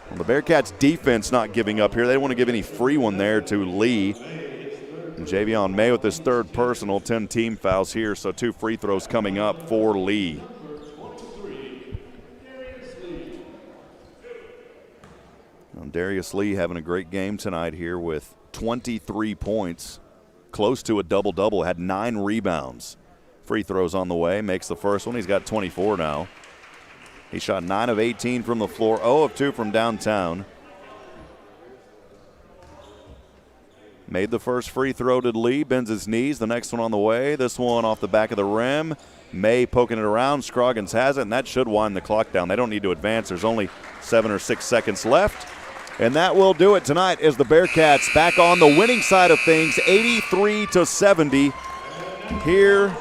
Well, the Bearcats defense not giving up here. They don't want to give any free one there to Lee. And Javion May with his third personal, 10 team fouls here, so 2 free throws coming up for Lee. Darius Lee having a great game tonight here with 23 points, close to a double-double, had 9 rebounds. Free throws on the way, makes the first one. He's got 24 now. He shot 9 of 18 from the floor, 0 of 2 from downtown. Made the first free throw to Lee, bends his knees. The next one on the way. This one off the back of the rim. May poking it around. Scroggins has it, and that should wind the clock down. They don't need to advance. There's only 7 or 6 seconds left. And that will do it tonight as the Bearcats back on the winning side of things, 83-70 here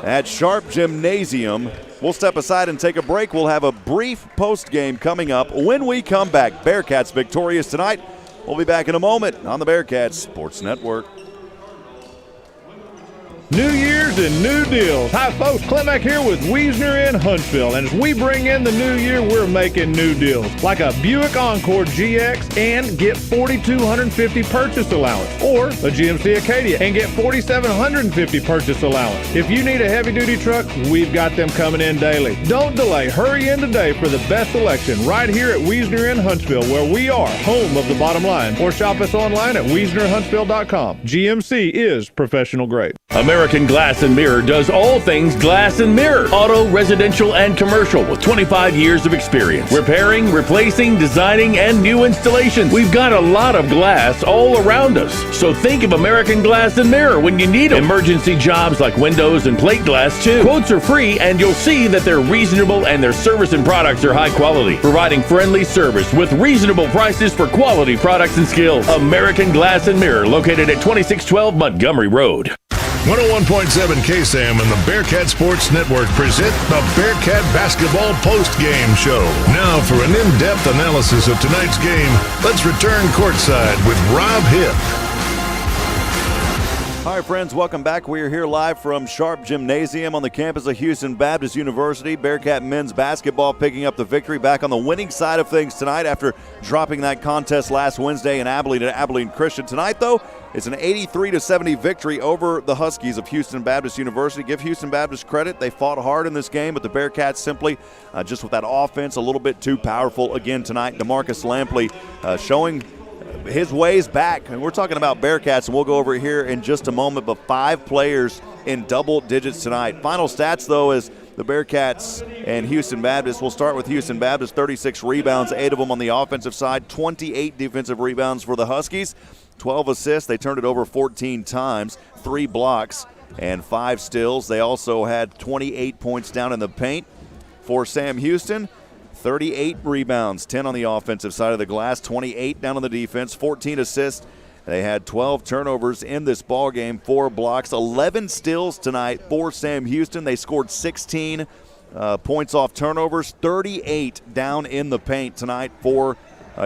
at Sharp Gymnasium. We'll step aside and take a break. We'll have a brief post game coming up. When we come back, Bearcats victorious tonight. We'll be back in a moment on the Bearcats Sports Network. New Year's and new deals. Hi, folks. Klimek here with Wiesner in Huntsville. And as we bring in the new year, we're making new deals. Like a Buick Encore GX and get $4,250 purchase allowance. Or a GMC Acadia and get $4,750 purchase allowance. If you need a heavy-duty truck, we've got them coming in daily. Don't delay. Hurry in today for the best selection right here at Wiesner in Huntsville, where we are home of the bottom line. Or shop us online at WiesnerHuntsville.com. GMC is professional grade. American Glass and Mirror does all things glass and mirror, auto, residential, and commercial with 25 years of experience. Repairing, replacing, designing, and new installations. We've got a lot of glass all around us. So think of American Glass and Mirror when you need them. Emergency jobs like windows and plate glass too. Quotes are free, and you'll see that they're reasonable and their service and products are high quality. Providing friendly service with reasonable prices for quality products and skills. American Glass and Mirror, located at 2612 Montgomery Road. 101.7 KSAM and the Bearcat Sports Network present the Bearcat Basketball Post-Game Show. Now for an in-depth analysis of tonight's game, let's return courtside with Rob Hipp. Hi, friends. Welcome back. We are here live from Sharp Gymnasium on the campus of Houston Baptist University. Bearcat men's basketball picking up the victory, back on the winning side of things tonight after dropping that contest last Wednesday in Abilene at Abilene Christian. Tonight, though, it's an 83-70 victory over the Huskies of Houston Baptist University. Give Houston Baptist credit. They fought hard in this game, but the Bearcats simply, just with that offense, a little bit too powerful again tonight. DeMarcus Lampley showing his ways back. And we're talking about Bearcats, and we'll go over here in just a moment, but 5 players in double digits tonight. Final stats, though, is the Bearcats and Houston Baptist. We'll start with Houston Baptist, 36 rebounds, 8 of them on the offensive side, 28 defensive rebounds for the Huskies, 12 assists. They turned it over 14 times, 3 blocks. and 5 steals. They also had 28 points down in the paint for Sam Houston. 38 rebounds, 10 on the offensive side of the glass, 28 down on the defense, 14 assists. They had 12 turnovers in this ball game, 4 blocks, 11 steals tonight for Sam Houston. They scored 16 points off turnovers, 38 down in the paint tonight for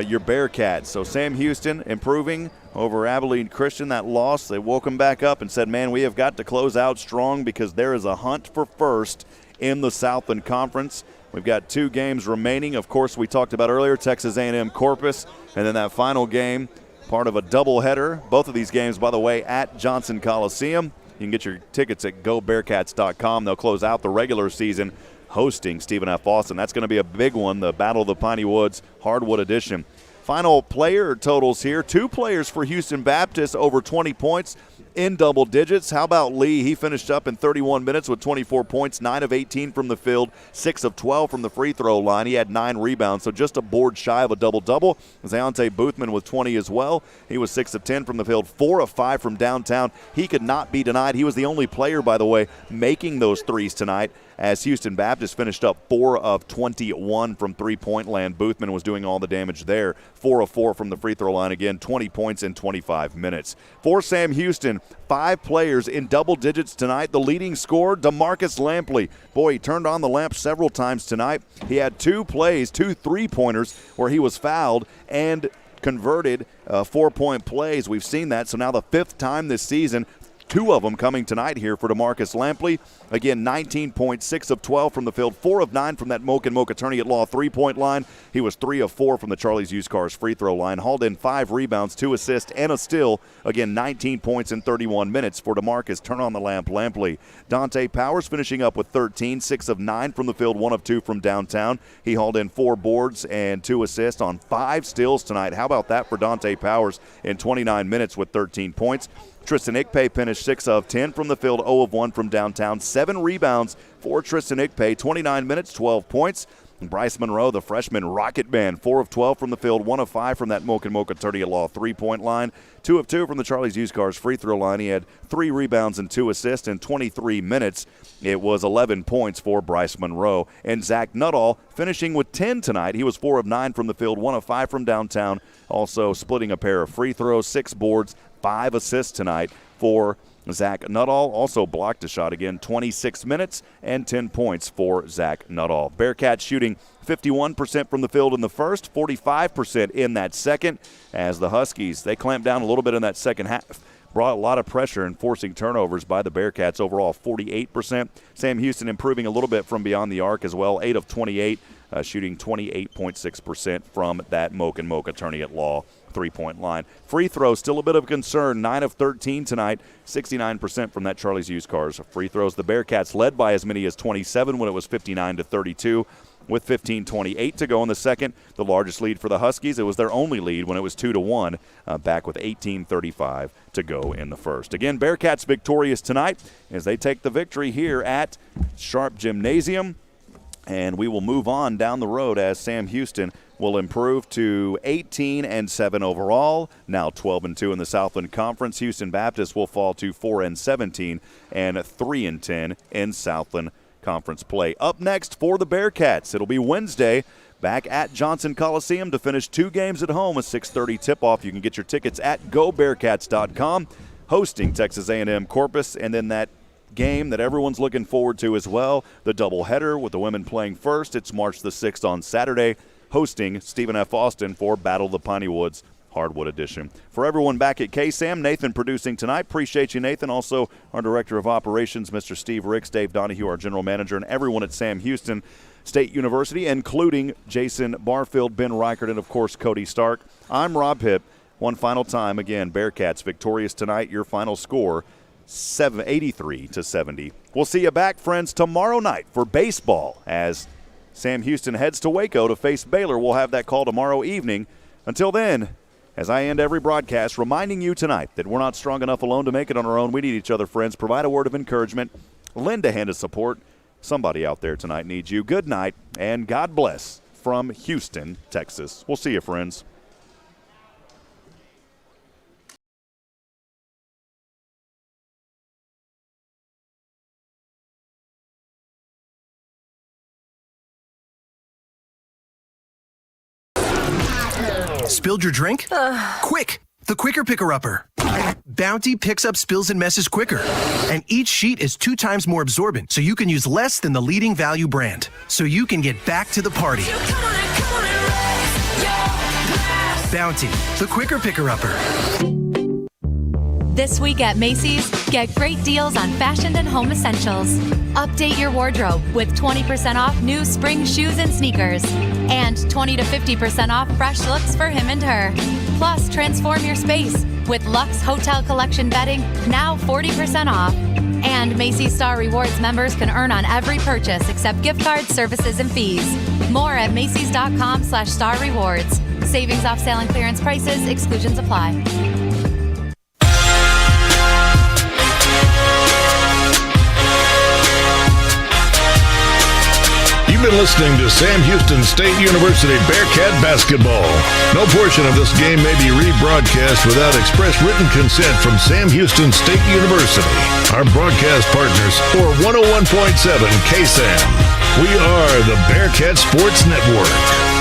your Bearcats. So Sam Houston improving over Abilene Christian. That loss, they woke them back up and said, man, we have got to close out strong because there is a hunt for first in the Southland Conference. We've got 2 games remaining. Of course, we talked about earlier, Texas A&M Corpus, and then that final game, part of a doubleheader. Both of these games, by the way, at Johnson Coliseum. You can get your tickets at GoBearcats.com. They'll close out the regular season hosting Stephen F. Austin. That's going to be a big one, the Battle of the Piney Woods Hardwood Edition. Final player totals here. 2 players for Houston Baptist over 20 points in double digits. How about Lee? He finished up in 31 minutes with 24 points, 9 of 18 from the field, 6 of 12 from the free throw line. He had 9 rebounds, so just a board shy of a double-double. Zayante Boothman with 20 as well. He was 6 of 10 from the field, 4 of 5 from downtown. He could not be denied. He was the only player, by the way, making those threes tonight, as Houston Baptist finished up 4 of 21 from three-point land. Boothman was doing all the damage there. 4 of 4 from the free throw line. Again, 20 points in 25 minutes. For Sam Houston, 5 players in double digits tonight. The leading scorer, DeMarcus Lampley. Boy, he turned on the lamp several times tonight. He had 2 plays, 2 three-pointers where he was fouled and converted 4-point plays. We've seen that. So now the 5th time this season, 2 of them coming tonight here for DeMarcus Lampley. Again, 19 points, 6 of 12 from the field, 4 of 9 from that Moke Attorney at Law three-point line. He was 3 of 4 from the Charlie's Used Cars free throw line. Hauled in 5 rebounds, 2 assists, and a steal. Again, 19 points in 31 minutes for DeMarcus. Turn on the lamp, Lampley. Dante Powers finishing up with 13, 6 of 9 from the field, 1 of 2 from downtown. He hauled in 4 boards and 2 assists on 5 steals tonight. How about that for Dante Powers in 29 minutes with 13 points? Tristan Ikpe finished 6 of 10 from the field, 0 of 1 from downtown. 7 rebounds for Tristan Ikpe, 29 minutes, 12 points. And Bryce Monroe, the freshman rocket man, 4 of 12 from the field, 1 of 5 from that Moke Attorney at Law three-point line. 2 of 2 from the Charlie's Used Cars free throw line. He had 3 rebounds and 2 assists in 23 minutes. It was 11 points for Bryce Monroe. And Zach Nuttall finishing with 10 tonight. He was 4 of 9 from the field, 1 of 5 from downtown. Also splitting a pair of free throws, 6 boards, 5 assists tonight for Zach Nuttall. Also blocked a shot again, 26 minutes and 10 points for Zach Nuttall. Bearcats shooting 51% from the field in the first, 45% in that second, as the Huskies, they clamped down a little bit in that second half. Brought a lot of pressure and forcing turnovers by the Bearcats. Overall, 48%. Sam Houston improving a little bit from beyond the arc as well, 8 of 28, shooting 28.6% from that Moke Attorney at Law three-point line. Free throws, still a bit of a concern. 9 of 13 tonight, 69% from that Charlie's Used Cars free throws. The Bearcats led by as many as 27 when it was 59-32. With 15:28 to go in the second. The largest lead for the Huskies. It was their only lead when it was 2-1, back with 18:35 to go in the first. Again, Bearcats victorious tonight as they take the victory here at Sharp Gymnasium. And we will move on down the road as Sam Houston will improve to 18-7 overall, now 12-2 in the Southland Conference. Houston Baptist will fall to 4-17 and 3-10 in Southland Conference play. Up next for the Bearcats, it'll be Wednesday back at Johnson Coliseum to finish 2 games at home. A 6:30 tip-off. You can get your tickets at GoBearcats.com, hosting Texas A&M Corpus, and then that game that everyone's looking forward to as well, the doubleheader with the women playing first. It's March the 6th on Saturday, hosting Stephen F. Austin for Battle of the Piney Woods Hardwood Edition. For everyone back at KSAM, Nathan producing tonight. Appreciate you, Nathan. Also, our Director of Operations, Mr. Steve Ricks, Dave Donahue, our General Manager, and everyone at Sam Houston State University, including Jason Barfield, Ben Reichert, and, of course, Cody Stark. I'm Rob Hipp. One final time, again, Bearcats victorious tonight. Your final score, 83-70. We'll see you back, friends, tomorrow night for baseball as Sam Houston heads to Waco to face Baylor. We'll have that call tomorrow evening. Until then, as I end every broadcast, reminding you tonight that we're not strong enough alone to make it on our own. We need each other, friends. Provide a word of encouragement. Lend a hand of support. Somebody out there tonight needs you. Good night, and God bless from Houston, Texas. We'll see you, friends. Spilled your drink? Quick! The Quicker Picker-Upper. Bounty picks up spills and messes quicker. And each sheet is 2 times more absorbent, so you can use less than the leading value brand. So you can get back to the party. Bounty, the Quicker Picker-Upper. This week at Macy's, get great deals on fashion and home essentials. Update your wardrobe with 20% off new spring shoes and sneakers. And 20 to 50% off fresh looks for him and her. Plus, transform your space with Luxe Hotel Collection bedding, now 40% off. And Macy's Star Rewards members can earn on every purchase except gift cards, services, and fees. More at Macys.com/Star Rewards. Savings off sale and clearance prices. Exclusions apply. You've been listening to Sam Houston State University Bearcat basketball. No portion of this game may be rebroadcast without express written consent from Sam Houston State University, our broadcast partners, or 101.7 KSAM. We are the Bearcat Sports Network.